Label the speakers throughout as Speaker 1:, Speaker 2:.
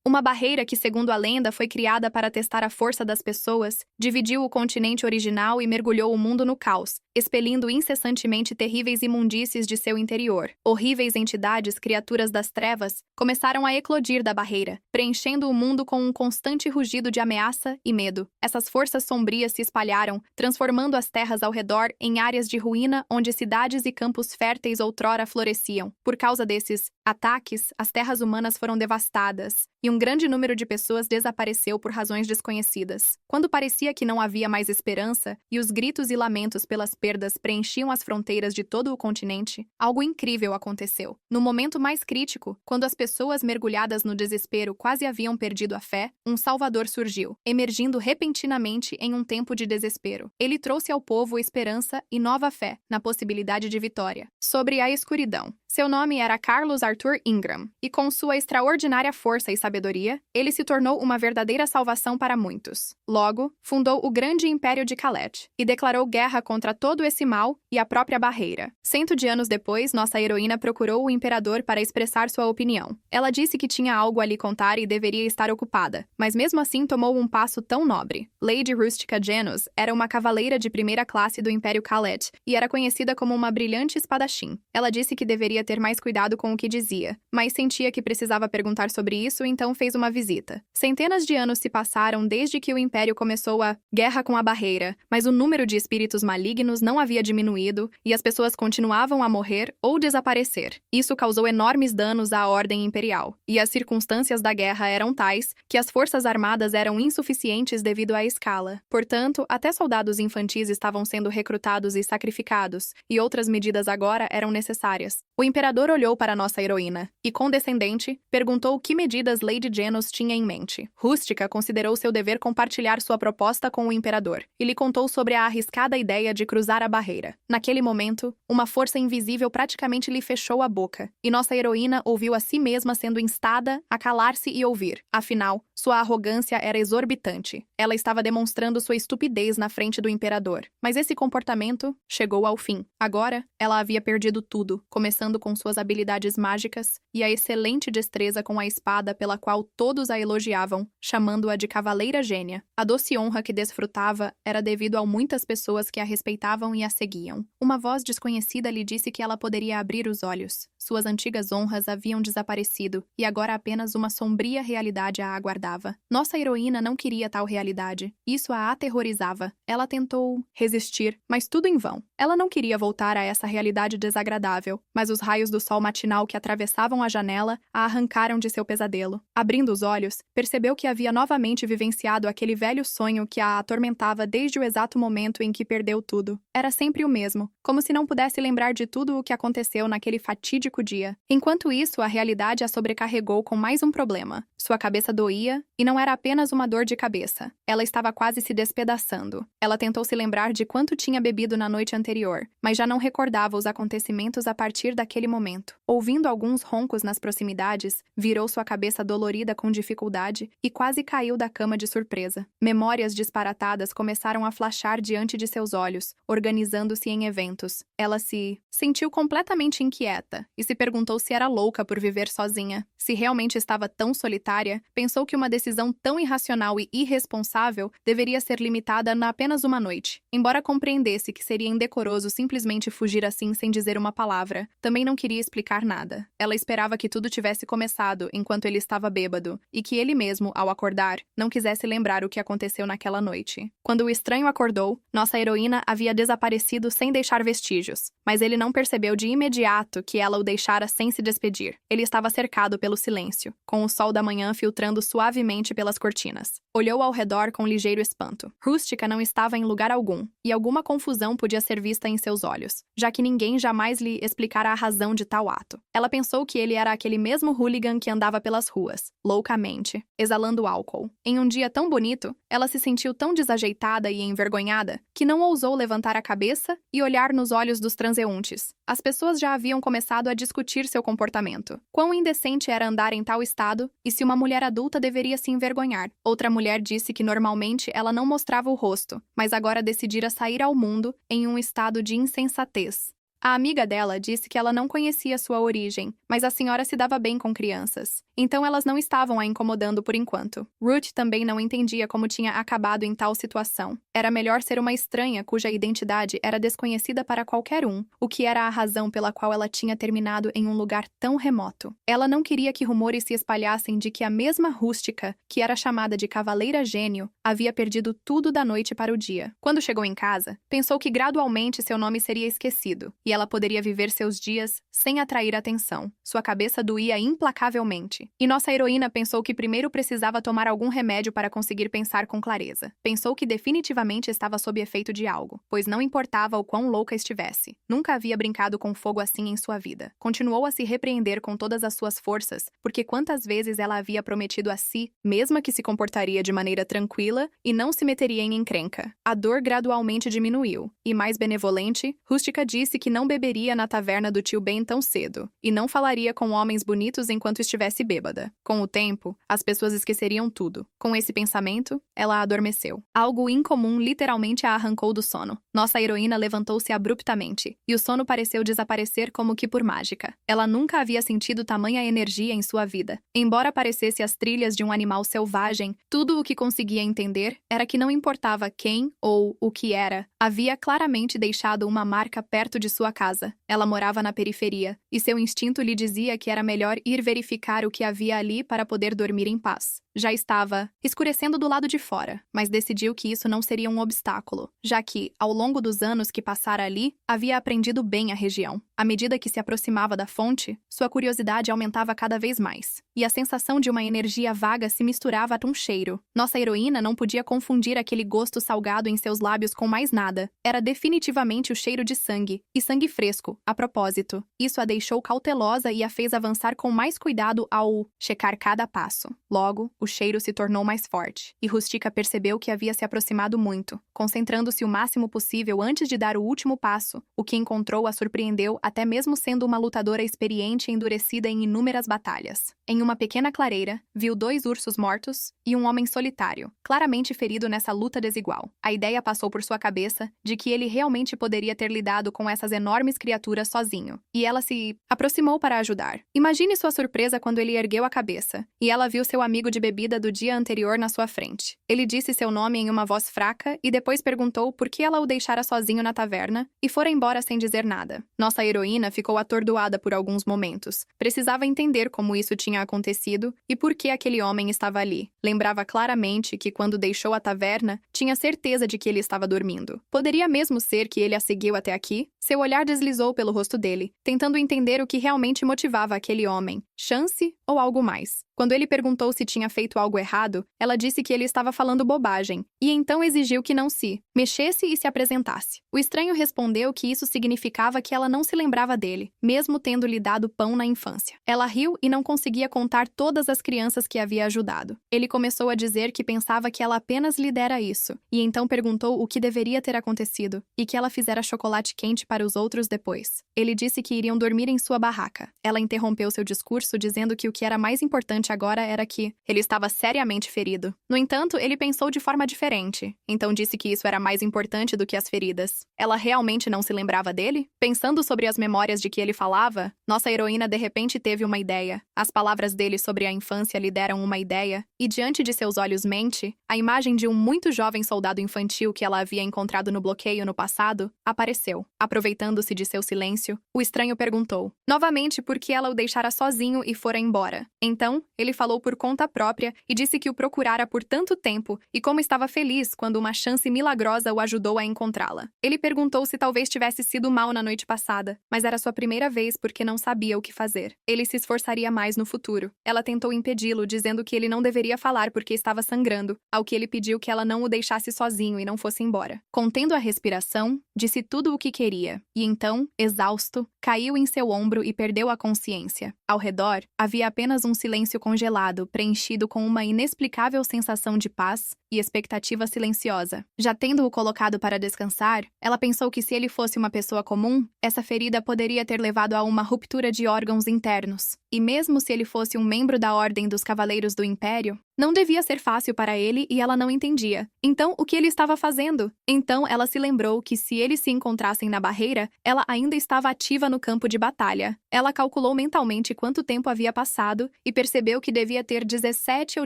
Speaker 1: Uma barreira que, segundo a lenda, foi criada para testar a força das pessoas, dividiu o continente original e mergulhou o mundo no caos, expelindo incessantemente terríveis imundícies de seu interior. Horríveis entidades, criaturas das trevas, começaram a eclodir da barreira, preenchendo o mundo com um constante rugido de ameaça e medo. Essas forças sombrias se espalharam, transformando as terras ao redor em áreas de ruína onde cidades e campos férteis outrora floresciam. Por causa desses ataques, as terras humanas foram devastadas, e um grande número de pessoas desapareceu por razões desconhecidas. Quando parecia que não havia mais esperança, e os gritos e lamentos pelas perdas preenchiam as fronteiras de todo o continente, algo incrível aconteceu. No momento mais crítico, quando as pessoas mergulhadas no desespero quase haviam perdido a fé, um Salvador surgiu, emergindo repentinamente em um tempo de desespero. Ele trouxe ao povo esperança e nova fé na possibilidade de vitória sobre a escuridão. Seu nome era Carlos Arthur Ingram, e com sua extraordinária força e sabedoria, ele se tornou uma verdadeira salvação para muitos. Logo, fundou o grande Império de Calet, e declarou guerra contra todo esse mal e a própria barreira. 100 de anos depois, nossa heroína procurou o imperador para expressar sua opinião. Ela disse que tinha algo a lhe contar e deveria estar ocupada, mas mesmo assim tomou um passo tão nobre. Lady Rustica Janus era uma cavaleira de primeira classe do Império Calet, e era conhecida como uma brilhante espadachim. Ela disse que deveria ter mais cuidado com o que dizia, mas sentia que precisava perguntar sobre isso, então fez uma visita. Centenas de anos se passaram desde que o Império começou a guerra com a barreira, mas o número de espíritos malignos não havia diminuído e as pessoas continuavam a morrer ou desaparecer. Isso causou enormes danos à ordem imperial, e as circunstâncias da guerra eram tais que as forças armadas eram insuficientes devido à escala. Portanto, até soldados infantis estavam sendo recrutados e sacrificados, e outras medidas agora eram necessárias. O imperador olhou para nossa heroína e, condescendente, perguntou que medidas Lady Janus tinha em mente. Rustica considerou seu dever compartilhar sua proposta com o imperador e lhe contou sobre a arriscada ideia de cruzar a barreira. Naquele momento, uma força invisível praticamente lhe fechou a boca, e nossa heroína ouviu a si mesma sendo instada a calar-se e ouvir. Afinal, sua arrogância era exorbitante. Ela estava demonstrando sua estupidez na frente do imperador. Mas esse comportamento chegou ao fim. Agora, ela havia perdido tudo, começando com suas habilidades mágicas e a excelente destreza com a espada pela qual todos a elogiavam, chamando-a de cavaleira gênia. A doce honra que desfrutava era devido a muitas pessoas que a respeitavam e a seguiam. Uma voz desconhecida lhe disse que ela poderia abrir os olhos. Suas antigas honras haviam desaparecido, e agora apenas uma sombria realidade a aguardava. Nossa heroína não queria tal realidade. Isso a aterrorizava. Ela tentou resistir, mas tudo em vão. Ela não queria voltar a essa realidade desagradável, mas os raios do sol matinal que atravessavam a janela a arrancaram de seu pesadelo. Abrindo os olhos, percebeu que havia novamente vivenciado aquele velho sonho que a atormentava desde o exato momento em que perdeu tudo. Era sempre o mesmo, como se não pudesse lembrar de tudo o que aconteceu naquele fatídico dia. Enquanto isso, a realidade a sobrecarregou com mais um problema. Sua cabeça doía, e não era apenas uma dor de cabeça. Ela estava quase se despedaçando. Ela tentou se lembrar de quanto tinha bebido na noite anterior, mas já não recordava os acontecimentos a partir daquele momento. Ouvindo alguns roncos nas proximidades, virou sua cabeça dolorida com dificuldade e quase caiu da cama de surpresa. Memórias disparatadas começaram a flashar diante de seus olhos, organizando-se em eventos. Ela se sentiu completamente inquieta e se perguntou se era louca por viver sozinha. Se realmente estava tão solitária, pensou que uma decisão tão irracional e irresponsável deveria ser limitada na apenas uma noite. Embora compreendesse que seria indecoroso simplesmente fugir assim sem dizer uma palavra, também não queria explicar nada. Ela esperava que tudo tivesse começado enquanto ele estava bêbado, e que ele mesmo, ao acordar, não quisesse lembrar o que aconteceu naquela noite. Quando o estranho acordou, nossa heroína havia desaparecido sem deixar vestígios, mas ele não percebeu de imediato que ela o deixara sem se despedir. Ele estava cercado pelo silêncio, com o sol da manhã filtrando suavemente pelas cortinas. Olhou ao redor com ligeiro espanto. Rustica não estava em lugar algum, e alguma confusão podia ser vista em seus olhos, já que ninguém jamais lhe explicara a razão de tal ato. Ela pensou que ele era aquele mesmo hooligan que andava pelas ruas, loucamente, exalando álcool. Em um dia tão bonito, ela se sentiu tão desajeitada e envergonhada que não ousou levantar a cabeça e olhar nos olhos dos transeuntes. As pessoas já haviam começado a discutir seu comportamento. Quão indecente era andar em tal estado e se uma mulher adulta deveria se envergonhar. Outra mulher disse que normalmente ela não mostrava o rosto, mas agora decidira sair ao mundo em um estado de insensatez. A amiga dela disse que ela não conhecia sua origem, mas a senhora se dava bem com crianças. Então elas não estavam a incomodando por enquanto. Ruth também não entendia como tinha acabado em tal situação. Era melhor ser uma estranha cuja identidade era desconhecida para qualquer um, o que era a razão pela qual ela tinha terminado em um lugar tão remoto. Ela não queria que rumores se espalhassem de que a mesma rústica, que era chamada de Cavaleira Gênio, havia perdido tudo da noite para o dia. Quando chegou em casa, pensou que gradualmente seu nome seria esquecido, e ela poderia viver seus dias sem atrair atenção. Sua cabeça doía implacavelmente. E nossa heroína pensou que primeiro precisava tomar algum remédio para conseguir pensar com clareza. Pensou que definitivamente estava sob efeito de algo, pois não importava o quão louca estivesse. Nunca havia brincado com fogo assim em sua vida. Continuou a se repreender com todas as suas forças, porque quantas vezes ela havia prometido a si, mesma que se comportaria de maneira tranquila e não se meteria em encrenca. A dor gradualmente diminuiu, e mais benevolente, Rústica disse que não beberia na taverna do tio Ben tão cedo, e não falaria com homens bonitos enquanto estivesse bêbada. Com o tempo, as pessoas esqueceriam tudo. Com esse pensamento, ela adormeceu. Algo incomum literalmente a arrancou do sono. Nossa heroína levantou-se abruptamente, e o sono pareceu desaparecer como que por mágica. Ela nunca havia sentido tamanha energia em sua vida. Embora parecesse as trilhas de um animal selvagem, tudo o que conseguia entender era que não importava quem ou o que era, havia claramente deixado uma marca perto de sua casa. Ela morava na periferia, e seu instinto lhe dizia que era melhor ir verificar o que havia ali para poder dormir em paz. Já estava escurecendo do lado de fora, mas decidiu que isso não seria um obstáculo, já que, ao longo dos anos que passara ali, havia aprendido bem a região. À medida que se aproximava da fonte, sua curiosidade aumentava cada vez mais, e a sensação de uma energia vaga se misturava a um cheiro. Nossa heroína não podia confundir aquele gosto salgado em seus lábios com mais nada. Era definitivamente o cheiro de sangue, e sangue fresco, a propósito. Isso a deixou cautelosa e a fez avançar com mais cuidado ao checar cada passo. Logo, o cheiro se tornou mais forte, e Rustica percebeu que havia se aproximado muito, concentrando-se o máximo possível antes de dar o último passo. O que encontrou a surpreendeu, até mesmo sendo uma lutadora experiente e endurecida em inúmeras batalhas. Em uma pequena clareira, viu 2 ursos mortos e um homem solitário, claramente ferido nessa luta desigual. A ideia passou por sua cabeça de que ele realmente poderia ter lidado com essas enormes criaturas sozinho, e ela se aproximou para ajudar. Imagine sua surpresa quando ele ergueu a cabeça, e ela viu seu amigo de bebida do dia anterior na sua frente. Ele disse seu nome em uma voz fraca e depois perguntou por que ela o deixara sozinho na taverna e fora embora sem dizer nada. Nossa heroína ficou atordoada por alguns momentos. Precisava entender como isso tinha acontecido e por que aquele homem estava ali. Lembrava claramente que quando deixou a taverna, tinha certeza de que ele estava dormindo. Poderia mesmo ser que ele a seguiu até aqui? Seu olhar deslizou pelo rosto dele, tentando entender o que realmente motivava aquele homem. Chance ou algo mais? Quando ele perguntou se tinha feito algo errado, ela disse que ele estava falando bobagem, e então exigiu que não se mexesse e se apresentasse. O estranho respondeu que isso significava que ela não se lembrava dele, mesmo tendo lhe dado pão na infância. Ela riu e não conseguia contar todas as crianças que havia ajudado. Ele começou a dizer que pensava que ela apenas lhe dera isso, e então perguntou o que deveria ter acontecido, e que ela fizera chocolate quente para os outros depois. Ele disse que iriam dormir em sua barraca. Ela interrompeu seu discurso dizendo que o que era mais importante agora era que ele estava seriamente ferido. No entanto, ele pensou de forma diferente. Então disse que isso era mais importante do que as feridas. Ela realmente não se lembrava dele? Pensando sobre as memórias de que ele falava, nossa heroína de repente teve uma ideia. As palavras dele sobre a infância lhe deram uma ideia, e diante de seus olhos mente, a imagem de um muito jovem soldado infantil que ela havia encontrado no bloqueio no passado apareceu. Aproveitando-se de seu silêncio, o estranho perguntou, novamente, por que ela o deixara sozinho e fora embora. Então, ele falou por conta própria e disse que o procurara por tanto tempo e como estava feliz quando uma chance milagrosa o ajudou a encontrá-la. Ele perguntou se talvez tivesse sido mal na noite passada, mas era sua primeira vez porque não sabia o que fazer. Ele se esforçaria mais no futuro. Ela tentou impedi-lo, dizendo que ele não deveria falar porque estava sangrando, ao que ele pediu que ela não o deixasse sozinho e não fosse embora. Contendo a respiração, disse tudo o que queria, e então, exausto, caiu em seu ombro e perdeu a consciência. Ao redor, havia apenas um silêncio congelado, preenchido com uma inexplicável sensação de paz e expectativa silenciosa. Já tendo-o colocado para descansar, ela pensou que se ele fosse uma pessoa comum, essa ferida poderia ter levado a uma ruptura de órgãos internos. E mesmo se ele fosse um membro da Ordem dos Cavaleiros do Império, Não devia ser fácil para ele e ela não entendia. Então, o que ele estava fazendo? Então, ela se lembrou que se eles se encontrassem na barreira, ela ainda estava ativa no campo de batalha. Ela calculou mentalmente quanto tempo havia passado e percebeu que devia ter 17 ou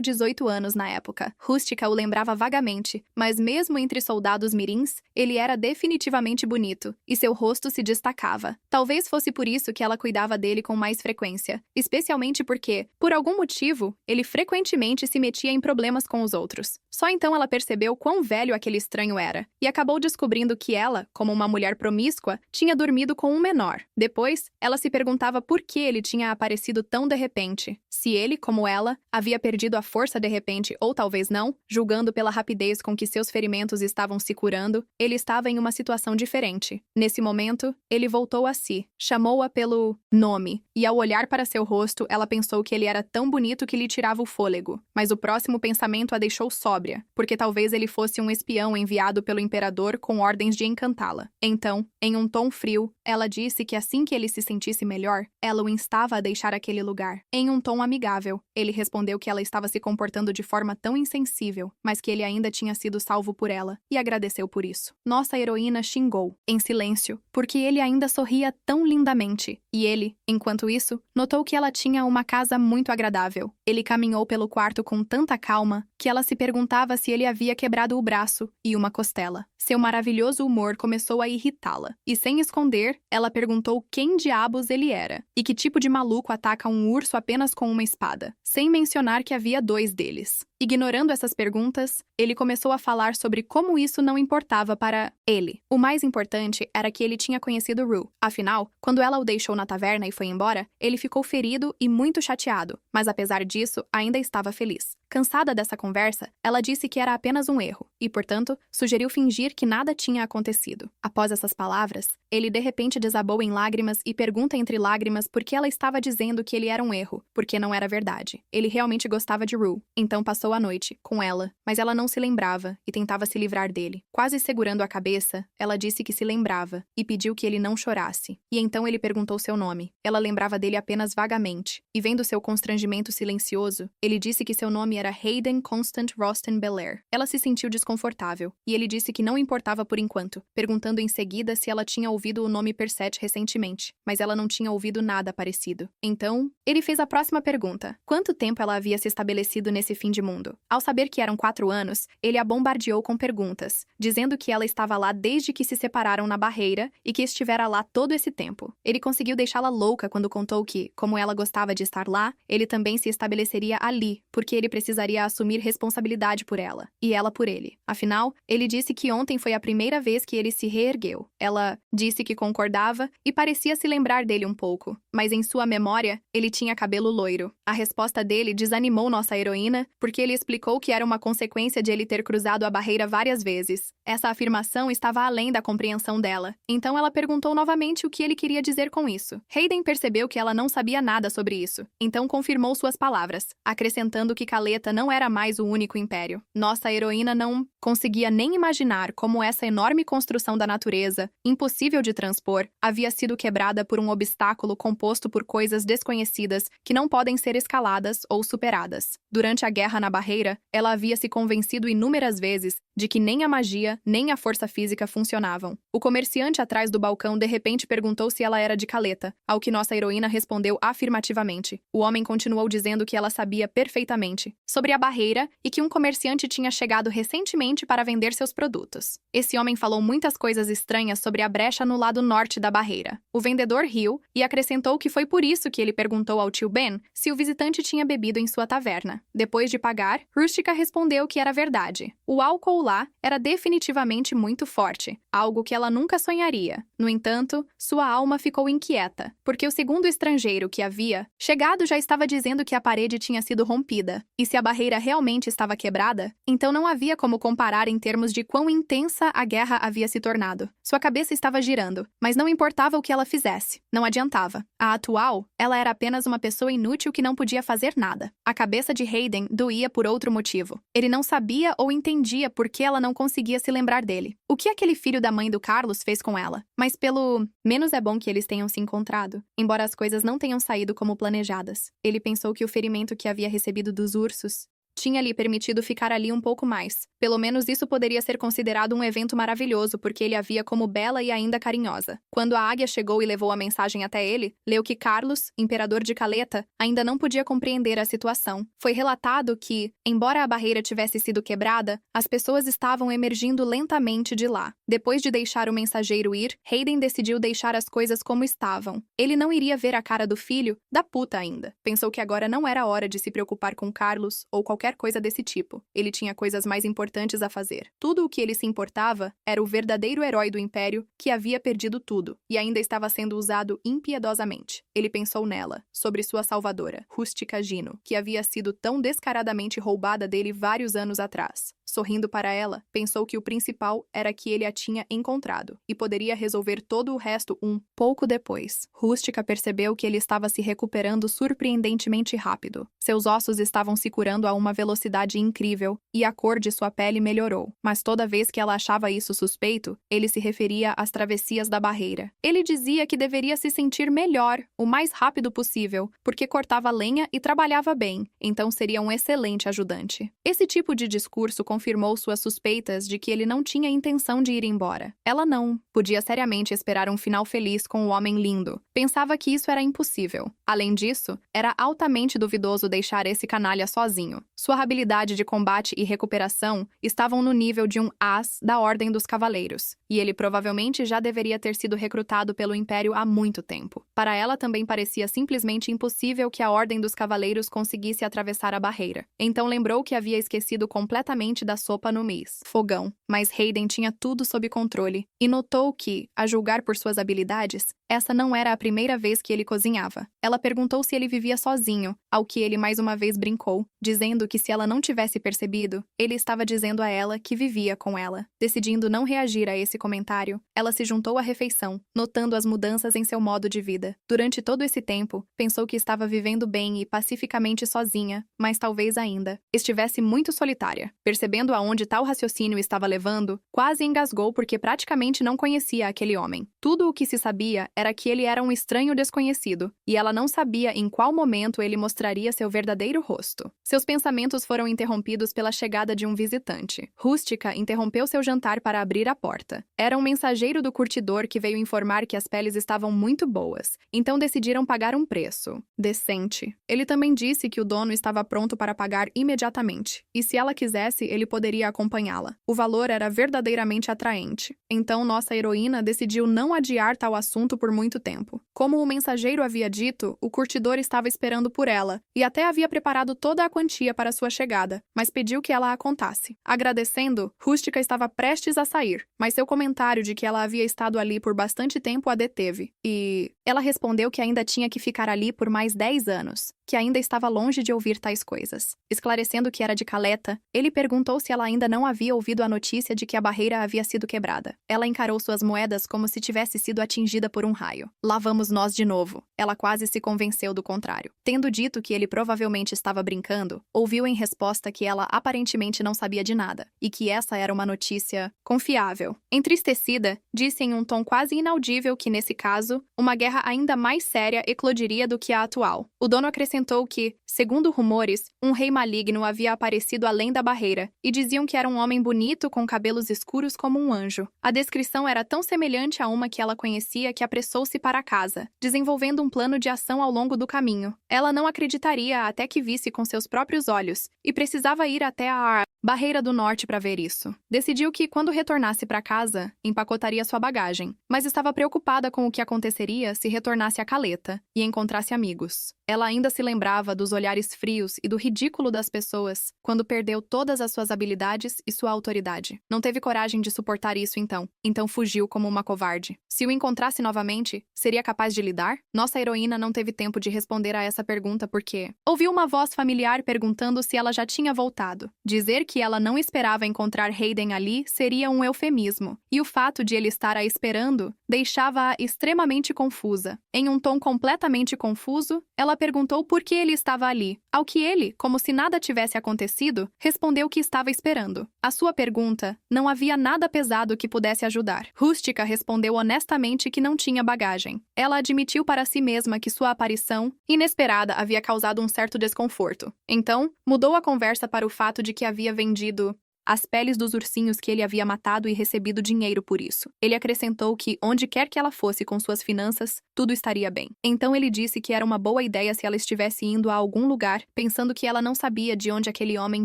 Speaker 1: 18 anos na época. Rústica o lembrava vagamente, mas mesmo entre soldados mirins, ele era definitivamente bonito, e seu rosto se destacava. Talvez fosse por isso que ela cuidava dele com mais frequência, especialmente porque, por algum motivo, ele frequentemente se metia em problemas com os outros. Só então ela percebeu quão velho aquele estranho era, e acabou descobrindo que ela, como uma mulher promíscua, tinha dormido com um menor. Depois, ela se perguntava por que ele tinha aparecido tão de repente. Se ele, como ela, havia perdido a força de repente ou talvez não, julgando pela rapidez com que seus ferimentos estavam se curando, ele estava em uma situação diferente. Nesse momento, ele voltou a si, chamou-a pelo nome, e ao olhar para seu rosto, ela pensou que ele era tão bonito que lhe tirava o fôlego. Mas o próximo pensamento a deixou sóbria, porque talvez ele fosse um espião enviado pelo imperador com ordens de encantá-la. Então, em um tom frio, ela disse que assim que ele se sentisse melhor, ela o instava a deixar aquele lugar. Em um tom amigável, ele respondeu que ela estava se comportando de forma tão insensível, mas que ele ainda tinha sido salvo por ela, e agradeceu por isso. Nossa heroína xingou, em silêncio, porque ele ainda sorria tão lindamente, e ele, enquanto isso, notou que ela tinha uma casa muito agradável. Ele caminhou pelo quarto com tanta calma que ela se perguntava se ele havia quebrado o braço e uma costela. Seu maravilhoso humor começou a irritá-la, e sem esconder, ela perguntou quem diabos ele era, e que tipo de maluco ataca um urso apenas com uma espada, sem mencionar que havia 2 deles. Ignorando essas perguntas, ele começou a falar sobre como isso não importava para ele. O mais importante era que ele tinha conhecido Rue. Afinal, quando ela o deixou na taverna e foi embora, ele ficou ferido e muito chateado, mas apesar disso, ainda estava feliz. Cansada dessa conversa, ela disse que era apenas um erro, e, portanto, sugeriu fingir que nada tinha acontecido. Após essas palavras, ele de repente desabou em lágrimas e pergunta entre lágrimas por que ela estava dizendo que ele era um erro, porque não era verdade. Ele realmente gostava de Rue, então passou a noite com ela, mas ela não se lembrava e tentava se livrar dele. Quase segurando a cabeça, ela disse que se lembrava e pediu que ele não chorasse. E então ele perguntou seu nome. Ela lembrava dele apenas vagamente, e vendo seu constrangimento silencioso, ele disse que seu nome era Hayden Constant Roston Belair. Ela se sentiu desconfortável, e ele disse que não importava por enquanto, perguntando em seguida se ela tinha ouvido o nome Perset recentemente, mas ela não tinha ouvido nada parecido. Então, ele fez a próxima pergunta. Quanto tempo ela havia se estabelecido nesse fim de mundo? Ao saber que eram 4 anos, ele a bombardeou com perguntas, dizendo que ela estava lá desde que se separaram na barreira e que estivera lá todo esse tempo. Ele conseguiu deixá-la louca quando contou que, como ela gostava de estar lá, ele também se estabeleceria ali, porque ele precisaria assumir responsabilidade por ela, e ela por ele. Afinal, ele disse que ontem foi a primeira vez que ele se reergueu. Ela disse que concordava e parecia se lembrar dele um pouco, mas em sua memória, ele tinha cabelo loiro. A resposta dele desanimou nossa heroína, porque ele explicou que era uma consequência de ele ter cruzado a barreira várias vezes. Essa afirmação estava além da compreensão dela, então ela perguntou novamente o que ele queria dizer com isso. Hayden percebeu que ela não sabia nada sobre isso, então confirmou suas palavras, acrescentando que Caleta não era mais o único império. Nossa heroína não conseguia nem imaginar como essa enorme construção da natureza, impossível de transpor, havia sido quebrada por um obstáculo composto por coisas desconhecidas que não podem ser escaladas ou superadas. Durante a guerra na barreira, ela havia se convencido inúmeras vezes de que nem a magia, nem a força física funcionavam. O comerciante atrás do balcão de repente perguntou se ela era de Caleta, ao que nossa heroína respondeu afirmativamente. O homem continuou dizendo que ela sabia perfeitamente sobre a barreira e que um comerciante tinha chegado recentemente para vender seus produtos. Esse homem falou muitas coisas estranhas sobre a brecha no lado norte da barreira. O vendedor riu e acrescentou que foi por isso que ele perguntou ao tio Ben se o visitante tinha bebido em sua taverna. Depois de pagar, Rústica respondeu que era verdade. O álcool lá era definitivamente muito forte, algo que ela nunca sonharia. No entanto, sua alma ficou inquieta, porque o segundo estrangeiro que havia chegado já estava dizendo que a parede tinha sido rompida, e se a barreira realmente estava quebrada, então não havia como comparar em termos de quão intensa a guerra havia se tornado. Sua cabeça estava girando, mas não importava o que ela fizesse, não adiantava. A atual, ela era apenas uma pessoa inútil que não podia fazer nada. A cabeça de Hayden doía por outro motivo. Ele não sabia ou entendia por que ela não conseguia se lembrar dele. O que aquele filho da mãe do Carlos fez com ela? Mas pelo menos é bom que eles tenham se encontrado, embora as coisas não tenham saído como planejadas. Ele pensou que o ferimento que havia recebido dos ursos tinha lhe permitido ficar ali um pouco mais. Pelo menos isso poderia ser considerado um evento maravilhoso, porque ele a via como bela e ainda carinhosa. Quando a águia chegou e levou a mensagem até ele, leu que Carlos, imperador de Caleta, ainda não podia compreender a situação. Foi relatado que, embora a barreira tivesse sido quebrada, as pessoas estavam emergindo lentamente de lá. Depois de deixar o mensageiro ir, Hayden decidiu deixar as coisas como estavam. Ele não iria ver a cara do filho, da puta ainda. Pensou que agora não era hora de se preocupar com Carlos ou qualquer coisa desse tipo. Ele tinha coisas mais importantes a fazer. Tudo o que ele se importava era o verdadeiro herói do Império, que havia perdido tudo, e ainda estava sendo usado impiedosamente. Ele pensou nela, sobre sua salvadora, Rústica Gino, que havia sido tão descaradamente roubada dele vários anos atrás. Sorrindo para ela, pensou que o principal era que ele a tinha encontrado, e poderia resolver todo o resto um pouco depois. Rústica percebeu que ele estava se recuperando surpreendentemente rápido. Seus ossos estavam se curando a uma velocidade incrível, e a cor de sua pele melhorou. Mas toda vez que ela achava isso suspeito, ele se referia às travessias da barreira. Ele dizia que deveria se sentir melhor, o mais rápido possível, porque cortava lenha e trabalhava bem, então seria um excelente ajudante. Esse tipo de discurso confirmou suas suspeitas de que ele não tinha intenção de ir embora. Ela não. Podia seriamente esperar um final feliz com o homem lindo. Pensava que isso era impossível. Além disso, era altamente duvidoso deixar esse canalha sozinho. Sua habilidade de combate e recuperação estavam no nível de um as da Ordem dos Cavaleiros, e ele provavelmente já deveria ter sido recrutado pelo Império há muito tempo. Para ela também parecia simplesmente impossível que a Ordem dos Cavaleiros conseguisse atravessar a barreira. Então lembrou que havia esquecido completamente da sopa no mês, fogão, mas Hayden tinha tudo sob controle, e notou que, a julgar por suas habilidades, essa não era a primeira vez que ele cozinhava. Ela perguntou se ele vivia sozinho, ao que ele mais uma vez brincou, dizendo que se ela não tivesse percebido, ele estava dizendo a ela que vivia com ela. Decidindo não reagir a esse comentário, ela se juntou à refeição, notando as mudanças em seu modo de vida. Durante todo esse tempo, pensou que estava vivendo bem e pacificamente sozinha, mas talvez ainda estivesse muito solitária. Percebendo aonde tal raciocínio estava levando, quase engasgou porque praticamente não conhecia aquele homem. Tudo o que se sabia era que ele era um estranho desconhecido, e ela não sabia em qual momento ele mostraria seu verdadeiro rosto. Seus pensamentos foram interrompidos pela chegada de um visitante. Rústica interrompeu seu jantar para abrir a porta. Era um mensageiro do curtidor que veio informar que as peles estavam muito boas, então decidiram pagar um preço decente. Ele também disse que o dono estava pronto para pagar imediatamente, e se ela quisesse, ele poderia acompanhá-la. O valor era verdadeiramente atraente. Então nossa heroína decidiu não adiar tal assunto por muito tempo. Como o mensageiro havia dito, o curtidor estava esperando por ela, e até havia preparado toda a quantia para sua chegada, mas pediu que ela a contasse. Agradecendo, Rústica estava prestes a sair, mas seu comentário de que ela havia estado ali por bastante tempo a deteve, e ela respondeu que ainda tinha que ficar ali por mais 10 anos, que ainda estava longe de ouvir tais coisas. Esclarecendo que era de Caleta, ele perguntou se ela ainda não havia ouvido a notícia de que a barreira havia sido quebrada. Ela encarou suas moedas como se tivesse sido atingida por um raio. Lá vamos nós de novo. Ela quase se convenceu do contrário. Tendo dito que ele provavelmente estava brincando, ouviu em resposta que ela aparentemente não sabia de nada, e que essa era uma notícia confiável. Entristecida, disse em um tom quase inaudível que, nesse caso, uma guerra ainda mais séria eclodiria do que a atual. O dono acrescentou que, segundo rumores, um rei maligno havia aparecido além da barreira, e diziam que era um homem bonito com cabelos escuros como um anjo. A descrição era tão semelhante a uma que ela conhecia que apressou-se para casa, desenvolvendo um plano de ação ao longo do caminho. Ela não acreditaria até que visse com seus próprios olhos, e precisava ir até a Barreira do Norte para ver isso. Decidiu que, quando retornasse para casa, empacotaria sua bagagem, mas estava preocupada com o que aconteceria se retornasse a Caleta e encontrasse amigos. Ela ainda se lembrava dos olhares frios e do ridículo das pessoas quando perdeu todas as suas habilidades e sua autoridade. Não teve coragem de suportar isso então fugiu como uma covarde. Se o encontrasse novamente, seria capaz de lidar? Nossa heroína não teve tempo de responder a essa pergunta porque ouviu uma voz familiar perguntando se ela já tinha voltado. Dizer que ela não esperava encontrar Hayden ali seria um eufemismo, e o fato de ele estar a esperando deixava-a extremamente confusa. Em um tom completamente confuso, ela perguntou por que ele estava ali, ao que ele, como se nada tivesse acontecido, respondeu que estava esperando. À sua pergunta, não havia nada pesado que pudesse ajudar. Rústica respondeu honestamente que não tinha bagagem. Ela admitiu para si mesma que sua aparição, inesperada, havia causado um certo desconforto. Então, mudou a conversa para o fato de que havia vendido as peles dos ursinhos que ele havia matado e recebido dinheiro por isso. Ele acrescentou que, onde quer que ela fosse com suas finanças, tudo estaria bem. Então ele disse que era uma boa ideia se ela estivesse indo a algum lugar, pensando que ela não sabia de onde aquele homem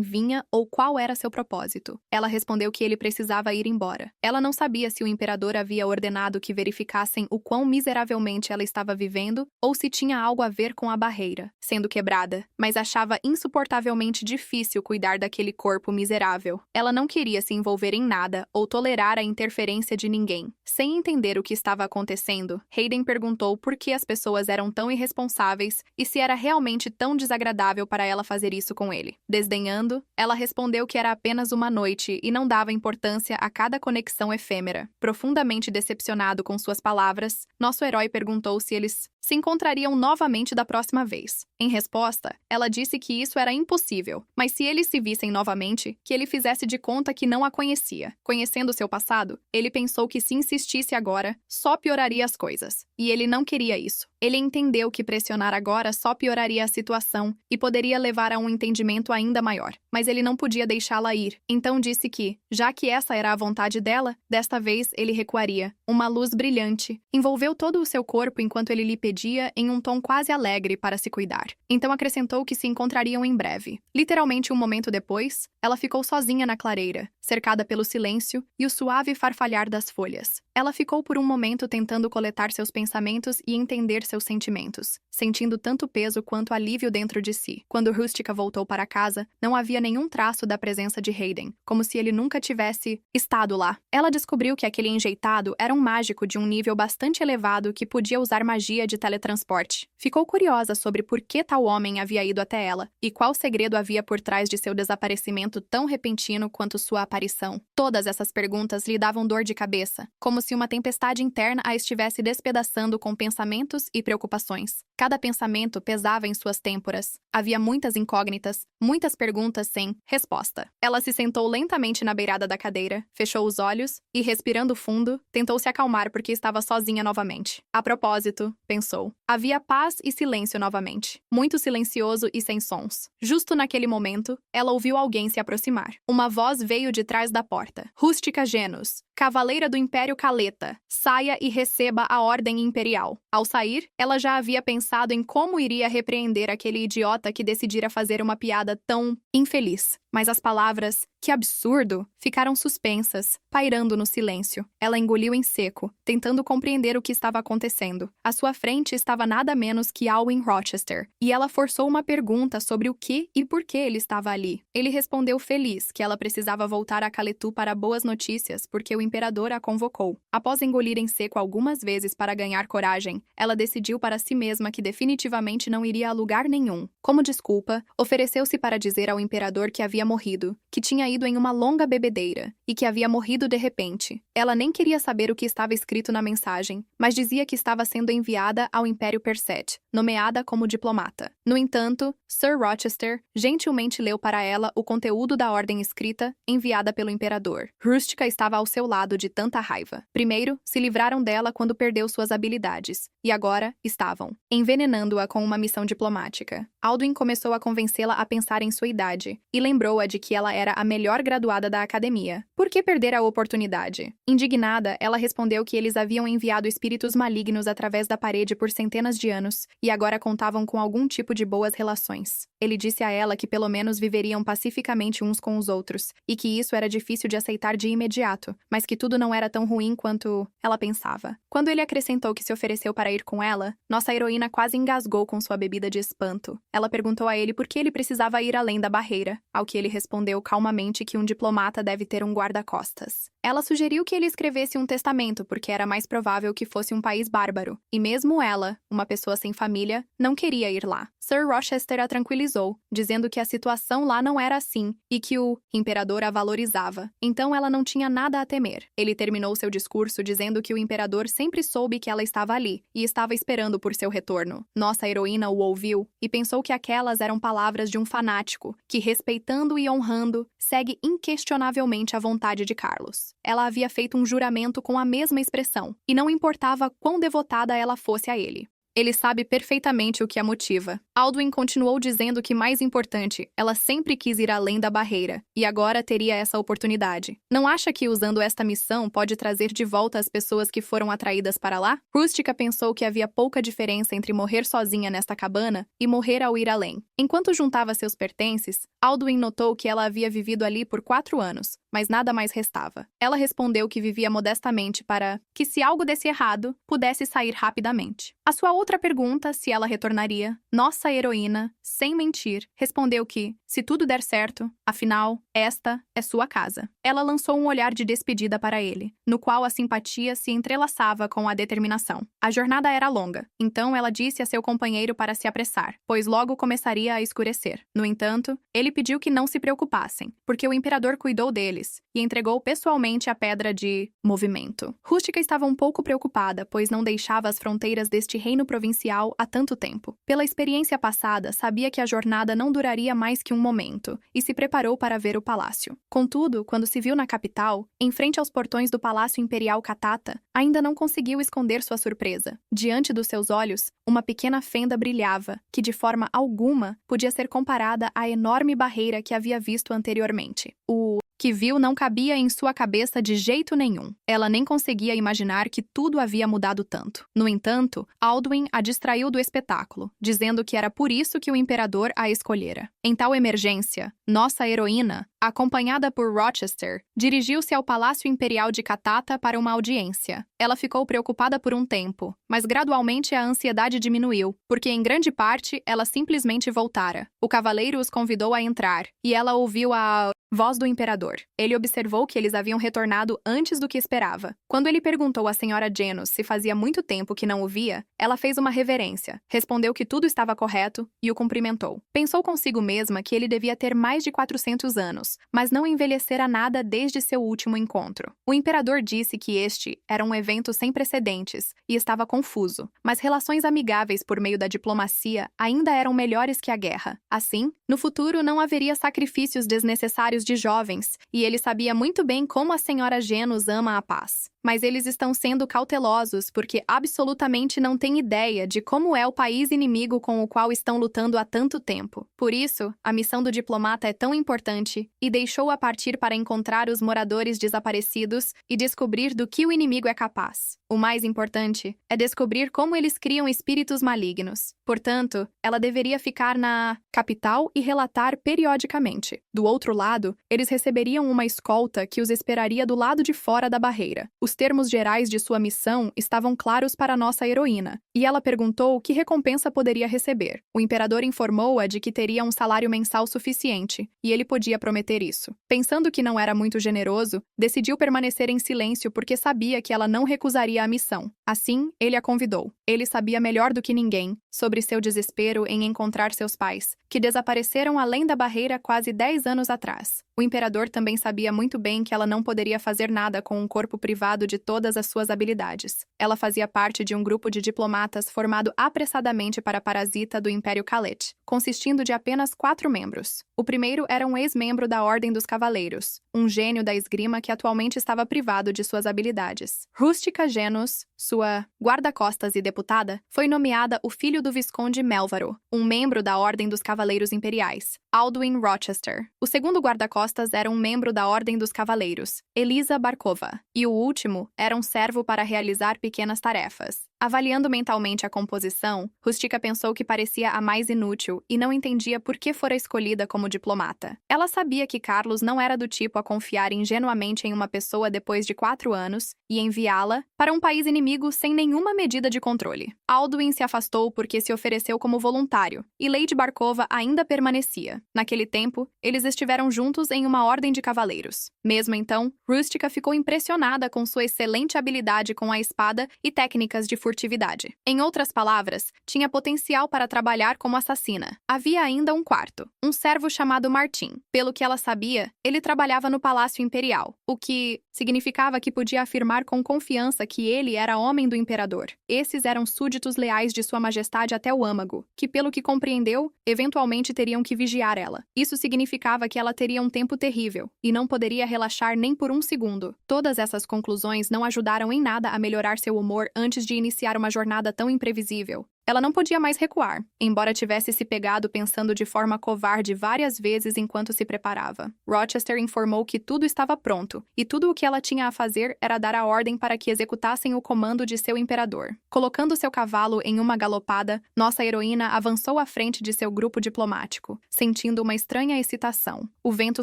Speaker 1: vinha ou qual era seu propósito. Ela respondeu que ele precisava ir embora. Ela não sabia se o imperador havia ordenado que verificassem o quão miseravelmente ela estava vivendo ou se tinha algo a ver com a barreira sendo quebrada, mas achava insuportavelmente difícil cuidar daquele corpo miserável. Ela não queria se envolver em nada ou tolerar a interferência de ninguém. Sem entender o que estava acontecendo, Hayden perguntou por que as pessoas eram tão irresponsáveis e se era realmente tão desagradável para ela fazer isso com ele. Desdenhando, ela respondeu que era apenas uma noite e não dava importância a cada conexão efêmera. Profundamente decepcionado com suas palavras, nosso herói perguntou se eles se encontrariam novamente da próxima vez. Em resposta, ela disse que isso era impossível, mas se eles se vissem novamente, que ele fizesse de conta que não a conhecia. Conhecendo seu passado, ele pensou que se insistisse agora, só pioraria as coisas. E ele não queria isso. Ele entendeu que pressionar agora só pioraria a situação e poderia levar a um entendimento ainda maior. Mas ele não podia deixá-la ir. Então disse que, já que essa era a vontade dela, desta vez ele recuaria. Uma luz brilhante envolveu todo o seu corpo enquanto ele lhe pedia em um tom quase alegre para se cuidar. Então acrescentou que se encontrariam em breve. Literalmente um momento depois, ela ficou sozinha na clareira, cercada pelo silêncio e o suave farfalhar das folhas. Ela ficou por um momento tentando coletar seus pensamentos e entender seus sentimentos, sentindo tanto peso quanto alívio dentro de si. Quando Rústica voltou para casa, não havia nenhum traço da presença de Hayden, como se ele nunca tivesse estado lá. Ela descobriu que aquele enjeitado era um mágico de um nível bastante elevado que podia usar magia de teletransporte. Ficou curiosa sobre por que tal homem havia ido até ela e qual segredo havia por trás de seu desaparecimento tão repentino quanto sua aparição. Todas essas perguntas lhe davam dor de cabeça, como se uma tempestade interna a estivesse despedaçando com pensamentos e preocupações. Cada pensamento pesava em suas têmporas. Havia muitas incógnitas, muitas perguntas sem resposta. Ela se sentou lentamente na beirada da cadeira, fechou os olhos e, respirando fundo, tentou se acalmar porque estava sozinha novamente. A propósito, pensou, havia paz e silêncio novamente, muito silencioso e sem sons. Justo naquele momento, ela ouviu alguém se aproximar. Uma voz veio de trás da porta. Rústica Genus, Cavaleira do Império Caleta, saia e receba a ordem imperial. Ao sair, ela já havia pensado em como iria repreender aquele idiota que decidira fazer uma piada tão infeliz. Mas as palavras, que absurdo, ficaram suspensas, pairando no silêncio. Ela engoliu em seco, tentando compreender o que estava acontecendo. À sua frente estava nada menos que Alwyn Rochester, e ela forçou uma pergunta sobre o que e por que ele estava ali. Ele respondeu feliz que ela precisava voltar a Caletu para boas notícias porque o imperador a convocou. Após engolir em seco algumas vezes para ganhar coragem, ela decidiu para si mesma que definitivamente não iria a lugar nenhum. Como desculpa, ofereceu-se para dizer ao imperador que havia morrido, que tinha ido em uma longa bebedeira e que havia morrido de repente. Ela nem queria saber o que estava escrito na mensagem, mas dizia que estava sendo enviada ao Império Perset, nomeada como diplomata. No entanto, Sir Rochester gentilmente leu para ela o conteúdo da ordem escrita enviada pelo imperador. Rústica estava ao seu lado de tanta raiva. Primeiro, se livraram dela quando perdeu suas habilidades, e agora estavam envenenando-a com uma missão diplomática. Alduin começou a convencê-la a pensar em sua idade, e lembrou-a de que ela era a melhor graduada da academia. Por que perder a oportunidade? Indignada, ela respondeu que eles haviam enviado espíritos malignos através da parede por centenas de anos, e agora contavam com algum tipo de boas relações. Ele disse a ela que pelo menos viveriam pacificamente uns com os outros, e que isso era difícil de aceitar de imediato, mas que tudo não era tão ruim quanto ela pensava. Quando ele acrescentou que se ofereceu para ir com ela, nossa heroína quase engasgou com sua bebida de espanto. Ela perguntou a ele por que ele precisava ir além da barreira, ao que ele respondeu calmamente que um diplomata deve ter um guarda-costas. Ela sugeriu que ele escrevesse um testamento porque era mais provável que fosse um país bárbaro, e mesmo ela, uma pessoa sem família, não queria ir lá. Sir Rochester a tranquilizou, dizendo que a situação lá não era assim e que o imperador a valorizava. Então ela não tinha nada a temer. Ele terminou seu discurso dizendo que o imperador sempre soube que ela estava ali e estava esperando por seu retorno. Nossa heroína o ouviu e pensou que aquelas eram palavras de um fanático que, respeitando e honrando, segue inquestionavelmente a vontade de Carlos. Ela havia feito um juramento com a mesma expressão, e não importava quão devotada ela fosse a ele. Ele sabe perfeitamente o que a motiva. Alduin continuou dizendo que, mais importante, ela sempre quis ir além da barreira, e agora teria essa oportunidade. Não acha que, usando esta missão, pode trazer de volta as pessoas que foram atraídas para lá? Rústica pensou que havia pouca diferença entre morrer sozinha nesta cabana e morrer ao ir além. Enquanto juntava seus pertences, Alduin notou que ela havia vivido ali por 4 anos, mas nada mais restava. Ela respondeu que vivia modestamente para que, se algo desse errado, pudesse sair rapidamente. A sua outra pergunta, se ela retornaria, nossa heroína, sem mentir, respondeu que, se tudo der certo, afinal, esta é sua casa. Ela lançou um olhar de despedida para ele, no qual a simpatia se entrelaçava com a determinação. A jornada era longa, então ela disse a seu companheiro para se apressar, pois logo começaria a escurecer. No entanto, ele pediu que não se preocupassem, porque o imperador cuidou deles e entregou pessoalmente a pedra de movimento. Rústica estava um pouco preocupada, pois não deixava as fronteiras deste reino provincial há tanto tempo. Pela experiência passada, sabia que a jornada não duraria mais que um momento, e se preparou para ver o palácio. Contudo, quando se viu na capital, em frente aos portões do Palácio Imperial Katata, ainda não conseguiu esconder sua surpresa. Diante dos seus olhos, uma pequena fenda brilhava, que de forma alguma podia ser comparada à enorme barreira que havia visto anteriormente. O que viu não cabia em sua cabeça de jeito nenhum. Ela nem conseguia imaginar que tudo havia mudado tanto. No entanto, Alduin a distraiu do espetáculo, dizendo que era por isso que o imperador a escolhera. Em tal emergência, nossa heroína, acompanhada por Rochester, dirigiu-se ao Palácio Imperial de Katata para uma audiência. Ela ficou preocupada por um tempo, mas gradualmente a ansiedade diminuiu, porque em grande parte ela simplesmente voltara. O cavaleiro os convidou a entrar, e ela ouviu a voz do imperador. Ele observou que eles haviam retornado antes do que esperava. Quando ele perguntou à senhora Janus se fazia muito tempo que não o via, ela fez uma reverência, respondeu que tudo estava correto e o cumprimentou. Pensou consigo mesma que ele devia ter mais de 400 anos, mas não envelhecera nada desde seu último encontro. O imperador disse que este era um evento sem precedentes e estava confuso, mas relações amigáveis por meio da diplomacia ainda eram melhores que a guerra. Assim, no futuro não haveria sacrifícios desnecessários de jovens, e ele sabia muito bem como a senhora Janus ama a paz. Mas eles estão sendo cautelosos porque absolutamente não têm ideia de como é o país inimigo com o qual estão lutando há tanto tempo. Por isso, a missão do diplomata é tão importante e deixou-a partir para encontrar os moradores desaparecidos e descobrir do que o inimigo é capaz. O mais importante é descobrir como eles criam espíritos malignos. Portanto, ela deveria ficar na capital e relatar periodicamente. Do outro lado, eles receberiam uma escolta que os esperaria do lado de fora da barreira. Os termos gerais de sua missão estavam claros para nossa heroína, e ela perguntou que recompensa poderia receber. O imperador informou-a de que teria um salário mensal suficiente, e ele podia prometer isso. Pensando que não era muito generoso, decidiu permanecer em silêncio porque sabia que ela não recusaria a missão. Assim, ele a convidou. Ele sabia melhor do que ninguém sobre seu desespero em encontrar seus pais, que desapareceram além da barreira quase 10 anos atrás. O imperador também sabia muito bem que ela não poderia fazer nada com um corpo privado de todas as suas habilidades. Ela fazia parte de um grupo de diplomatas formado apressadamente para Parasita do Império Kalet, consistindo de apenas 4 membros. O primeiro era um ex-membro da Ordem dos Cavaleiros, um gênio da esgrima que atualmente estava privado de suas habilidades. Rústica Janus, sua guarda-costas e deputada, foi nomeada o filho do Visconde Melvaro, um membro da Ordem dos Cavaleiros Imperiais, Alduin Rochester. O segundo guarda-costas era um membro da Ordem dos Cavaleiros, Elisa Barkova, e o último era um servo para realizar pequenas tarefas. Avaliando mentalmente a composição, Rústica pensou que parecia a mais inútil e não entendia por que fora escolhida como diplomata. Ela sabia que Carlos não era do tipo a confiar ingenuamente em uma pessoa depois de 4 anos e enviá-la para um país inimigo sem nenhuma medida de controle. Alduin se afastou porque porque se ofereceu como voluntário, e Lady Barkova ainda permanecia. Naquele tempo, eles estiveram juntos em uma ordem de cavaleiros. Mesmo então, Rustica ficou impressionada com sua excelente habilidade com a espada e técnicas de furtividade. Em outras palavras, tinha potencial para trabalhar como assassina. Havia ainda um quarto, um servo chamado Martin. Pelo que ela sabia, ele trabalhava no Palácio Imperial, o que significava que podia afirmar com confiança que ele era homem do imperador. Esses eram súditos leais de Sua Majestade até o âmago, que, pelo que compreendeu, eventualmente teriam que vigiar ela. Isso significava que ela teria um tempo terrível, e não poderia relaxar nem por um segundo. Todas essas conclusões não ajudaram em nada a melhorar seu humor antes de iniciar uma jornada tão imprevisível. Ela não podia mais recuar, embora tivesse se pegado pensando de forma covarde várias vezes enquanto se preparava. Rochester informou que tudo estava pronto, e tudo o que ela tinha a fazer era dar a ordem para que executassem o comando de seu imperador. Colocando seu cavalo em uma galopada, nossa heroína avançou à frente de seu grupo diplomático, sentindo uma estranha excitação. O vento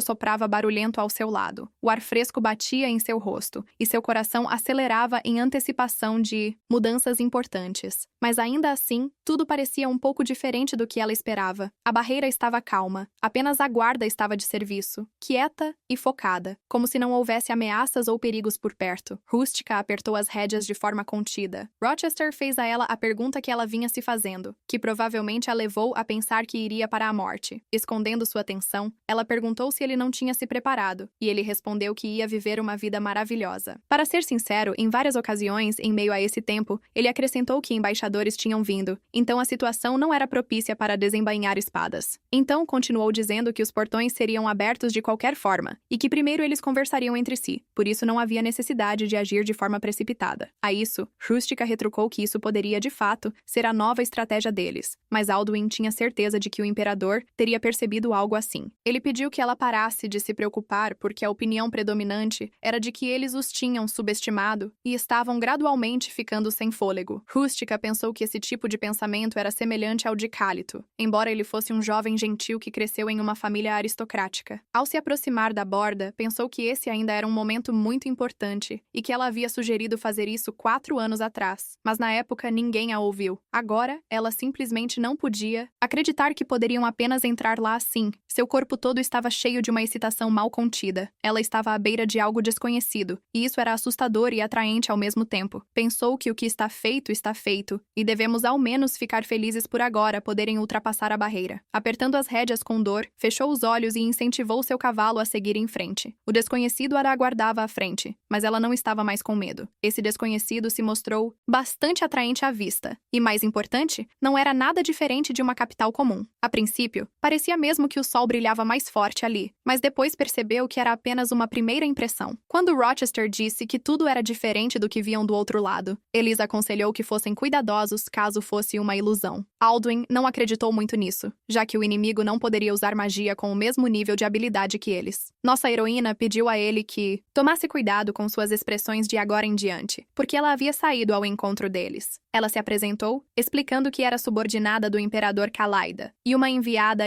Speaker 1: soprava barulhento ao seu lado, o ar fresco batia em seu rosto, e seu coração acelerava em antecipação de mudanças importantes. Mas ainda assim, tudo parecia um pouco diferente do que ela esperava. A barreira estava calma, apenas a guarda estava de serviço, quieta e focada, como se não houvesse ameaças ou perigos por perto. Rustica apertou as rédeas de forma contida. Rochester fez a ela a pergunta que ela vinha se fazendo, que provavelmente a levou a pensar que iria para a morte. Escondendo sua atenção, ela perguntou se ele não tinha se preparado, e ele respondeu que ia viver uma vida maravilhosa. Para ser sincero, em várias ocasiões, em meio a esse tempo, ele acrescentou que embaixadores tinham vindo, então a situação não era propícia para desembainhar espadas. Então continuou dizendo que os portões seriam abertos de qualquer forma, e que primeiro eles conversariam entre si, por isso não havia necessidade de agir de forma precipitada. A isso, Rustica retrucou que isso poderia, de fato, ser a nova estratégia deles, mas Alduin tinha certeza de que o imperador teria percebido algo assim. Ele pediu que ela parasse de se preocupar porque a opinião predominante era de que eles os tinham subestimado e estavam gradualmente ficando sem fôlego. Rustica pensou que esse tipo de pensamento era semelhante ao de Cálito, embora ele fosse um jovem gentil que cresceu em uma família aristocrática. Ao se aproximar da borda, pensou que esse ainda era um momento muito importante e que ela havia sugerido fazer isso 4 anos atrás, mas na época ninguém a ouviu. Agora, ela simplesmente não podia acreditar que poderiam apenas entrar lá assim. Seu corpo todo estava cheio de uma excitação mal contida. Ela estava à beira de algo desconhecido, e isso era assustador e atraente ao mesmo tempo. Pensou que o que está feito, e devemos ao menos ficar felizes por agora poderem ultrapassar a barreira. Apertando as rédeas com dor, fechou os olhos e incentivou seu cavalo a seguir em frente. O desconhecido a aguardava à frente, mas ela não estava mais com medo. Esse desconhecido se mostrou bastante atraente à vista, e mais importante, não era nada diferente de uma capital comum. A princípio, parecia mesmo que o sol brilhava mais forte ali, mas depois percebeu que era apenas uma primeira impressão. Quando Rochester disse que tudo era diferente do que viam do outro lado, Elisa aconselhou que fossem cuidadosos caso fosse uma ilusão. Alduin não acreditou muito nisso, já que o inimigo não poderia usar magia com o mesmo nível de habilidade que eles. Nossa heroína pediu a ele que tomasse cuidado com suas expressões de agora em diante, porque ela havia saído ao encontro deles. Ela se apresentou, explicando que era subordinada do imperador Kalaida e uma enviada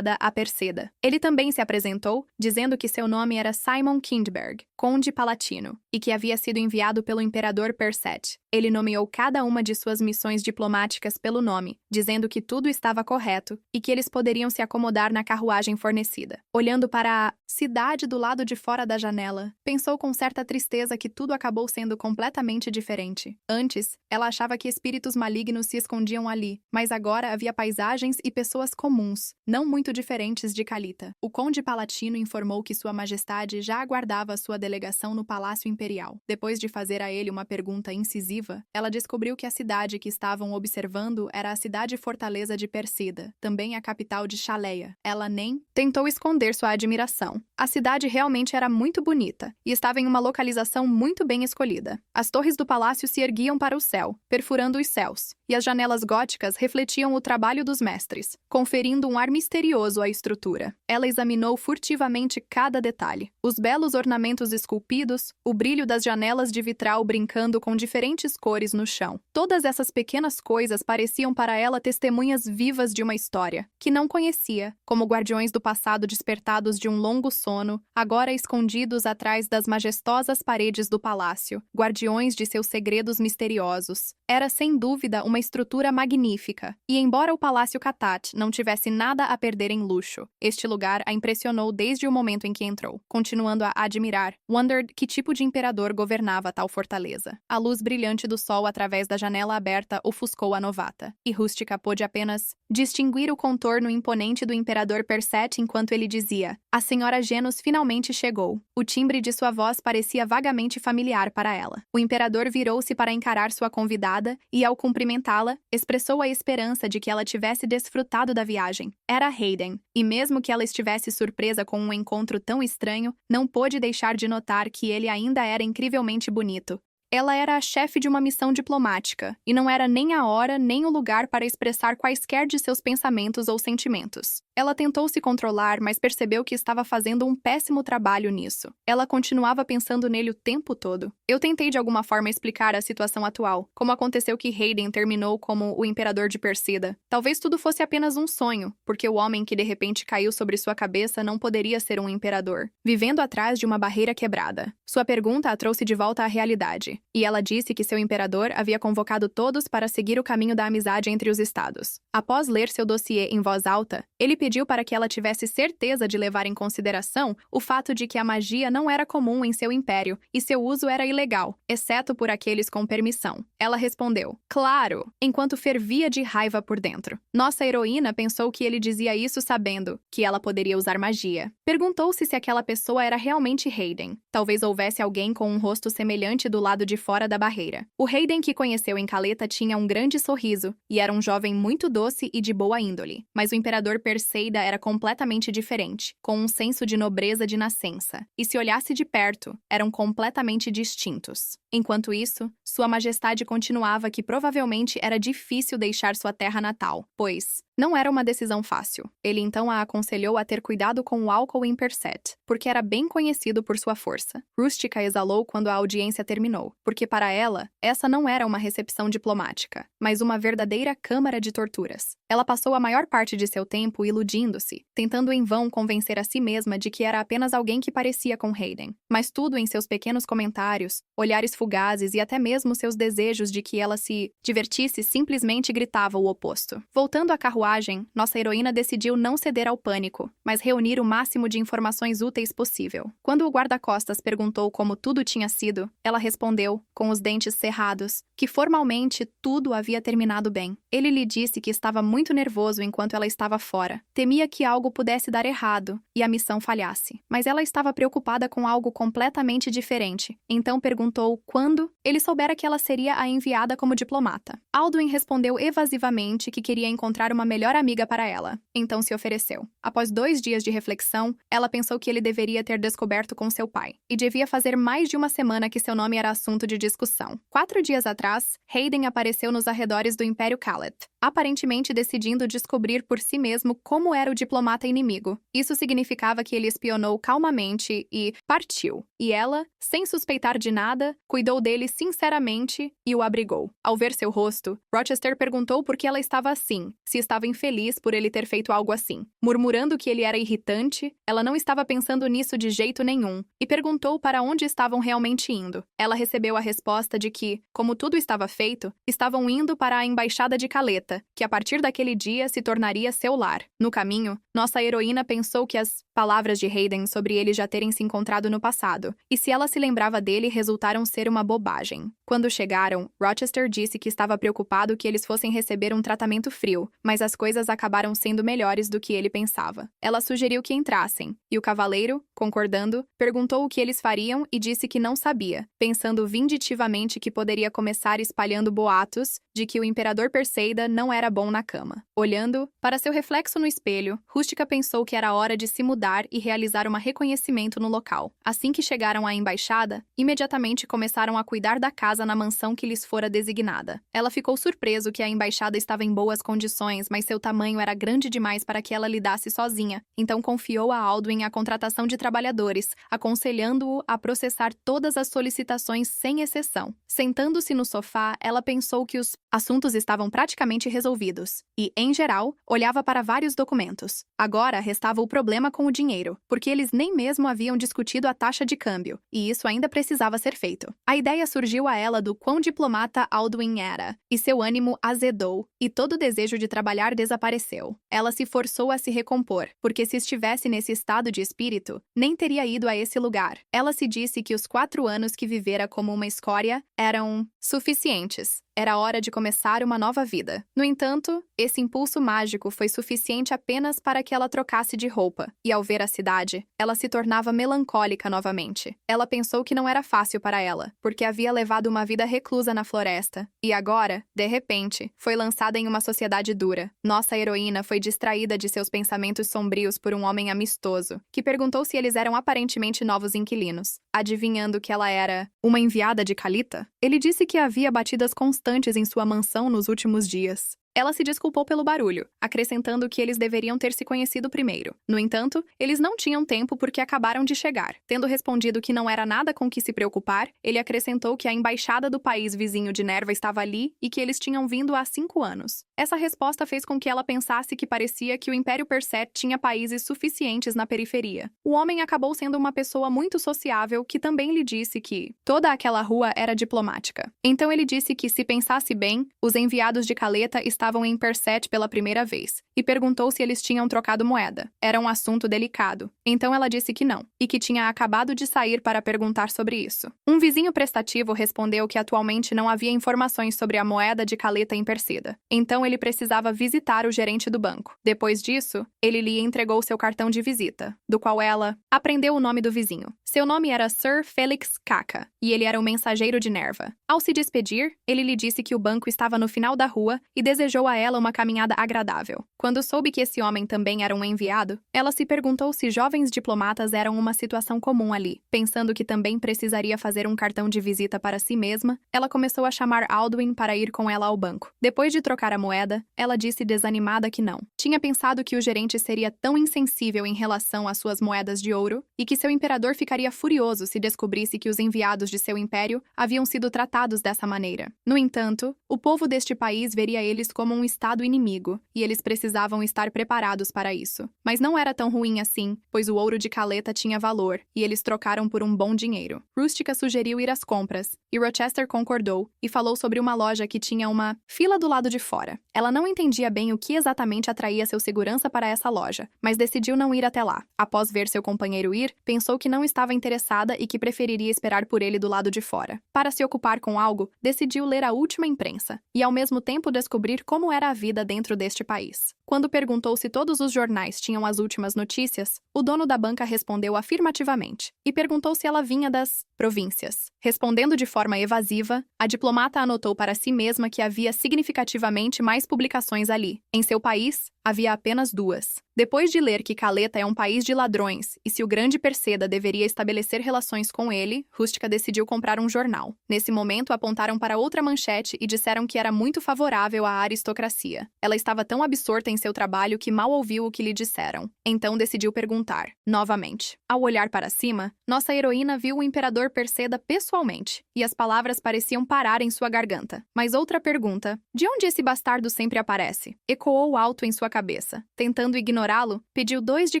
Speaker 1: a Perseda. Ele também se apresentou, dizendo que seu nome era Simon Kindberg, conde palatino, e que havia sido enviado pelo imperador Perset. Ele nomeou cada uma de suas missões diplomáticas pelo nome, dizendo que tudo estava correto e que eles poderiam se acomodar na carruagem fornecida. Olhando para a cidade do lado de fora da janela, pensou com certa tristeza que tudo acabou sendo completamente diferente. Antes, ela achava que espíritos malignos se escondiam ali, mas agora havia paisagens e pessoas comuns, não muito diferentes de Calita. O conde palatino informou que Sua Majestade já aguardava sua delegação no Palácio Imperial. Depois de fazer a ele uma pergunta incisiva, ela descobriu que a cidade que estavam observando era a cidade-fortaleza de Persida, também a capital de Chaleia. Ela nem tentou esconder sua admiração. A cidade realmente era muito bonita e estava em uma localização muito bem escolhida. As torres do palácio se erguiam para o céu, perfurando os céus, e as janelas góticas refletiam o trabalho dos mestres, conferindo um ar misterioso à estrutura. Ela examinou furtivamente cada detalhe. Os belos ornamentos esculpidos, o brilho das janelas de vitral brincando com diferentes cores no chão. Todas essas pequenas coisas pareciam para ela testemunhas vivas de uma história, que não conhecia, como guardiões do passado despertados de um longo sono, agora escondidos atrás das majestosas paredes do palácio, guardiões de seus segredos misteriosos. Era sem dúvida uma estrutura magnífica, e embora o Palácio Khatat não tivesse nada a perder em luxo, este lugar a impressionou desde o momento em que entrou, continuando a admirar, wondered que tipo de imperador governava tal fortaleza. A luz brilhante do sol através da janela aberta ofuscou a novata, e Rústica pôde apenas distinguir o contorno imponente do imperador Perset enquanto ele dizia: "A senhora Genos finalmente chegou." O timbre de sua voz parecia vagamente familiar para ela. O imperador virou-se para encarar sua convidada e, ao cumprimentá-la, expressou a esperança de que ela tivesse desfrutado da viagem. Era Hayden, e mesmo que ela estivesse surpresa com um encontro tão estranho, não pôde deixar de notar que ele ainda era incrivelmente bonito. Ela era a chefe de uma missão diplomática, e não era nem a hora nem o lugar para expressar quaisquer de seus pensamentos ou sentimentos. Ela tentou se controlar, mas percebeu que estava fazendo um péssimo trabalho nisso. Ela continuava pensando nele o tempo todo. Eu tentei de alguma forma explicar a situação atual, como aconteceu que Hayden terminou como o imperador de Persida. Talvez tudo fosse apenas um sonho, porque o homem que de repente caiu sobre sua cabeça não poderia ser um imperador, vivendo atrás de uma barreira quebrada. Sua pergunta a trouxe de volta à realidade, e ela disse que seu imperador havia convocado todos para seguir o caminho da amizade entre os estados. Após ler seu dossiê em voz alta, ele pediu para que ela tivesse certeza de levar em consideração o fato de que a magia não era comum em seu império e seu uso era ilegal, exceto por aqueles com permissão. Ela respondeu: "Claro", enquanto fervia de raiva por dentro. Nossa heroína pensou que ele dizia isso sabendo que ela poderia usar magia. Perguntou-se se aquela pessoa era realmente Hayden. Talvez houvesse alguém com um rosto semelhante do lado de fora da barreira. O Hayden que conheceu em Caleta tinha um grande sorriso e era um jovem muito doce e de boa índole. Mas o imperador Perseida era completamente diferente, com um senso de nobreza de nascença. E se olhasse de perto, eram completamente distintos. Enquanto isso, Sua Majestade continuava que provavelmente era difícil deixar sua terra natal, pois não era uma decisão fácil. Ele então a aconselhou a ter cuidado com o álcool em Perset, porque era bem conhecido por sua força. Rústica exalou quando a audiência terminou, porque para ela, essa não era uma recepção diplomática, mas uma verdadeira câmara de torturas. Ela passou a maior parte de seu tempo iludindo-se, tentando em vão convencer a si mesma de que era apenas alguém que parecia com Hayden. Mas tudo em seus pequenos comentários, olhares fugazes e até mesmo seus desejos de que ela se divertisse simplesmente gritava o oposto. Voltando à carruagem, nossa heroína decidiu não ceder ao pânico, mas reunir o máximo de informações úteis possível. Quando o guarda-costas perguntou como tudo tinha sido, ela respondeu, com os dentes cerrados, que formalmente tudo havia terminado bem. Ele lhe disse que estava muito nervoso enquanto ela estava fora. Temia que algo pudesse dar errado e a missão falhasse. Mas ela estava preocupada com algo completamente diferente. Então perguntou quando ele soubera que ela seria a enviada como diplomata. Alduin respondeu evasivamente que queria encontrar uma melhor amiga para ela. Então se ofereceu. Após 2 dias de reflexão, ela pensou que ele deveria ter descoberto com seu pai. E devia fazer mais de uma semana que seu nome era assunto de discussão. 4 dias atrás, Hayden apareceu nos arredores do Império Kalet, aparentemente decidindo descobrir por si mesmo como era o diplomata inimigo. Isso significava que ele espionou calmamente e partiu. E ela, sem suspeitar de nada, cuidou dele sinceramente e o abrigou. Ao ver seu rosto, Rochester perguntou por que ela estava assim, se estava infeliz por ele ter feito algo assim. Murmurando que ele era irritante, ela não estava pensando nisso de jeito nenhum, e perguntou para onde estavam realmente indo. Ela recebeu a resposta de que, como tudo estava feito, estavam indo para a Embaixada de Caleta, que a partir daquele dia se tornaria seu lar. No caminho, nossa heroína pensou que as palavras de Hayden sobre ele já terem se encontrado no passado, e se ela se lembrava dele, resultaram ser uma bobagem. Quando chegaram, Rochester disse que estava preocupado que eles fossem receber um tratamento frio, mas as coisas acabaram sendo melhores do que ele pensava. Ela sugeriu que entrassem, e o cavaleiro, concordando, perguntou o que eles fariam e disse que não sabia, pensando vinditivamente que poderia começar espalhando boatos de que o imperador Perseida não era bom na cama. Olhando para seu reflexo no espelho, Rústica pensou que era hora de se mudar e realizar um reconhecimento no local. Assim que chegaram à embaixada, imediatamente começaram a cuidar da casa na mansão que lhes fora designada. Ela ficou surpreso que a embaixada estava em boas condições, mas seu tamanho era grande demais para que ela lidasse sozinha, então confiou a Alduin a contratação de trabalhadores, aconselhando-o a processar todas as solicitações sem exceção. Sentando-se no sofá, ela pensou que os assuntos estavam praticamente resolvidos e, em geral, olhava para vários documentos. Agora restava o problema com o dinheiro, porque eles nem mesmo haviam discutido a taxa de câmbio, e isso ainda precisava ser feito. A ideia surgiu a ela do quão diplomata Alduin era, e seu ânimo azedou, e todo o desejo de trabalhar desapareceu. Ela se forçou a se recompor, porque se estivesse nesse estado de espírito, nem teria ido a esse lugar. Ela se disse que os 4 anos que vivera como uma escória eram suficientes. Era hora de começar uma nova vida. No entanto, esse impulso mágico foi suficiente apenas para que ela trocasse de roupa, e ao ver a cidade, ela se tornava melancólica novamente. Ela pensou que não era fácil para ela, porque havia levado uma vida reclusa na floresta, e agora, de repente, foi lançada em uma sociedade dura. Nossa heroína foi distraída de seus pensamentos sombrios por um homem amistoso, que perguntou se eles eram aparentemente novos inquilinos. Adivinhando que ela era uma enviada de Kalita, ele disse que havia batidas constantes em sua mansão nos últimos dias. Ela se desculpou pelo barulho, acrescentando que eles deveriam ter se conhecido primeiro. No entanto, eles não tinham tempo porque acabaram de chegar. Tendo respondido que não era nada com que se preocupar, ele acrescentou que a embaixada do país vizinho de Nerva estava ali e que eles tinham vindo há 5 anos. Essa resposta fez com que ela pensasse que parecia que o Império Perset tinha países suficientes na periferia. O homem acabou sendo uma pessoa muito sociável que também lhe disse que toda aquela rua era diplomática. Então ele disse que, se pensasse bem, os enviados de Kaleta estavam em Perset pela primeira vez, e perguntou se eles tinham trocado moeda. Era um assunto delicado. Então ela disse que não, e que tinha acabado de sair para perguntar sobre isso. Um vizinho prestativo respondeu que atualmente não havia informações sobre a moeda de Kaleta em Persida. Então ele precisava visitar o gerente do banco. Depois disso, ele lhe entregou seu cartão de visita, do qual ela aprendeu o nome do vizinho. Seu nome era Sir Felix Kaka, e ele era o mensageiro de Nerva. Ao se despedir, ele lhe disse que o banco estava no final da rua e desejou a ela uma caminhada agradável. Quando soube que esse homem também era um enviado, ela se perguntou se jovens diplomatas eram uma situação comum ali. Pensando que também precisaria fazer um cartão de visita para si mesma, ela começou a chamar Alduin para ir com ela ao banco. Depois de trocar a moeda, ela disse desanimada que não. Tinha pensado que o gerente seria tão insensível em relação às suas moedas de ouro e que seu imperador ficaria furioso se descobrisse que os enviados de seu império haviam sido tratados dessa maneira. No entanto, o povo deste país veria eles como um estado inimigo, e eles precisavam estar preparados para isso. Mas não era tão ruim assim, pois o ouro de Kaleta tinha valor, e eles trocaram por um bom dinheiro. Rustica sugeriu ir às compras, e Rochester concordou, e falou sobre uma loja que tinha uma fila do lado de fora. Ela não entendia bem o que exatamente atraía seu segurança para essa loja, mas decidiu não ir até lá. Após ver seu companheiro ir, pensou que não estava interessada e que preferiria esperar por ele do lado de fora. Para se ocupar com algo, decidiu ler a última imprensa, e ao mesmo tempo descobrir como era a vida dentro deste país. Quando perguntou se todos os jornais tinham as últimas notícias, o dono da banca respondeu afirmativamente, e perguntou se ela vinha das províncias. Respondendo de forma evasiva, a diplomata anotou para si mesma que havia significativamente mais publicações ali. Em seu país, havia apenas 2. Depois de ler que Kaleta é um país de ladrões e se o grande Perseda deveria estabelecer relações com ele, Rustica decidiu comprar um jornal. Nesse momento, apontaram para outra manchete e disseram que era muito favorável à aristocracia. Ela estava tão absorta em seu trabalho que mal ouviu o que lhe disseram. Então decidiu perguntar, novamente. Ao olhar para cima, nossa heroína viu o imperador Perseda pessoalmente, e as palavras pareciam parar em sua garganta. Mas outra pergunta, de onde esse bastardo sempre aparece? Ecoou alto em sua cabeça. Tentando ignorá-lo, pediu 2 de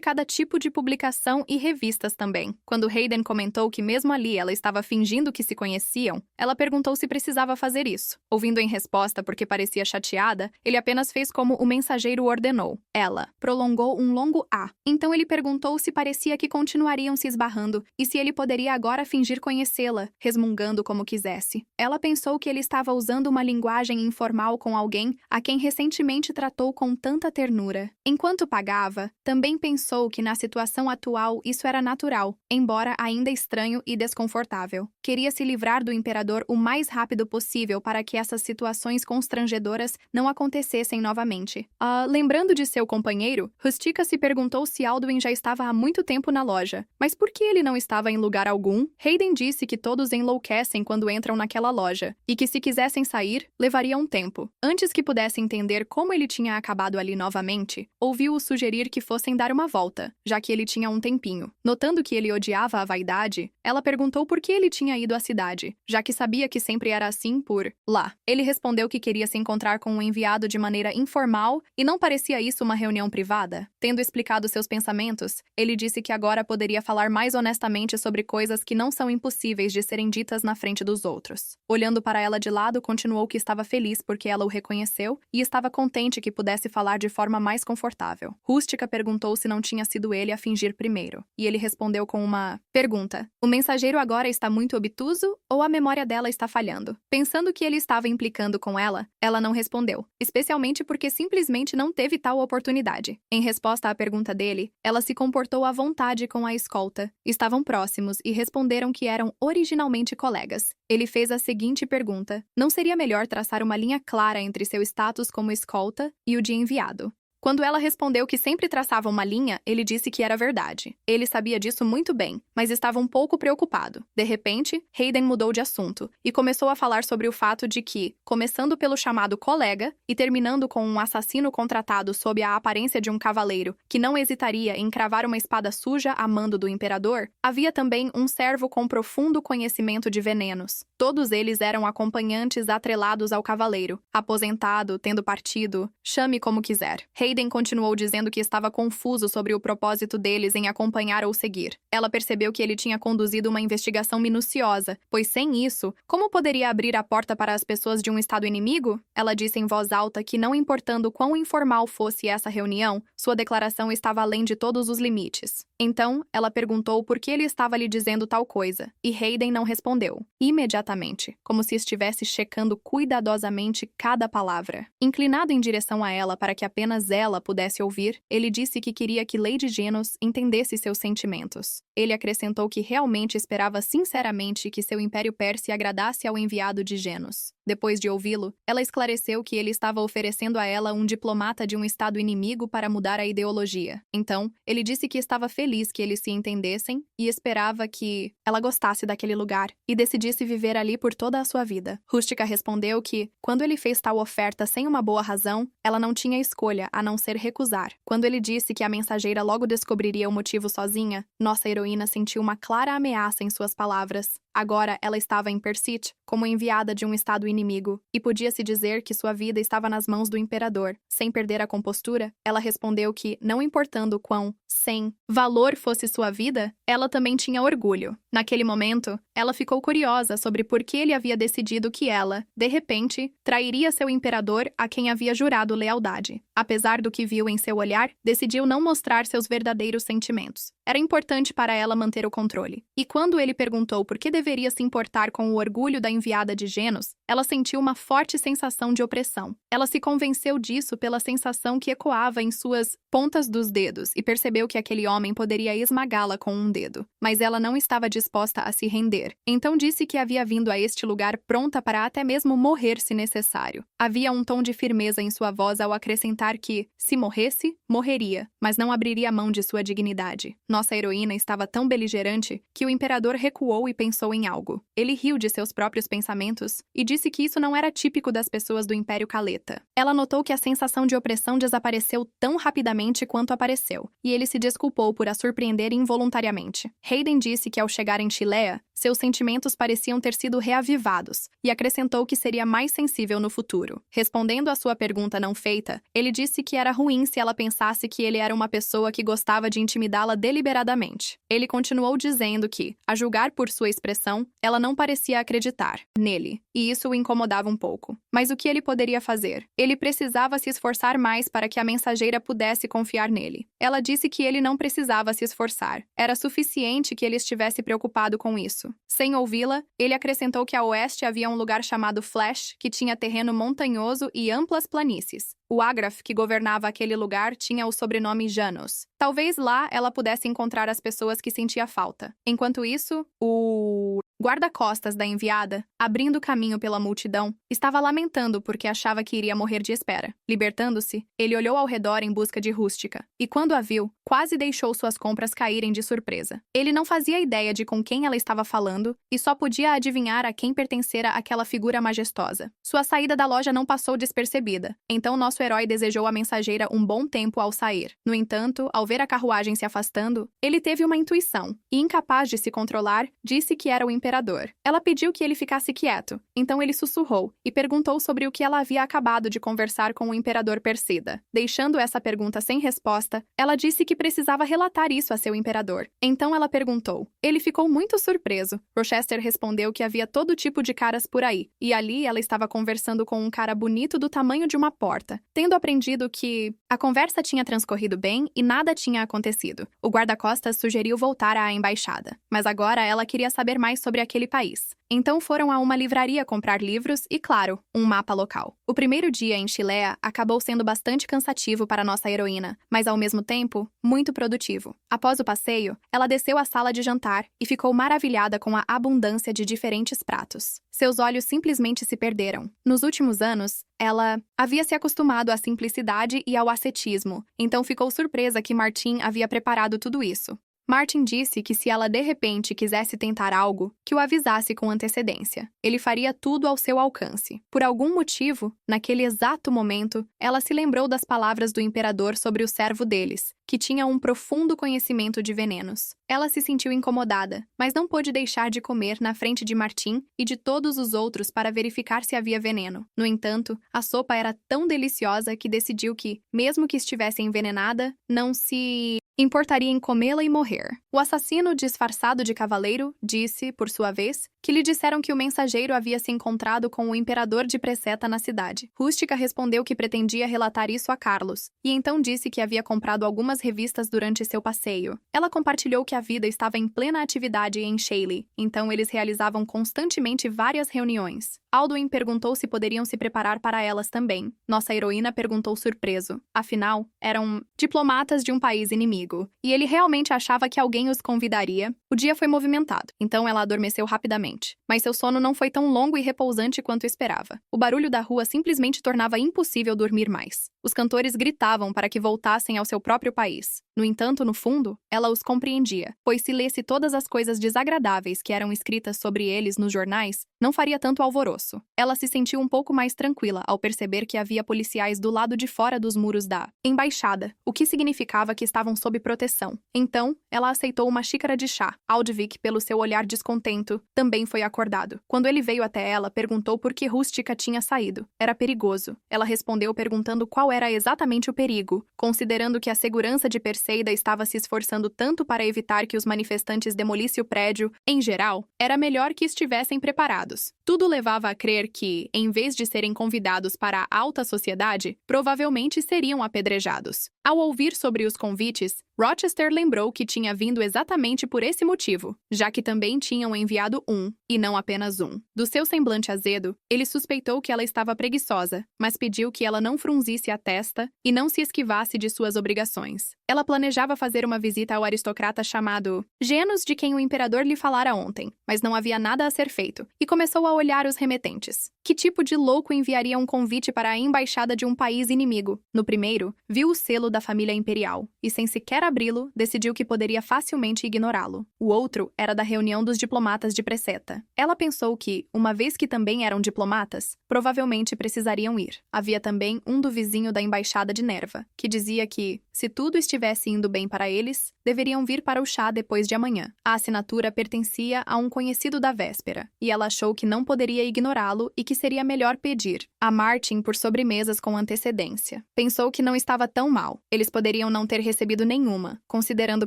Speaker 1: cada tipo de publicação e revistas também. Quando Hayden comentou que mesmo ali ela estava fingindo que se conheciam, ela perguntou se precisava fazer isso. Ouvindo em resposta porque parecia chateada, ele apenas fez como o mensageiro ordenou. Ela prolongou um longo A. Então ele perguntou se parecia que continuariam se esbarrando e se ele poderia agora fingir conhecê-la, resmungando como quisesse. Ela pensou que ele estava usando uma linguagem informal com alguém a quem recentemente tratou com tanta ternura. Enquanto pagava, também pensou que na situação atual isso era natural, embora ainda estranho e desconfortável. Queria se livrar do imperador o mais rápido possível para que essas situações constrangedoras não acontecessem novamente. Lembrando de seu companheiro, Rustica se perguntou se Alduin já estava há muito tempo na loja. Mas por que ele não estava em lugar algum? Hayden disse que todos enlouquecem quando entram naquela loja, e que se quisessem sair, levaria um tempo. Antes que pudesse entender como ele tinha acabado ali novamente, ouviu-o sugerir que fossem dar uma volta, já que ele tinha um tempinho. Notando que ele odiava a vaidade, ela perguntou por que ele tinha ido à cidade, já que sabia que sempre era assim por lá. Ele respondeu que queria se encontrar com um enviado de maneira informal e não parecia isso uma reunião privada? Tendo explicado seus pensamentos, ele disse que agora poderia falar mais honestamente sobre coisas que não são impossíveis de serem ditas na frente dos outros. Olhando para ela de lado, continuou que estava feliz porque ela o reconheceu e estava contente que pudesse falar de forma mais confortável. Rústica perguntou se não tinha sido ele a fingir primeiro, e ele respondeu com uma pergunta. O mensageiro agora está muito obtuso ou a memória dela está falhando? Pensando que ele estava implicando com ela não respondeu, especialmente porque simplesmente não teve tal oportunidade. Em resposta à pergunta dele, ela se comportou à vontade com a escolta. Estavam próximos e responderam que eram originalmente colegas. Ele fez a seguinte pergunta: não seria melhor traçar uma linha clara entre seu status como escolta e o de enviado? Quando ela respondeu que sempre traçava uma linha, ele disse que era verdade. Ele sabia disso muito bem, mas estava um pouco preocupado. De repente, Hayden mudou de assunto e começou a falar sobre o fato de que, começando pelo chamado colega e terminando com um assassino contratado sob a aparência de um cavaleiro que não hesitaria em cravar uma espada suja a mando do imperador, havia também um servo com profundo conhecimento de venenos. Todos eles eram acompanhantes atrelados ao cavaleiro, aposentado, tendo partido, chame como quiser. Hayden continuou dizendo que estava confuso sobre o propósito deles em acompanhar ou seguir. Ela percebeu que ele tinha conduzido uma investigação minuciosa, pois sem isso, como poderia abrir a porta para as pessoas de um estado inimigo? Ela disse em voz alta que, não importando quão informal fosse essa reunião, sua declaração estava além de todos os limites. Então, ela perguntou por que ele estava lhe dizendo tal coisa, e Hayden não respondeu, imediatamente, como se estivesse checando cuidadosamente cada palavra. Inclinado em direção a ela para que apenas ela pudesse ouvir, ele disse que queria que Lady Genos entendesse seus sentimentos. Ele acrescentou que realmente esperava sinceramente que seu Império Perse agradasse ao enviado de Genos. Depois de ouvi-lo, ela esclareceu que ele estava oferecendo a ela um diplomata de um estado inimigo para mudar a ideologia. Então, ele disse que estava feliz que eles se entendessem e esperava que ela gostasse daquele lugar e decidisse viver ali por toda a sua vida. Rústica respondeu que, quando ele fez tal oferta sem uma boa razão, ela não tinha escolha a não ser recusar. Quando ele disse que a mensageira logo descobriria o motivo sozinha, nossa heroína sentiu uma clara ameaça em suas palavras. Agora ela estava em Persit, como enviada de um estado inimigo, e podia-se dizer que sua vida estava nas mãos do imperador. Sem perder a compostura, ela respondeu que, não importando quão sem valor fosse sua vida, ela também tinha orgulho. Naquele momento, ela ficou curiosa sobre por que ele havia decidido que ela, de repente, trairia seu imperador a quem havia jurado lealdade. Apesar do que viu em seu olhar, decidiu não mostrar seus verdadeiros sentimentos. Era importante para ela manter o controle. E quando ele perguntou por que deveria se importar com o orgulho da enviada de Genos, ela sentiu uma forte sensação de opressão. Ela se convenceu disso pela sensação que ecoava em suas pontas dos dedos e percebeu que aquele homem poderia esmagá-la com um dedo. Mas ela não estava disposta a se render. Então disse que havia vindo a este lugar pronta para até mesmo morrer se necessário. Havia um tom de firmeza em sua voz ao acrescentar que, se morresse, morreria, mas não abriria mão de sua dignidade. Nossa heroína estava tão beligerante que o imperador recuou e pensou em algo. Ele riu de seus próprios pensamentos e disse que isso não era típico das pessoas do Império Caleta. Ela notou que a sensação de opressão desapareceu tão rapidamente quanto apareceu, e ele se desculpou por a surpreender involuntariamente. Hayden disse que ao chegar em Chilea, seus sentimentos pareciam ter sido reavivados, e acrescentou que seria mais sensível no futuro. Respondendo à sua pergunta não feita, ele disse que era ruim se ela pensasse que ele era uma pessoa que gostava de intimidá-la deliberadamente. Ele continuou dizendo que, a julgar por sua expressão, ela não parecia acreditar nele, e isso o incomodava um pouco. Mas o que ele poderia fazer? Ele precisava se esforçar mais para que a mensageira pudesse confiar nele. Ela disse que ele não precisava se esforçar. Era suficiente que ele estivesse preocupado com isso. Sem ouvi-la, ele acrescentou que a oeste havia um lugar chamado Flash, que tinha terreno montanhoso e amplas planícies. O Agraf, que governava aquele lugar, tinha o sobrenome Janos. Talvez lá ela pudesse encontrar as pessoas que sentia falta. Enquanto isso, o guarda-costas da enviada, abrindo caminho pela multidão, estava lamentando porque achava que iria morrer de espera. Libertando-se, ele olhou ao redor em busca de Rústica, e quando a viu, quase deixou suas compras caírem de surpresa. Ele não fazia ideia de com quem ela estava falando e só podia adivinhar a quem pertencera aquela figura majestosa. Sua saída da loja não passou despercebida, então nosso herói desejou à mensageira um bom tempo ao sair. No entanto, ao ver a carruagem se afastando, ele teve uma intuição, e incapaz de se controlar, disse que era o imperador. Ela pediu que ele ficasse quieto, então ele sussurrou e perguntou sobre o que ela havia acabado de conversar com o imperador Persida. Deixando essa pergunta sem resposta, ela disse que precisava relatar isso a seu imperador. Então ela perguntou. Ele ficou muito surpreso. Rochester respondeu que havia todo tipo de caras por aí, e ali ela estava conversando com um cara bonito do tamanho de uma porta, tendo aprendido que a conversa tinha transcorrido bem e nada tinha acontecido. O guarda-costas sugeriu voltar à embaixada, mas agora ela queria saber mais sobre aquele país. Então foram a uma livraria comprar livros e, claro, um mapa local. O primeiro dia em Chilea acabou sendo bastante cansativo para nossa heroína, mas ao mesmo tempo, muito produtivo. Após o passeio, ela desceu à sala de jantar e ficou maravilhada com a abundância de diferentes pratos. Seus olhos simplesmente se perderam. Nos últimos anos, ela havia se acostumado à simplicidade e ao ascetismo, então ficou surpresa que Martin havia preparado tudo isso. Martin disse que se ela de repente quisesse tentar algo, que o avisasse com antecedência. Ele faria tudo ao seu alcance. Por algum motivo, naquele exato momento, ela se lembrou das palavras do imperador sobre o servo deles, que tinha um profundo conhecimento de venenos. Ela se sentiu incomodada, mas não pôde deixar de comer na frente de Martin e de todos os outros para verificar se havia veneno. No entanto, a sopa era tão deliciosa que decidiu que, mesmo que estivesse envenenada, não se importaria em comê-la e morrer. O assassino, disfarçado de cavaleiro, disse, por sua vez, que lhe disseram que o mensageiro havia se encontrado com o imperador de Preseta na cidade. Rústica respondeu que pretendia relatar isso a Carlos, e então disse que havia comprado algumas revistas durante seu passeio. Ela compartilhou que a vida estava em plena atividade em Shaley, então eles realizavam constantemente várias reuniões. Alduin perguntou se poderiam se preparar para elas também. Nossa heroína perguntou surpreso. Afinal, eram diplomatas de um país inimigo, e ele realmente achava que alguém os convidaria. O dia foi movimentado, então ela adormeceu rapidamente. Mas seu sono não foi tão longo e repousante quanto esperava. O barulho da rua simplesmente tornava impossível dormir mais. Os cantores gritavam para que voltassem ao seu próprio país. No entanto, no fundo, ela os compreendia, pois se lesse todas as coisas desagradáveis que eram escritas sobre eles nos jornais, não faria tanto alvoroço. Ela se sentiu um pouco mais tranquila ao perceber que havia policiais do lado de fora dos muros da embaixada, o que significava que estavam sob proteção. Então, ela aceitou uma xícara de chá. Aldvik, pelo seu olhar descontento, também foi acordado. Quando ele veio até ela, perguntou por que Rústica tinha saído. Era perigoso. Ela respondeu perguntando qual era exatamente o perigo, considerando que a segurança de Perseida estava se esforçando tanto para evitar que os manifestantes demolissem o prédio. Em geral, era melhor que estivessem preparados. Tudo levava a crer que, em vez de serem convidados para a alta sociedade, provavelmente seriam apedrejados. Ao ouvir sobre os convites, Rochester lembrou que tinha vindo exatamente por esse motivo, já que também tinham enviado um, e não apenas um. Do seu semblante azedo, ele suspeitou que ela estava preguiçosa, mas pediu que ela não franzisse a testa e não se esquivasse de suas obrigações. Ela planejava fazer uma visita ao aristocrata chamado Genos, de quem o imperador lhe falara ontem, mas não havia nada a ser feito, e começou a olhar os remetentes. Que tipo de louco enviaria um convite para a embaixada de um país inimigo? No primeiro, viu o selo da família imperial, e sem sequer abri-lo, decidiu que poderia facilmente ignorá-lo. O outro era da reunião dos diplomatas de Preseta. Ela pensou que, uma vez que também eram diplomatas, provavelmente precisariam ir. Havia também um do vizinho da embaixada de Nerva, que dizia que, se tudo estivesse indo bem para eles, deveriam vir para o chá depois de amanhã. A assinatura pertencia a um conhecido da véspera, e ela achou que não poderia ignorá-lo e que seria melhor pedir a Martin por sobremesas com antecedência. Pensou que não estava tão mal. Eles poderiam não ter recebido nenhuma, considerando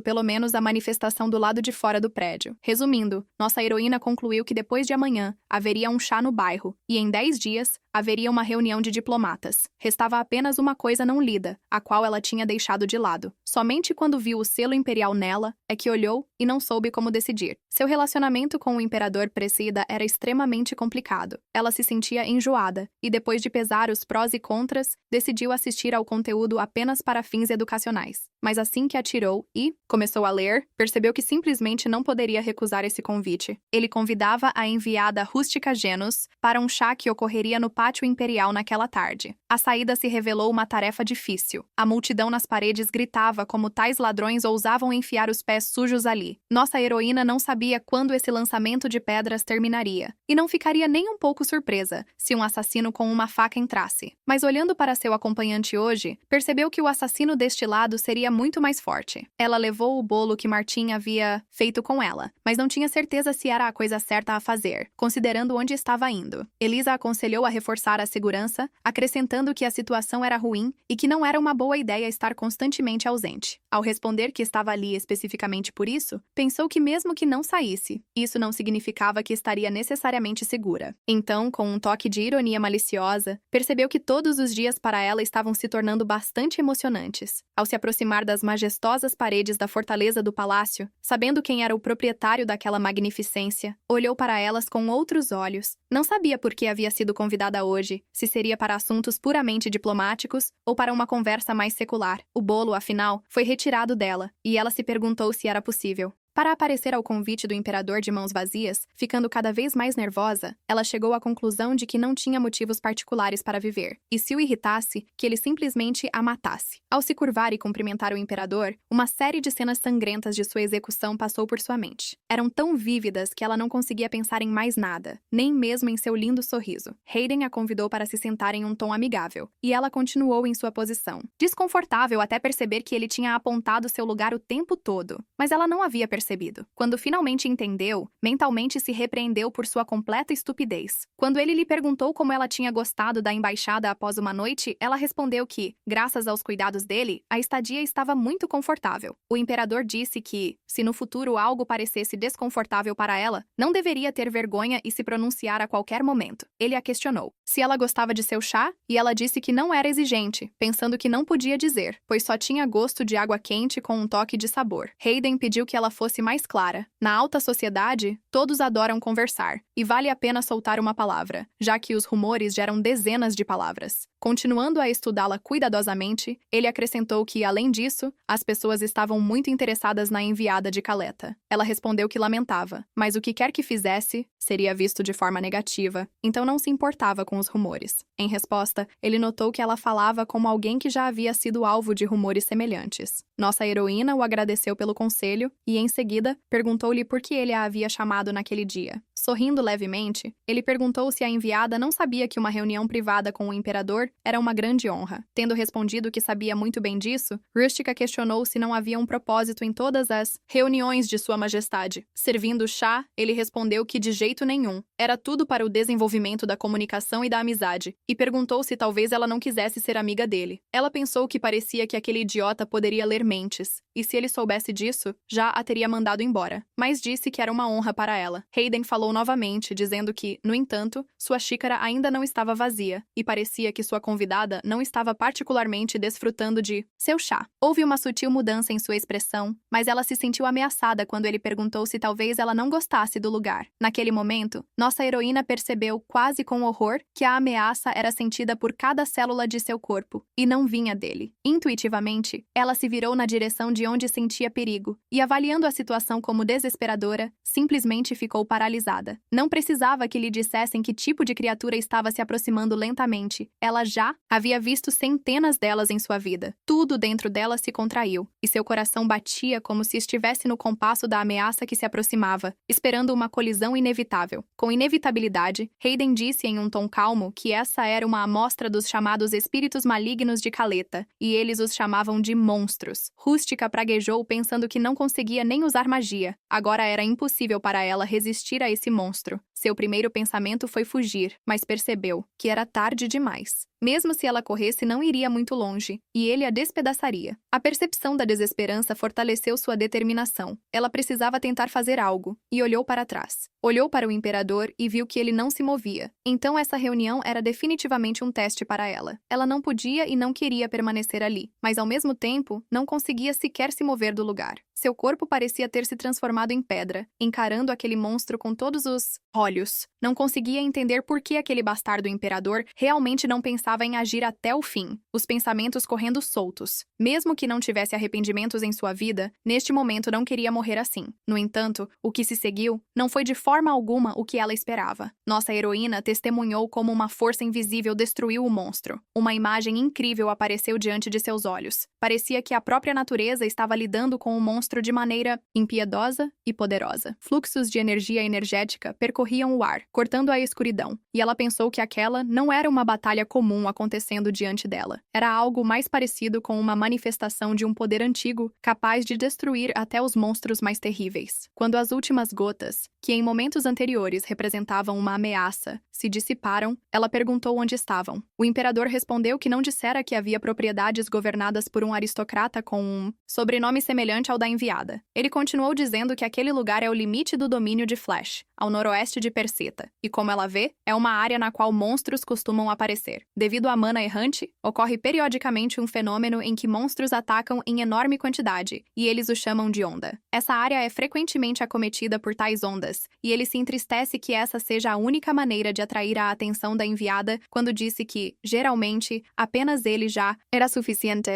Speaker 1: pelo menos a manifestação do lado de fora do prédio. Resumindo, nossa heroína concluiu que depois de amanhã haveria um chá no bairro, e em 10 dias haveria uma reunião de diplomatas. Restava apenas uma coisa não lida, a qual ela tinha deixado de lado. Somente quando viu o selo imperial nela é que olhou e não soube como decidir. Seu relacionamento com o imperador Presida era extremamente complicado. Ela se sentia enjoada e, depois de pesar os prós e contras, decidiu assistir ao conteúdo apenas para fins educacionais. Mas assim que atirou e começou a ler, percebeu que simplesmente não poderia recusar esse convite. Ele convidava a enviada Rústica Genos para um chá que ocorreria no pátio pátio imperial naquela tarde. A saída se revelou uma tarefa difícil. A multidão nas paredes gritava como tais ladrões ousavam enfiar os pés sujos ali. Nossa heroína não sabia quando esse lançamento de pedras terminaria, e não ficaria nem um pouco surpresa se um assassino com uma faca entrasse. Mas olhando para seu acompanhante hoje, percebeu que o assassino deste lado seria muito mais forte. Ela levou o bolo que Martin havia feito com ela, mas não tinha certeza se era a coisa certa a fazer, considerando onde estava indo. Elisa aconselhou a reforçar a segurança, acrescentando que a situação era ruim e que não era uma boa ideia estar constantemente ausente. Ao responder que estava ali especificamente por isso, pensou que mesmo que não saísse, isso não significava que estaria necessariamente segura. Então, com um toque de ironia maliciosa, percebeu que todos os dias para ela estavam se tornando bastante emocionantes. Ao se aproximar das majestosas paredes da fortaleza do palácio, sabendo quem era o proprietário daquela magnificência, olhou para elas com outros olhos. Não sabia por que havia sido convidada hoje, se seria para assuntos puramente diplomáticos ou para uma conversa mais secular. O bolo, afinal, foi retirado dela, e ela se perguntou se era possível. Para aparecer ao convite do imperador de mãos vazias, ficando cada vez mais nervosa, ela chegou à conclusão de que não tinha motivos particulares para viver, e se o irritasse, que ele simplesmente a matasse. Ao se curvar e cumprimentar o imperador, uma série de cenas sangrentas de sua execução passou por sua mente. Eram tão vívidas que ela não conseguia pensar em mais nada, nem mesmo em seu lindo sorriso. Hayden a convidou para se sentar em um tom amigável, e ela continuou em sua posição, desconfortável até perceber que ele tinha apontado seu lugar o tempo todo, mas ela não havia percebido. Quando finalmente entendeu, mentalmente se repreendeu por sua completa estupidez. Quando ele lhe perguntou como ela tinha gostado da embaixada após uma noite, ela respondeu que, graças aos cuidados dele, a estadia estava muito confortável. O imperador disse que, se no futuro algo parecesse desconfortável para ela, não deveria ter vergonha e se pronunciar a qualquer momento. Ele a questionou se ela gostava de seu chá, e ela disse que não era exigente, pensando que não podia dizer, pois só tinha gosto de água quente com um toque de sabor. Hayden pediu que ela fosse mais clara. Na alta sociedade, todos adoram conversar, e vale a pena soltar uma palavra, já que os rumores geram dezenas de palavras. Continuando a estudá-la cuidadosamente, ele acrescentou que, além disso, as pessoas estavam muito interessadas na enviada de Caleta. Ela respondeu que lamentava, mas o que quer que fizesse, seria visto de forma negativa, então não se importava com os rumores. Em resposta, ele notou que ela falava como alguém que já havia sido alvo de rumores semelhantes. Nossa heroína o agradeceu pelo conselho e, em seguida, perguntou-lhe por que ele a havia chamado naquele dia. Sorrindo levemente, ele perguntou se a enviada não sabia que uma reunião privada com o imperador era uma grande honra. Tendo respondido que sabia muito bem disso, Rustica questionou se não havia um propósito em todas as reuniões de Sua Majestade. Servindo o chá, ele respondeu que de jeito nenhum. Era tudo para o desenvolvimento da comunicação e da amizade, e perguntou se talvez ela não quisesse ser amiga dele. Ela pensou que parecia que aquele idiota poderia ler mentes, e se ele soubesse disso, já a teria mandado embora. Mas disse que era uma honra para ela. Hayden falou novamente, dizendo que, no entanto, sua xícara ainda não estava vazia, e parecia que sua convidada não estava particularmente desfrutando de seu chá. Houve uma sutil mudança em sua expressão, mas ela se sentiu ameaçada quando ele perguntou se talvez ela não gostasse do lugar. Naquele momento, nossa heroína percebeu, quase com horror, que a ameaça era sentida por cada célula de seu corpo, e não vinha dele. Intuitivamente, ela se virou na direção de onde sentia perigo, e avaliando a situação como desesperadora, simplesmente ficou paralisada. Não precisava que lhe dissessem que tipo de criatura estava se aproximando lentamente. Ela já havia visto centenas delas em sua vida. Tudo dentro dela se contraiu, e seu coração batia como se estivesse no compasso da ameaça que se aproximava, esperando uma colisão inevitável. Com inevitabilidade, Hayden disse em um tom calmo que essa era uma amostra dos chamados espíritos malignos de Caleta, e eles os chamavam de monstros. Rustica praguejou pensando que não conseguia nem usar magia. Agora era impossível para ela resistir a esse monstro. Seu primeiro pensamento foi fugir, mas percebeu que era tarde demais. Mesmo se ela corresse, não iria muito longe, e ele a despedaçaria. A percepção da desesperança fortaleceu sua determinação. Ela precisava tentar fazer algo, e olhou para trás. Olhou para o imperador e viu que ele não se movia. Então essa reunião era definitivamente um teste para ela. Ela não podia e não queria permanecer ali, mas ao mesmo tempo, não conseguia sequer se mover do lugar. Seu corpo parecia ter se transformado em pedra, encarando aquele monstro com todos os olhos. Não conseguia entender por que aquele bastardo imperador realmente não pensava em agir até o fim, os pensamentos correndo soltos. Mesmo que não tivesse arrependimentos em sua vida, neste momento não queria morrer assim. No entanto, o que se seguiu não foi de forma alguma o que ela esperava. Nossa heroína testemunhou como uma força invisível destruiu o monstro. Uma imagem incrível apareceu diante de seus olhos. Parecia que a própria natureza estava lidando com o monstro de maneira impiedosa e poderosa. Fluxos de energia energética percorriam o ar, cortando a escuridão, e ela pensou que aquela não era uma batalha comum acontecendo diante dela. Era algo mais parecido com uma manifestação de um poder antigo, capaz de destruir até os monstros mais terríveis. Quando as últimas gotas, que em momentos anteriores representavam uma ameaça, se dissiparam, ela perguntou onde estavam. O imperador respondeu que não dissera que havia propriedades governadas por um aristocrata com um sobrenome semelhante ao da enviada. Ele continuou dizendo que aquele lugar é o limite do domínio de Flash, ao noroeste de Perseta, e como ela vê, é uma área na qual monstros costumam aparecer. Devido à mana errante, ocorre periodicamente um fenômeno em que monstros atacam em enorme quantidade, e eles o chamam de onda. Essa área é frequentemente acometida por tais ondas, e ele se entristece que essa seja a única maneira de atrair a atenção da enviada quando disse que, geralmente, apenas ele já era suficiente.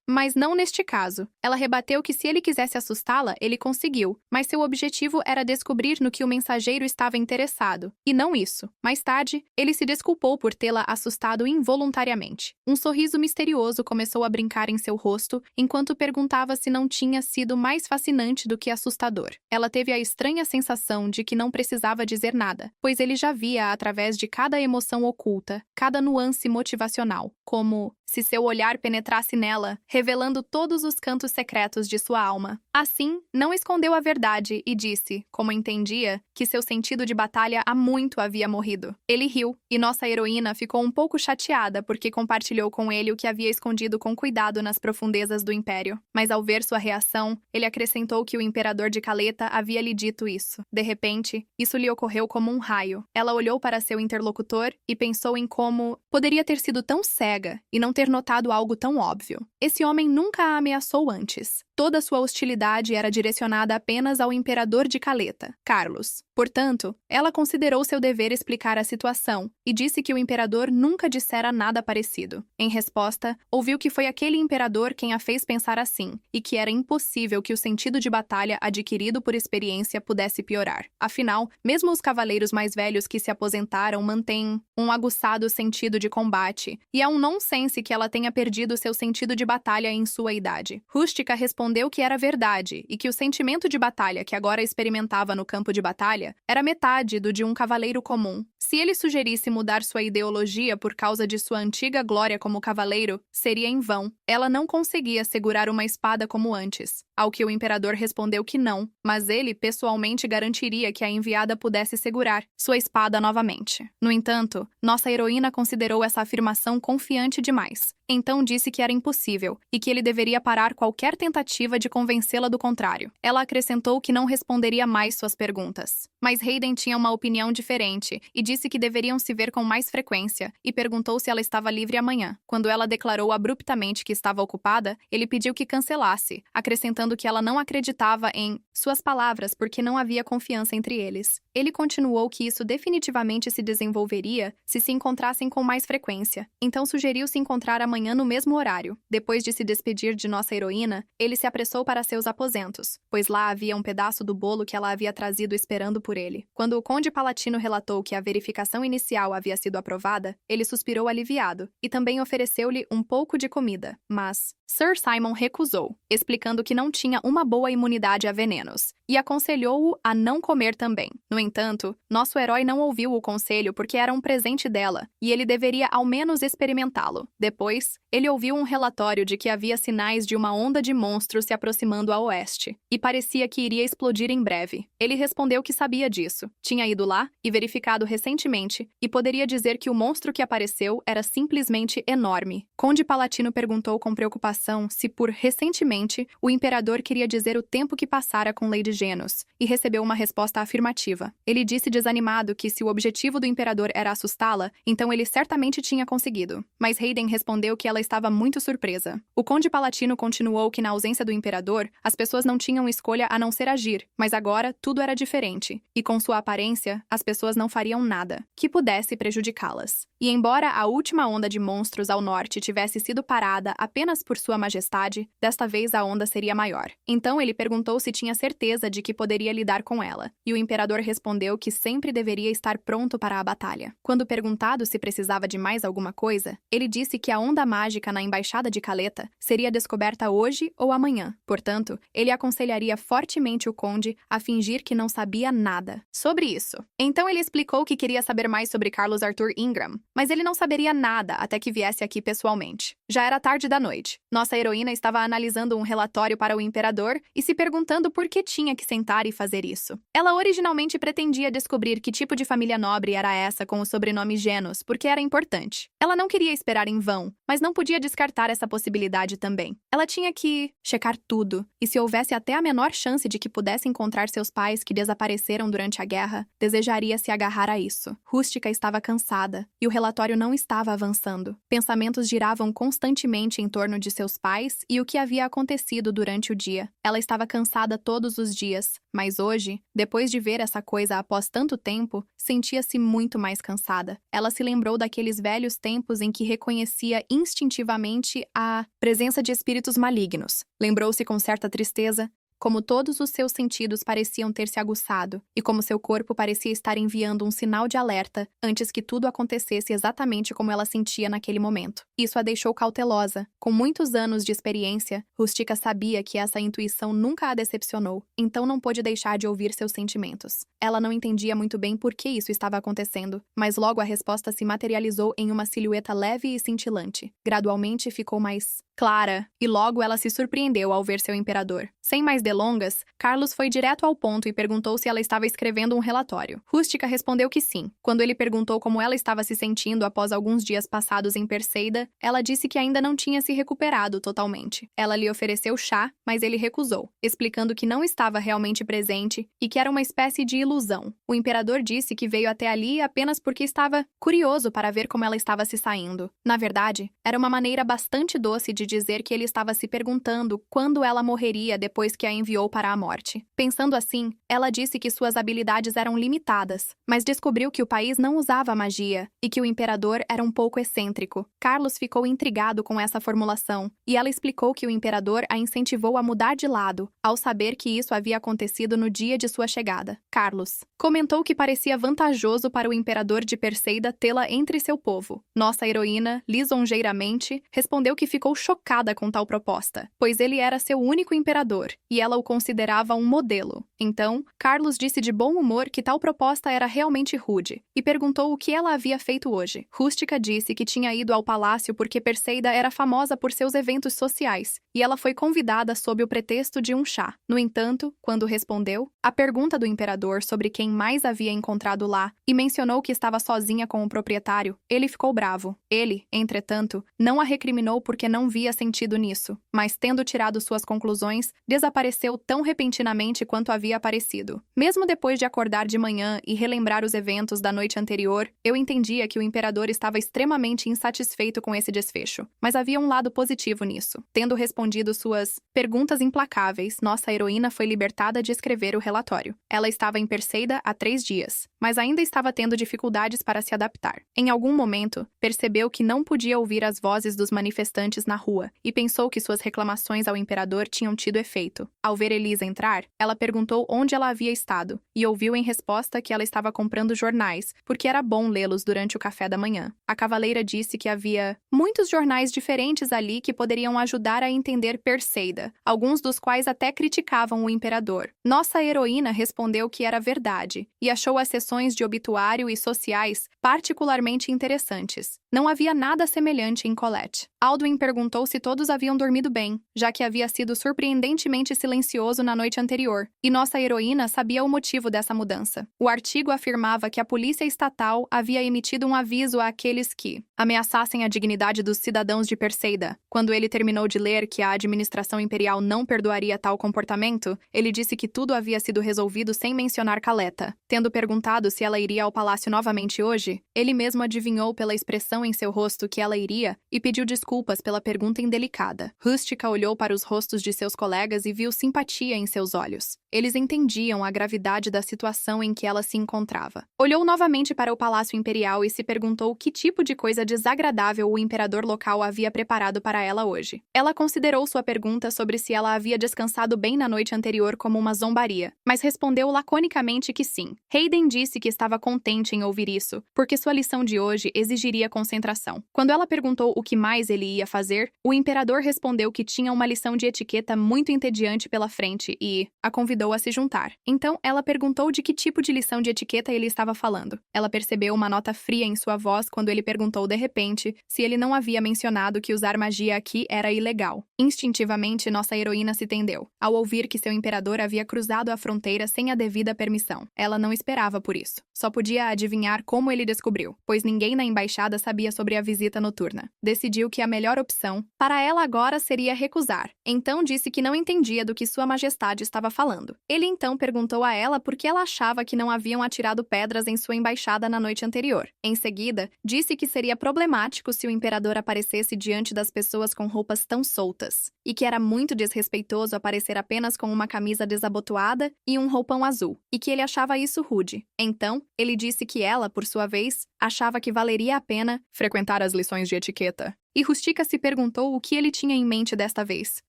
Speaker 1: Mas não neste caso. Ela rebateu que se ele quisesse assustá-la, ele conseguiu, mas seu objetivo era descobrir no que o mensageiro estava interessado, e não isso. Mais tarde, ele se desculpou por tê-la assustado involuntariamente. Um sorriso misterioso começou a brincar em seu rosto, enquanto perguntava se não tinha sido mais fascinante do que assustador. Ela teve a estranha sensação de que não precisava dizer nada, pois ele já via através de cada emoção oculta, cada nuance motivacional, como se seu olhar penetrasse nela, revelando todos os cantos secretos de sua alma. Assim, não escondeu a verdade e disse, como entendia, que seu sentido de batalha há muito havia morrido. Ele riu, e nossa heroína ficou um pouco chateada porque compartilhou com ele o que havia escondido com cuidado nas profundezas do Império. Mas ao ver sua reação, ele acrescentou que o imperador de Caleta havia lhe dito isso. De repente, isso lhe ocorreu como um raio. Ela olhou para seu interlocutor e pensou em como poderia ter sido tão cega e não ter notado algo tão óbvio. Esse homem nunca a ameaçou antes. Toda sua hostilidade era direcionada apenas ao imperador de Caleta, Carlos. Portanto, ela considerou seu dever explicar a situação e disse que o imperador nunca dissera nada parecido. Em resposta, ouviu que foi aquele imperador quem a fez pensar assim, e que era impossível que o sentido de batalha adquirido por experiência pudesse piorar. Afinal, mesmo os cavaleiros mais velhos que se aposentaram mantêm um aguçado sentido de combate, e é um nonsense que ela tenha perdido seu sentido de batalha em sua idade. Rústica respondeu que era verdade e que o sentimento de batalha que agora experimentava no campo de batalha era metade do de um cavaleiro comum. Se ele sugerisse mudar sua ideologia por causa de sua antiga glória como cavaleiro, seria em vão. Ela não conseguia segurar uma espada como antes. Ao que o imperador respondeu que não, mas ele pessoalmente garantiria que a enviada pudesse segurar sua espada novamente. No entanto, nossa heroína considerou essa afirmação confiante demais. Então disse que era impossível e que ele deveria parar qualquer tentativa de convencê-la do contrário. Ela acrescentou que não responderia mais suas perguntas. Mas Hayden tinha uma opinião diferente e disse que deveriam se ver com mais frequência e perguntou se ela estava livre amanhã. Quando ela declarou abruptamente que estava ocupada, ele pediu que cancelasse, acrescentando que ela não acreditava em suas palavras porque não havia confiança entre eles. Ele continuou que isso definitivamente se desenvolveria se encontrassem com mais frequência, então sugeriu se encontrar amanhã no mesmo horário. Depois de se despedir de nossa heroína, ele se apressou para seus aposentos, pois lá havia um pedaço do bolo que ela havia trazido esperando por ele. Quando o Conde Palatino relatou que a verificação inicial havia sido aprovada, ele suspirou aliviado e também ofereceu-lhe um pouco de comida, mas Sir Simon recusou, explicando que não tinha uma boa imunidade a venenos, e aconselhou-o a não comer também. No entanto, nosso herói não ouviu o conselho porque era um presente dela, e ele deveria ao menos experimentá-lo. Depois, ele ouviu um relatório de que havia sinais de uma onda de monstros se aproximando a oeste, e parecia que iria explodir em breve. Ele respondeu que sabia disso, tinha ido lá e verificado recentemente, e poderia dizer que o monstro que apareceu era simplesmente enorme. Conde Palatino perguntou com preocupação interrogação se por recentemente o imperador queria dizer o tempo que passara com Lady Genos, e recebeu uma resposta afirmativa. Ele disse desanimado que se o objetivo do imperador era assustá-la, então ele certamente tinha conseguido. Mas Hayden respondeu que ela estava muito surpresa. O conde palatino continuou que na ausência do imperador, as pessoas não tinham escolha a não ser agir, mas agora tudo era diferente, e com sua aparência, as pessoas não fariam nada que pudesse prejudicá-las. E embora a última onda de monstros ao norte tivesse sido parada apenas por sua majestade, desta vez a onda seria maior. Então ele perguntou se tinha certeza de que poderia lidar com ela, e o imperador respondeu que sempre deveria estar pronto para a batalha. Quando perguntado se precisava de mais alguma coisa, ele disse que a onda mágica na embaixada de Caleta seria descoberta hoje ou amanhã. Portanto, ele aconselharia fortemente o conde a fingir que não sabia nada sobre isso. Então ele explicou que queria saber mais sobre Carlos Arthur Ingram, mas ele não saberia nada até que viesse aqui pessoalmente. Já era tarde da noite. Nossa heroína estava analisando um relatório para o imperador e se perguntando por que tinha que sentar e fazer isso. Ela originalmente pretendia descobrir que tipo de família nobre era essa com o sobrenome Genos, porque era importante. Ela não queria esperar em vão, mas não podia descartar essa possibilidade também. Ela tinha que checar tudo, e se houvesse até a menor chance de que pudesse encontrar seus pais que desapareceram durante a guerra, desejaria se agarrar a isso. Rústica estava cansada, e o relatório não estava avançando. Pensamentos giravam constantemente em torno de seus pais e o que havia acontecido durante o dia. Ela estava cansada todos os dias, mas hoje, depois de ver essa coisa após tanto tempo, sentia-se muito mais cansada. Ela se lembrou daqueles velhos tempos em que reconhecia instintivamente a presença de espíritos malignos. Lembrou-se com certa tristeza como todos os seus sentidos pareciam ter se aguçado e como seu corpo parecia estar enviando um sinal de alerta antes que tudo acontecesse exatamente como ela sentia naquele momento. Isso a deixou cautelosa. Com muitos anos de experiência, Rustica sabia que essa intuição nunca a decepcionou, então não pôde deixar de ouvir seus sentimentos. Ela não entendia muito bem por que isso estava acontecendo, mas logo a resposta se materializou em uma silhueta leve e cintilante. Gradualmente ficou mais clara, e logo ela se surpreendeu ao ver seu imperador. Sem mais delongas, Carlos foi direto ao ponto e perguntou se ela estava escrevendo um relatório. Rustica respondeu que sim. Quando ele perguntou como ela estava se sentindo após alguns dias passados em Perseida, ela disse que ainda não tinha se recuperado totalmente. Ela lhe ofereceu chá, mas ele recusou, explicando que não estava realmente presente e que era uma espécie de ilusão. O imperador disse que veio até ali apenas porque estava curioso para ver como ela estava se saindo. Na verdade, era uma maneira bastante doce de dizer que ele estava se perguntando quando ela morreria depois que a enviou para a morte. Pensando assim, ela disse que suas habilidades eram limitadas, mas descobriu que o país não usava magia e que o imperador era um pouco excêntrico. Carlos ficou intrigado com essa formulação, e ela explicou que o imperador a incentivou a mudar de lado, ao saber que isso havia acontecido no dia de sua chegada. Carlos comentou que parecia vantajoso para o imperador de Perseida tê-la entre seu povo. Nossa heroína, lisonjeiramente, respondeu que ficou chocada com tal proposta, pois ele era seu único imperador, e ela o considerava um modelo. Então, Carlos disse de bom humor que tal proposta era realmente rude, e perguntou o que ela havia feito hoje. Rustica disse que tinha ido ao palácio porque Perseida era famosa por seus eventos sociais, e ela foi convidada sob o pretexto de um chá. No entanto, quando respondeu à pergunta do imperador sobre quem mais havia encontrado lá, e mencionou que estava sozinha com o proprietário, ele ficou bravo. Ele, entretanto, não a recriminou porque não via sentido nisso, mas tendo tirado suas conclusões, desapareceu tão repentinamente quanto havia aparecido. Mesmo depois de acordar de manhã e relembrar os eventos da noite anterior, eu entendia que o imperador estava extremamente insatisfeito com esse desfecho, mas havia um lado positivo nisso. Tendo respondido suas perguntas implacáveis, nossa heroína foi libertada de escrever o relatório. Ela estava em Perseida há 3 dias, mas ainda estava tendo dificuldades para se adaptar. Em algum momento, percebeu que não podia ouvir as vozes dos manifestantes na rua e pensou que suas reclamações ao imperador tinham tido efeito. Ao ver Elisa entrar, ela perguntou onde ela havia estado e ouviu em resposta que ela estava comprando jornais, porque era bom lê-los durante o café da manhã. A cavaleira disse que havia muitos jornais diferentes ali que poderiam ajudar a entender Perseida, alguns dos quais até criticavam o imperador. Nossa heroína respondeu que era verdade e achou as sessões de obituário e sociais particularmente interessantes. Não havia nada semelhante em Colette. Alduin perguntou se todos haviam dormido bem, já que havia sido surpreendentemente silencioso na noite anterior, e nossa heroína sabia o motivo motivo dessa mudança. O artigo afirmava que a polícia estatal havia emitido um aviso àqueles que ameaçassem a dignidade dos cidadãos de Perseida. Quando ele terminou de ler que a administração imperial não perdoaria tal comportamento, ele disse que tudo havia sido resolvido sem mencionar Caleta. Tendo perguntado se ela iria ao palácio novamente hoje, ele mesmo adivinhou pela expressão em seu rosto que ela iria e pediu desculpas pela pergunta indelicada. Rustica olhou para os rostos de seus colegas e viu simpatia em seus olhos. Eles entendiam a gravidade da situação em que ela se encontrava. Olhou novamente para o palácio imperial e se perguntou que tipo de coisa desagradável o imperador local havia preparado para ela hoje. Ela considerou sua pergunta sobre se ela havia descansado bem na noite anterior como uma zombaria, mas respondeu laconicamente que sim. Hayden disse que estava contente em ouvir isso, porque sua lição de hoje exigiria concentração. Quando ela perguntou o que mais ele ia fazer, o imperador respondeu que tinha uma lição de etiqueta muito entediante pela frente e a convidou a se juntar. Então, ela perguntou de que tipo de lição de etiqueta ele estava falando. Ela percebeu uma nota fria em sua voz quando ele perguntou de repente se ele não havia mencionado que usar magia aqui era ilegal. Instintivamente, nossa heroína se tendeu, ao ouvir que seu imperador havia cruzado a fronteira sem a devida permissão. Ela não esperava por isso. Só podia adivinhar como ele descobriu, pois ninguém na embaixada sabia sobre a visita noturna. Decidiu que a melhor opção para ela agora seria recusar. Então disse que não entendia do que Sua Majestade estava falando. Ele então perguntou a ela por que ela achava que não haviam atirado pedras em sua embaixada na noite anterior. Em seguida, disse que seria problemático se o imperador aparecesse diante das pessoas com roupas tão soltas, e que era muito desrespeitoso aparecer apenas com uma camisa desabotoada e um roupão azul, e que ele achava isso rude. Então, ele disse que ela, por sua vez, achava que valeria a pena frequentar as lições de etiqueta. E Rustica se perguntou o que ele tinha em mente desta vez.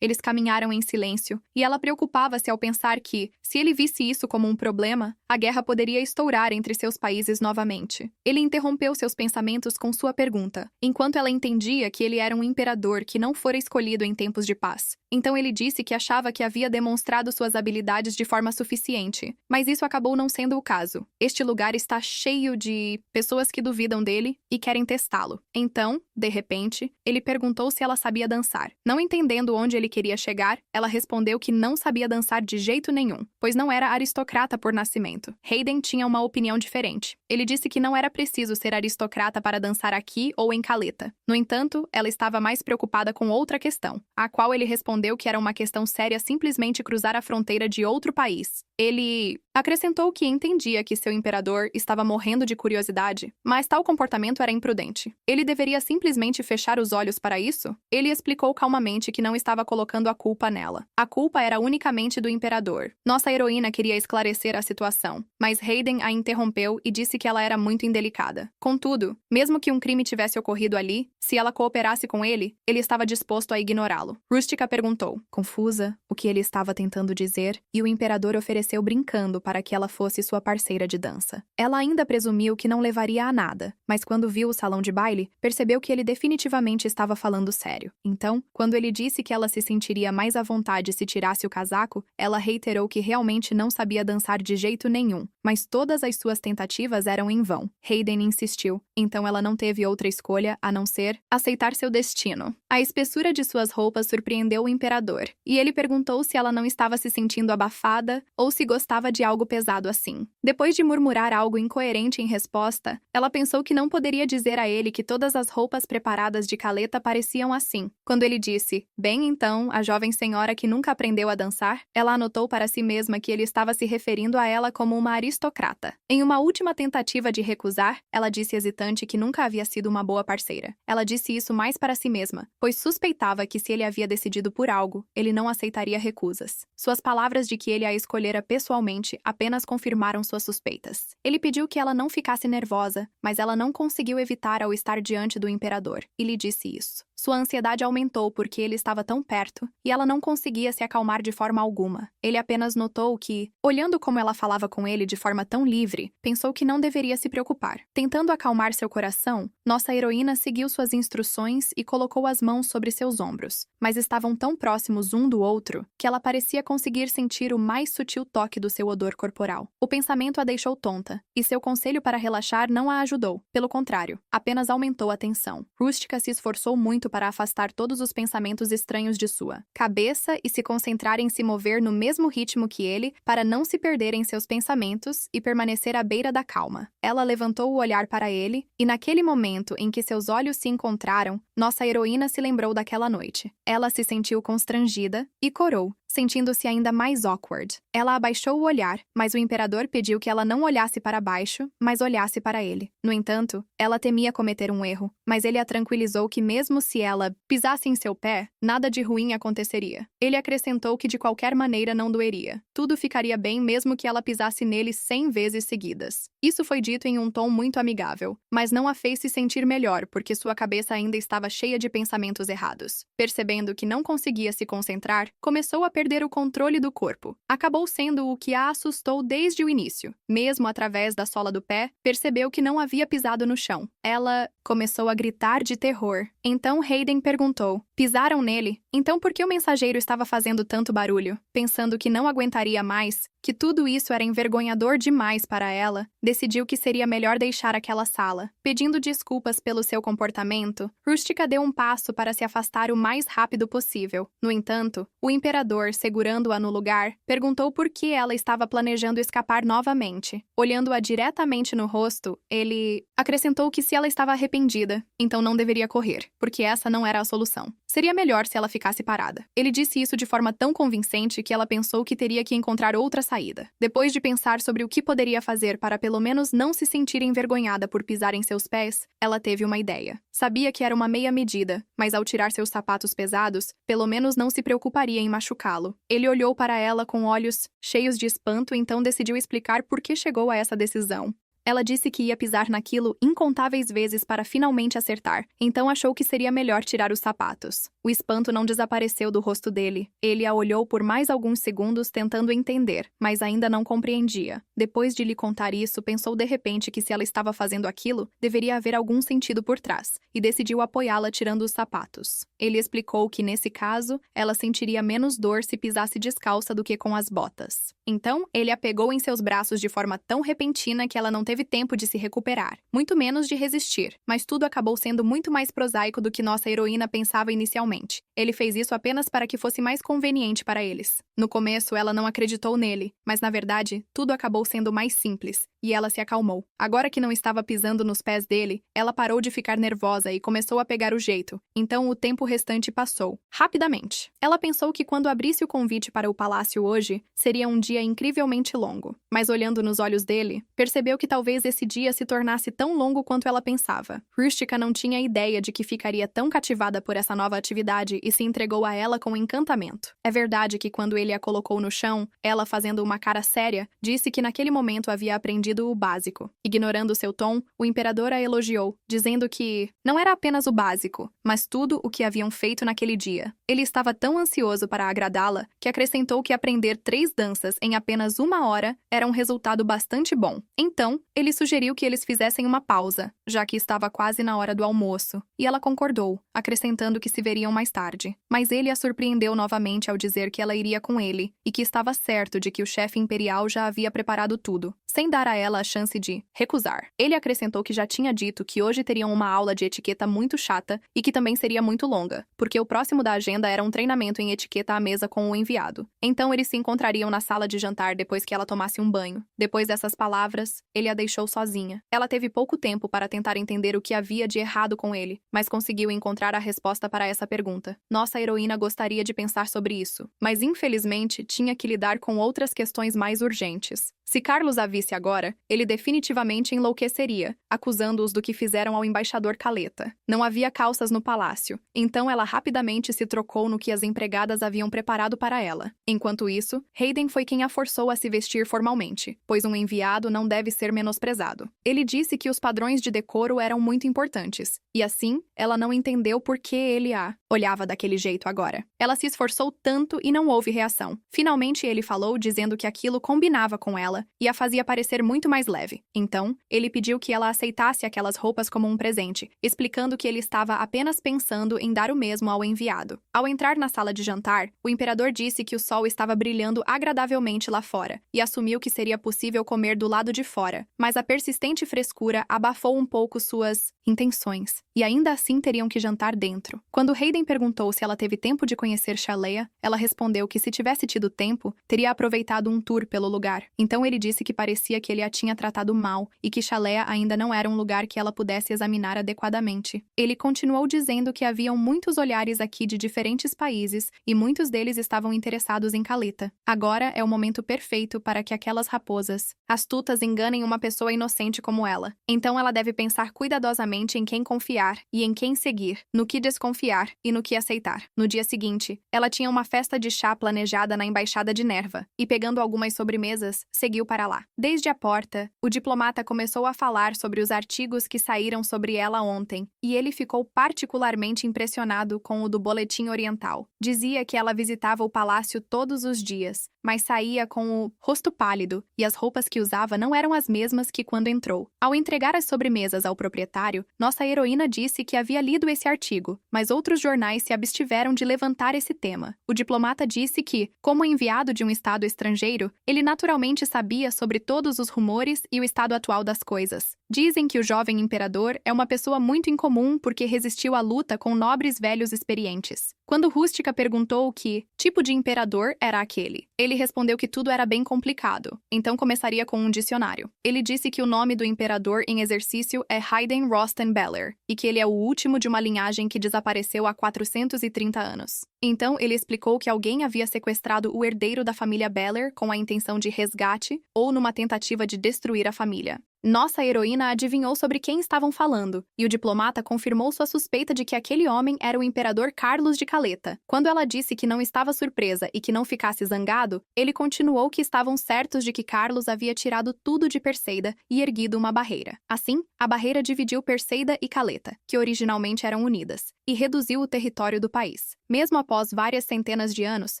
Speaker 1: Eles caminharam em silêncio, e ela preocupava-se ao pensar que, se ele visse isso como um problema, a guerra poderia estourar entre seus países novamente. Ele interrompeu seus pensamentos com sua pergunta, enquanto ela entendia que ele era um imperador que não fora escolhido em tempos de paz. Então ele disse que achava que havia demonstrado suas habilidades de forma suficiente, mas isso acabou não sendo o caso. Este lugar está cheio de pessoas que duvidam dele e querem testá-lo. Então, de repente, ele perguntou se ela sabia dançar. Não entendendo onde ele queria chegar, ela respondeu que não sabia dançar de jeito nenhum, pois não era aristocrata por nascimento. Hayden tinha uma opinião diferente. Ele disse que não era preciso ser aristocrata para dançar aqui ou em Caleta. No entanto, ela estava mais preocupada com outra questão, a qual ele respondeu que era uma questão séria simplesmente cruzar a fronteira de outro país. Ele acrescentou que entendia que seu imperador estava morrendo de curiosidade, mas tal comportamento era imprudente. Ele deveria simplesmente fechar os olhos para isso? Ele explicou calmamente que não estava colocando a culpa nela. A culpa era unicamente do imperador. Nossa heroína queria esclarecer a situação, mas Hayden a interrompeu e disse que ela era muito indelicada. Contudo, mesmo que um crime tivesse ocorrido ali, se ela cooperasse com ele, ele estava disposto a ignorá-lo. Rustica perguntou, confusa, o que ele estava tentando dizer, e o imperador ofereceu brincando para que ela fosse sua parceira de dança. Ela ainda presumiu que não levaria a nada, mas quando viu o salão de baile, percebeu que ele definitivamente estava falando sério. Então, quando ele disse que ela se sentiria mais à vontade se tirasse o casaco, ela reiterou que realmente não sabia dançar de jeito nenhum, mas todas as suas tentativas eram em vão. Hayden insistiu, então ela não teve outra escolha a não ser aceitar seu destino. A espessura de suas roupas surpreendeu o imperador, e ele perguntou se ela não estava se sentindo abafada ou se gostava de algo pesado assim. Depois de murmurar algo incoerente em resposta, ela pensou que não poderia dizer a ele que todas as roupas preparadas de Caleta pareciam assim. Quando ele disse, bem então, a jovem senhora que nunca aprendeu a dançar, ela anotou para si mesma que ele estava se referindo a ela como uma aristocrata. Em uma última tentativa de recusar, ela disse hesitante que nunca havia sido uma boa parceira. Ela disse isso mais para si mesma, pois suspeitava que se ele havia decidido por algo, ele não aceitaria recusas. Suas palavras de que ele a escolhera pessoalmente apenas confirmaram suas suspeitas. Ele pediu que ela não ficasse nervosa, mas ela não conseguiu evitar ao estar diante do imperador, e lhe disse isso. Sua ansiedade aumentou porque ele estava tão perto, e ela não conseguia se acalmar de forma alguma. Ele apenas notou que, olhando como ela falava com ele de forma tão livre, pensou que não deveria se preocupar. Tentando acalmar seu coração, nossa heroína seguiu suas instruções e colocou as mãos sobre seus ombros, mas estavam tão próximos um do outro que ela parecia conseguir sentir o mais sutil toque do seu odor corporal. O pensamento a deixou tonta, e seu conselho para relaxar não a ajudou. Pelo contrário, apenas aumentou a tensão. Rustica se esforçou muito para afastar todos os pensamentos estranhos de sua cabeça e se concentrar em se mover no mesmo ritmo que ele para não se perder em seus pensamentos e permanecer à beira da calma. Ela levantou o olhar para ele e, naquele momento em que seus olhos se encontraram, nossa heroína se lembrou daquela noite. Ela se sentiu constrangida e corou, sentindo-se ainda mais awkward. Ela abaixou o olhar, mas o imperador pediu que ela não olhasse para baixo, mas olhasse para ele. No entanto, ela temia cometer um erro, mas ele a tranquilizou que mesmo se ela pisasse em seu pé, nada de ruim aconteceria. Ele acrescentou que de qualquer maneira não doeria. Tudo ficaria bem mesmo que ela pisasse nele 100 vezes seguidas. Isso foi dito em um tom muito amigável, mas não a fez se sentir melhor porque sua cabeça ainda estava cheia de pensamentos errados. Percebendo que não conseguia se concentrar, começou a perder o controle do corpo. Acabou sendo o que a assustou desde o início. Mesmo através da sola do pé, percebeu que não havia pisado no chão. Ela começou a gritar de terror. Então Hayden perguntou: "Pisaram nele? Então por que o mensageiro estava fazendo tanto barulho?" Pensando que não aguentaria mais, que tudo isso era envergonhador demais para ela, decidiu que seria melhor deixar aquela sala. Pedindo desculpas pelo seu comportamento, Rustica deu um passo para se afastar o mais rápido possível. No entanto, o imperador, segurando-a no lugar, perguntou por que ela estava planejando escapar novamente. Olhando-a diretamente no rosto, ele acrescentou que se ela estava arrependida, então não deveria correr, porque essa não era a solução. Seria melhor se ela ficasse parada. Ele disse isso de forma tão convincente que ela pensou que teria que encontrar outra saída. Depois de pensar sobre o que poderia fazer para pelo menos não se sentir envergonhada por pisar em seus pés, ela teve uma ideia. Sabia que era uma meia medida, mas ao tirar seus sapatos pesados, pelo menos não se preocuparia em machucá-lo. Ele olhou para ela com olhos cheios de espanto e então decidiu explicar por que chegou a essa decisão. Ela disse que ia pisar naquilo incontáveis vezes para finalmente acertar, então achou que seria melhor tirar os sapatos. O espanto não desapareceu do rosto dele. Ele a olhou por mais alguns segundos tentando entender, mas ainda não compreendia. Depois de lhe contar isso, pensou de repente que se ela estava fazendo aquilo, deveria haver algum sentido por trás, e decidiu apoiá-la tirando os sapatos. Ele explicou que, nesse caso, ela sentiria menos dor se pisasse descalça do que com as botas. Então, ele a pegou em seus braços de forma tão repentina que ela não teve tempo de se recuperar, muito menos de resistir, mas tudo acabou sendo muito mais prosaico do que nossa heroína pensava inicialmente. Ele fez isso apenas para que fosse mais conveniente para eles. No começo, ela não acreditou nele, mas na verdade, tudo acabou sendo mais simples, e ela se acalmou. Agora que não estava pisando nos pés dele, ela parou de ficar nervosa e começou a pegar o jeito. Então o tempo restante passou, rapidamente. Ela pensou que quando abrisse o convite para o palácio hoje, seria um dia incrivelmente longo. Mas olhando nos olhos dele, percebeu que talvez esse dia se tornasse tão longo quanto ela pensava. Rustica não tinha ideia de que ficaria tão cativada por essa nova atividade e se entregou a ela com encantamento. É verdade que quando ele a colocou no chão, ela, fazendo uma cara séria, disse que naquele momento havia aprendido o básico. Ignorando seu tom, o imperador a elogiou, dizendo que não era apenas o básico, mas tudo o que haviam feito naquele dia. Ele estava tão ansioso para agradá-la que acrescentou que aprender 3 danças em apenas 1 hora era um resultado bastante bom. Então, ele sugeriu que eles fizessem uma pausa, já que estava quase na hora do almoço, e ela concordou, acrescentando que se veriam mais tarde. Mas ele a surpreendeu novamente ao dizer que ela iria com ele, e que estava certo de que o chefe imperial já havia preparado tudo, sem dar a ela a chance de recusar. Ele acrescentou que já tinha dito que hoje teriam uma aula de etiqueta muito chata e que também seria muito longa, porque o próximo da agenda era um treinamento em etiqueta à mesa com o enviado. Então eles se encontrariam na sala de jantar depois que ela tomasse um banho. Depois dessas palavras, ele a deixou sozinha. Ela teve pouco tempo para tentar entender o que havia de errado com ele, mas conseguiu encontrar a resposta para essa pergunta. Nossa heroína gostaria de pensar sobre isso, mas infelizmente tinha que lidar com outras questões mais urgentes. Se Carlos a visse agora, ele definitivamente enlouqueceria, acusando-os do que fizeram ao embaixador Caleta. Não havia calças no palácio, então ela rapidamente se trocou no que as empregadas haviam preparado para ela. Enquanto isso, Hayden foi quem a forçou a se vestir formalmente, pois um enviado não deve ser menosprezado. Ele disse que os padrões de decoro eram muito importantes, e assim, ela não entendeu por que ele a olhava daquele jeito agora. Ela se esforçou tanto e não houve reação. coração. Finalmente ele falou, dizendo que aquilo combinava com ela e a fazia parecer muito mais leve. Então, ele pediu que ela aceitasse aquelas roupas como um presente, explicando que ele estava apenas pensando em dar o mesmo ao enviado. Ao entrar na sala de jantar, o imperador disse que o sol estava brilhando agradavelmente lá fora e assumiu que seria possível comer do lado de fora, mas a persistente frescura abafou um pouco suas intenções, e ainda assim teriam que jantar dentro. Quando Hayden perguntou se ela teve tempo de conhecer Shalea, ela respondeu que se tivesse tido tempo, teria aproveitado um tour pelo lugar. Então ele disse que parecia que ele a tinha tratado mal e que Shalea ainda não era um lugar que ela pudesse examinar adequadamente. Ele continuou dizendo que haviam muitos olhares aqui de diferentes países e muitos deles estavam interessados em Caleta. Agora é o momento perfeito para que aquelas raposas astutas enganem uma pessoa inocente como ela. Então ela deve pensar cuidadosamente em quem confiar e em quem seguir, no que desconfiar e no que aceitar. No dia seguinte, ela tinha uma festa de chá planejada na embaixada de Nerva e, pegando algumas sobremesas, seguiu para lá. Desde a porta, o diplomata começou a falar sobre os artigos que saíram sobre ela ontem, e ele ficou particularmente impressionado com o do Boletim Oriental. Dizia que ela visitava o palácio todos os dias, mas saía com o rosto pálido e as roupas que usava não eram as mesmas que quando entrou. Ao entregar as sobremesas ao proprietário, nossa heroína disse que havia lido esse artigo, mas outros jornais se abstiveram de levantar esse tema. O diplomata disse que, como enviado de um estado estrangeiro, ele naturalmente sabia sobre todos os rumores e o estado atual das coisas. Dizem que o jovem imperador é uma pessoa muito incomum porque resistiu à luta com nobres velhos experientes. Quando Rústica perguntou que tipo de imperador era aquele, ele respondeu que tudo era bem complicado, então começaria com um dicionário. Ele disse que o nome do imperador em exercício é Hayden Rosten-Beller e que ele é o último de uma linhagem que desapareceu há 430 anos. Então, ele explicou que alguém havia sequestrado o herdeiro da família Beller com a intenção de resgate ou numa tentativa de destruir a família. Nossa heroína adivinhou sobre quem estavam falando, e o diplomata confirmou sua suspeita de que aquele homem era o imperador Carlos de Caleta. Quando ela disse que não estava surpresa e que não ficasse zangado, ele continuou que estavam certos de que Carlos havia tirado tudo de Perseida e erguido uma barreira. Assim, a barreira dividiu Perseida e Caleta, que originalmente eram unidas, e reduziu o território do país. Mesmo após várias centenas de anos,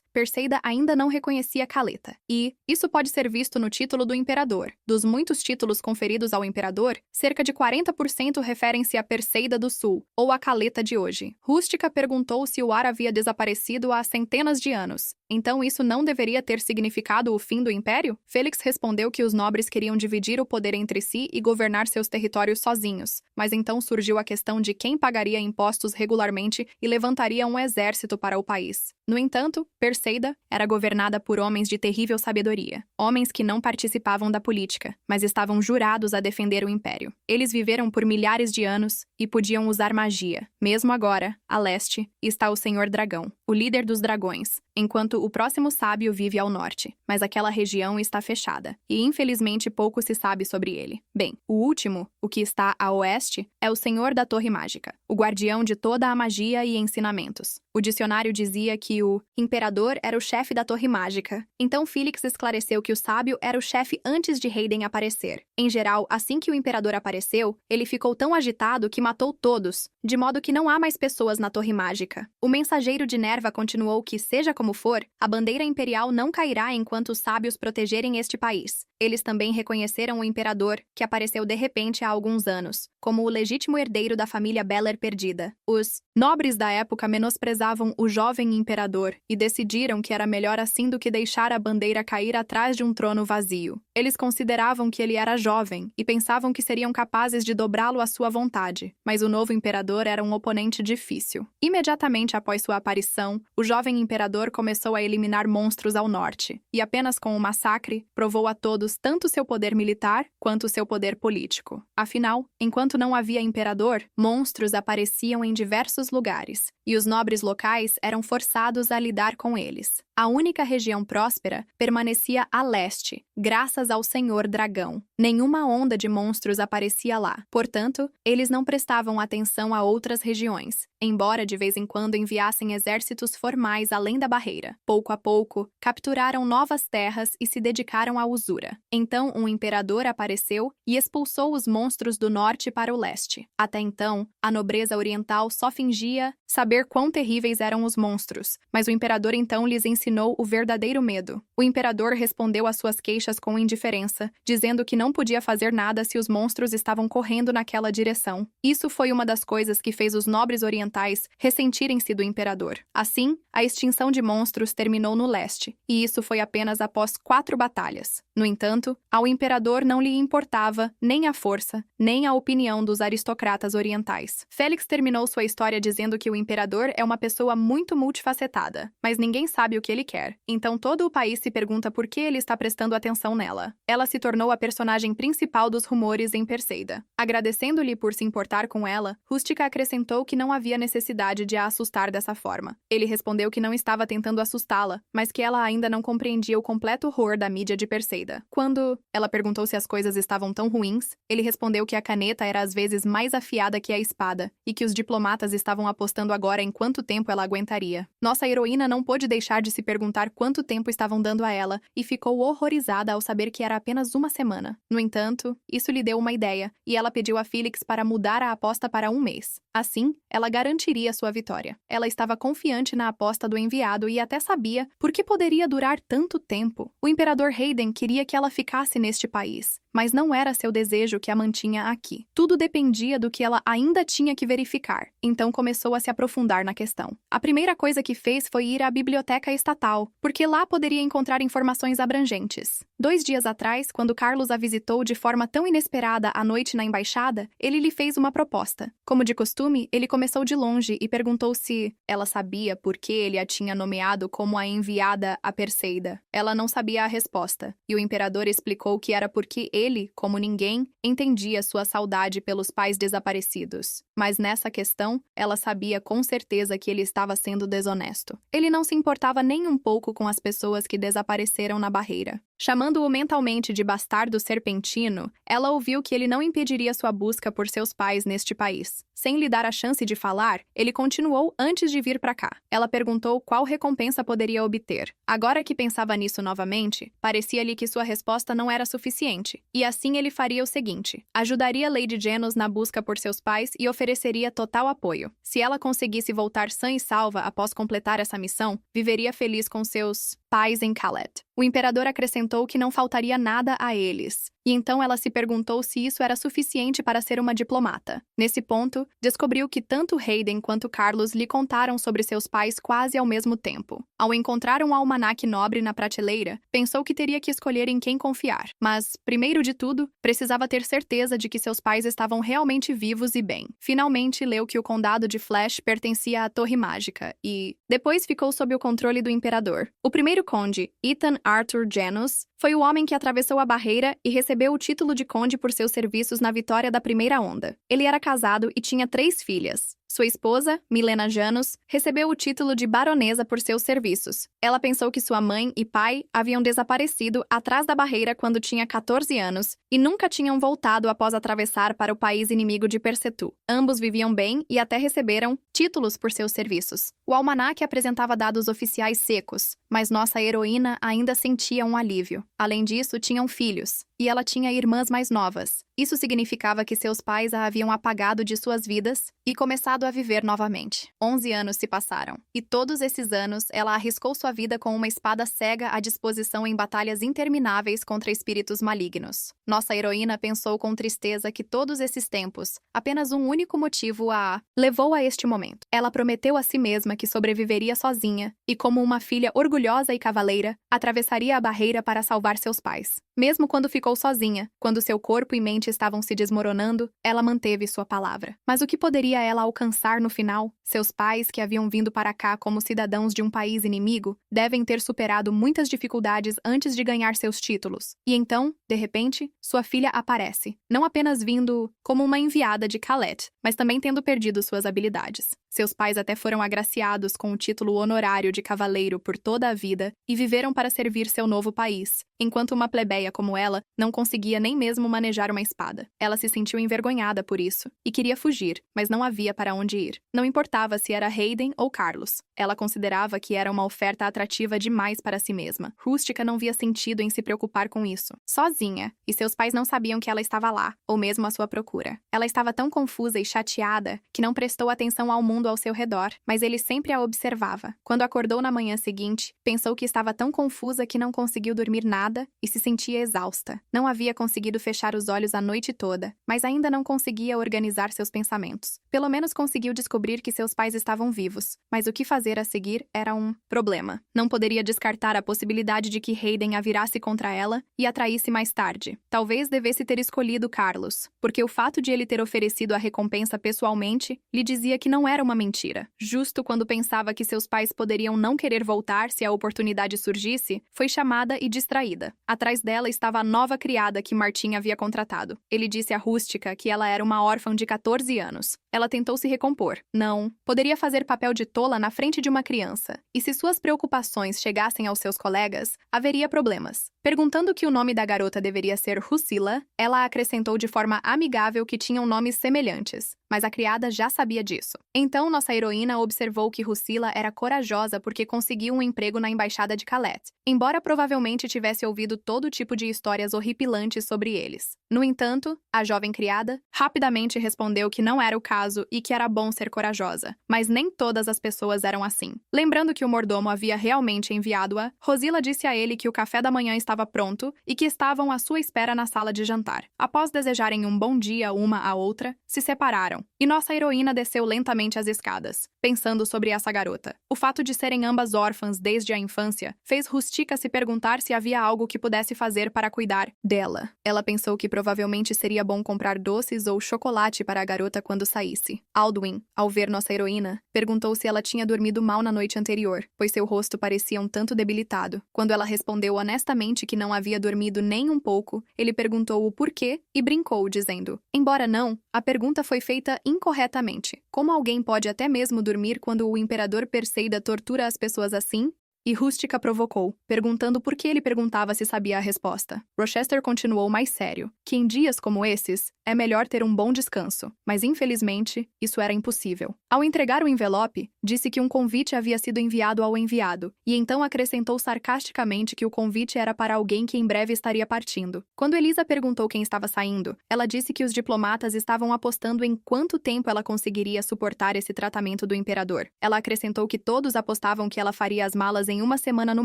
Speaker 1: Perseida ainda não reconhecia Caleta. E isso pode ser visto no título do imperador. Dos muitos títulos conferidos ao imperador, cerca de 40% referem-se a Perseida do Sul, ou a Caleta de hoje. Rústica perguntou se o ar havia desaparecido há centenas de anos. Então isso não deveria ter significado o fim do império? Félix respondeu que os nobres queriam dividir o poder entre si e governar seus territórios sozinhos, mas então surgiu a questão de quem pagaria impostos regularmente e levantaria um exército para o país. No entanto, Perseida era governada por homens de terrível sabedoria, homens que não participavam da política, mas estavam jurados a defender o império. Eles viveram por milhares de anos e podiam usar magia. Mesmo agora, a leste, está o Senhor Dragão, o líder dos dragões, enquanto o próximo sábio vive ao norte, mas aquela região está fechada, e infelizmente pouco se sabe sobre ele. Bem, o último, o que está a oeste, é o Senhor da Torre Mágica, o guardião de toda a magia e ensinamentos. O dicionário dizia que o imperador era o chefe da Torre Mágica, então Félix esclareceu que o sábio era o chefe antes de Hayden aparecer. Em geral, assim que o imperador apareceu, ele ficou tão agitado que matou todos, de modo que não há mais pessoas na Torre Mágica. O mensageiro de Nerva continuou que, seja como for, a bandeira imperial não cairá enquanto os sábios protegerem este país. Eles também reconheceram o imperador, que apareceu de repente há alguns anos, como o legítimo herdeiro da família Beller perdida. Os nobres da época menosprezavam o jovem imperador e decidiram que era melhor assim do que deixar a bandeira cair atrás de um trono vazio. Eles consideravam que ele era jovem e pensavam que seriam capazes de dobrá-lo à sua vontade, mas o novo imperador era um oponente difícil. Imediatamente após sua aparição, o jovem imperador começou a eliminar monstros ao norte, e apenas com o massacre provou a todos tanto seu poder militar quanto seu poder político. Afinal, enquanto não havia imperador, monstros apareciam em diversos lugares, e os nobres locais eram forçados a lidar com eles. A única região próspera permanecia a leste, graças ao Senhor Dragão. Nenhuma onda de monstros aparecia lá. Portanto, eles não prestavam atenção a outras regiões, embora de vez em quando enviassem exércitos formais além da barreira. Pouco a pouco, capturaram novas terras e se dedicaram à usura. Então, um imperador apareceu e expulsou os monstros do norte para o leste. Até então, a nobreza oriental só fingia saber quão terríveis eram os monstros, mas o imperador então lhes ensinou ensinou o verdadeiro medo. O imperador respondeu às suas queixas com indiferença, dizendo que não podia fazer nada se os monstros estavam correndo naquela direção. Isso foi uma das coisas que fez os nobres orientais ressentirem-se do imperador. Assim, a extinção de monstros terminou no leste, e isso foi apenas após 4 batalhas. No entanto, ao imperador não lhe importava nem a força, nem a opinião dos aristocratas orientais. Félix terminou sua história dizendo que o imperador é uma pessoa muito multifacetada, mas ninguém sabe o que ele quer. Então todo o país se pergunta por que ele está prestando atenção nela. Ela se tornou a personagem principal dos rumores em Perseida. Agradecendo-lhe por se importar com ela, Rústica acrescentou que não havia necessidade de a assustar dessa forma. Ele respondeu que não estava tentando assustá-la, mas que ela ainda não compreendia o completo horror da mídia de Perseida. Quando ela perguntou se as coisas estavam tão ruins, ele respondeu que a caneta era às vezes mais afiada que a espada, e que os diplomatas estavam apostando agora em quanto tempo ela aguentaria. Nossa heroína não pôde deixar de se perguntar quanto tempo estavam dando a ela, e ficou horrorizada ao saber que era apenas uma semana. No entanto, isso lhe deu uma ideia, e ela pediu a Félix para mudar a aposta para 1 mês. Assim, ela garantiria sua vitória. Ela estava confiante na aposta do enviado e até sabia por que poderia durar tanto tempo. O imperador Hayden queria que ela ficasse neste país, mas não era seu desejo que a mantinha aqui. Tudo dependia do que ela ainda tinha que verificar, então começou a se aprofundar na questão. A primeira coisa que fez foi ir à biblioteca estatal, porque lá poderia encontrar informações abrangentes. 2 dias atrás, quando Carlos a visitou de forma tão inesperada à noite na embaixada, ele lhe fez uma proposta. Como de costume, ele começou de longe e perguntou se ela sabia por que ele a tinha nomeado como a enviada a Perseida. Ela não sabia a resposta, e o imperador explicou que era porque ele, como ninguém, entendia sua saudade pelos pais desaparecidos. Mas nessa questão, ela sabia com certeza que ele estava sendo desonesto. Ele não se importava nem um pouco com as pessoas que desapareceram na barreira. Chamando-o mentalmente de bastardo serpentino, ela ouviu que ele não impediria sua busca por seus pais neste país. Sem lhe dar a chance de falar, ele continuou antes de vir para cá. Ela perguntou qual recompensa poderia obter. Agora que pensava nisso novamente, parecia-lhe que sua resposta não era suficiente. E assim ele faria o seguinte: ajudaria Lady Genos na busca por seus pais e ofereceria total apoio. Se ela conseguisse voltar sã e salva após completar essa missão, viveria feliz com seus pais em Khalet. O imperador acrescentou que não faltaria nada a eles. E então ela se perguntou se isso era suficiente para ser uma diplomata. Nesse ponto, descobriu que tanto Hayden quanto Carlos lhe contaram sobre seus pais quase ao mesmo tempo. Ao encontrar um almanaque nobre na prateleira, pensou que teria que escolher em quem confiar. Mas, primeiro de tudo, precisava ter certeza de que seus pais estavam realmente vivos e bem. Finalmente, leu que o condado de Flash pertencia à Torre Mágica e, depois, ficou sob o controle do imperador. O primeiro conde, Ethan Arthur Genos, foi o homem que atravessou a barreira e recebeu o título de conde por seus serviços na vitória da primeira onda. Ele era casado e tinha 3 filhas. Sua esposa, Milena Janos, recebeu o título de baronesa por seus serviços. Ela pensou que sua mãe e pai haviam desaparecido atrás da barreira quando tinha 14 anos e nunca tinham voltado após atravessar para o país inimigo de Persetu. Ambos viviam bem e até receberam títulos por seus serviços. O almanaque apresentava dados oficiais secos, mas nossa heroína ainda sentia um alívio. Além disso, tinham filhos, e ela tinha irmãs mais novas. Isso significava que seus pais a haviam apagado de suas vidas e começado a viver novamente. 11 anos se passaram, e todos esses anos ela arriscou sua vida com uma espada cega à disposição em batalhas intermináveis contra espíritos malignos. Nossa heroína pensou com tristeza que todos esses tempos, apenas um único motivo a levou a este momento. Ela prometeu a si mesma que sobreviveria sozinha e, como uma filha orgulhosa e cavaleira, atravessaria a barreira para salvar seus pais. Mesmo quando ficou sozinha, quando seu corpo e mente estavam se desmoronando, ela manteve sua palavra. Mas o que poderia ela alcançar no final? Seus pais, que haviam vindo para cá como cidadãos de um país inimigo, devem ter superado muitas dificuldades antes de ganhar seus títulos. E então, de repente, sua filha aparece, não apenas vindo como uma enviada de Khalet, mas também tendo perdido suas habilidades. Seus pais até foram agraciados com o título honorário de cavaleiro por toda a vida e viveram para servir seu novo país, enquanto uma plebeia como ela não conseguia nem mesmo manejar uma espada. Ela se sentiu envergonhada por isso e queria fugir, mas não havia para onde ir. Não importava se era Hayden ou Carlos. Ela considerava que era uma oferta atrativa demais para si mesma. Rústica não via sentido em se preocupar com isso. Sozinha, e seus pais não sabiam que ela estava lá, ou mesmo à sua procura. Ela estava tão confusa e chateada que não prestou atenção ao mundo mundo ao seu redor, mas ele sempre a observava. Quando acordou na manhã seguinte, pensou que estava tão confusa que não conseguiu dormir nada e se sentia exausta. Não havia conseguido fechar os olhos a noite toda, mas ainda não conseguia organizar seus pensamentos. Pelo menos conseguiu descobrir que seus pais estavam vivos, mas o que fazer a seguir era um problema. Não poderia descartar a possibilidade de que Hayden a virasse contra ela e a traísse mais tarde. Talvez devesse ter escolhido Carlos, porque o fato de ele ter oferecido a recompensa pessoalmente lhe dizia que não era uma mentira. Justo quando pensava que seus pais poderiam não querer voltar se a oportunidade surgisse, foi chamada e distraída. Atrás dela estava a nova criada que Martin havia contratado. Ele disse à Rústica que ela era uma órfã de 14 anos. Ela tentou se recompor. Não, poderia fazer papel de tola na frente de uma criança. E se suas preocupações chegassem aos seus colegas, haveria problemas. Perguntando que o nome da garota deveria ser Rusila, ela acrescentou de forma amigável que tinham nomes semelhantes, mas a criada já sabia disso. Então, nossa heroína observou que Rusila era corajosa porque conseguiu um emprego na embaixada de Calais, embora provavelmente tivesse ouvido todo tipo de histórias horripilantes sobre eles. No entanto, a jovem criada rapidamente respondeu que não era o caso e que era bom ser corajosa, mas nem todas as pessoas eram assim. Lembrando que o mordomo havia realmente enviado-a, Rusila disse a ele que o café da manhã estava pronto e que estavam à sua espera na sala de jantar. Após desejarem um bom dia uma à outra, se separaram, e nossa heroína desceu lentamente as escadas, pensando sobre essa garota. O fato de serem ambas órfãs desde a infância fez Rustica se perguntar se havia algo que pudesse fazer para cuidar dela. Ela pensou que provavelmente seria bom comprar doces ou chocolate para a garota quando saísse. Alduin, ao ver nossa heroína, perguntou se ela tinha dormido mal na noite anterior, pois seu rosto parecia um tanto debilitado. Quando ela respondeu honestamente que não havia dormido nem um pouco, ele perguntou o porquê e brincou, dizendo: embora não, a pergunta foi feita incorretamente. Como alguém pode até mesmo dormir quando o imperador Perseida tortura as pessoas assim? E Rústica provocou, perguntando por que ele perguntava se sabia a resposta. Rochester continuou mais sério, que em dias como esses, é melhor ter um bom descanso, mas infelizmente, isso era impossível. Ao entregar o envelope, disse que um convite havia sido enviado ao enviado, e então acrescentou sarcasticamente que o convite era para alguém que em breve estaria partindo. Quando Elisa perguntou quem estava saindo, ela disse que os diplomatas estavam apostando em quanto tempo ela conseguiria suportar esse tratamento do imperador. Ela acrescentou que todos apostavam que ela faria as malas em uma semana no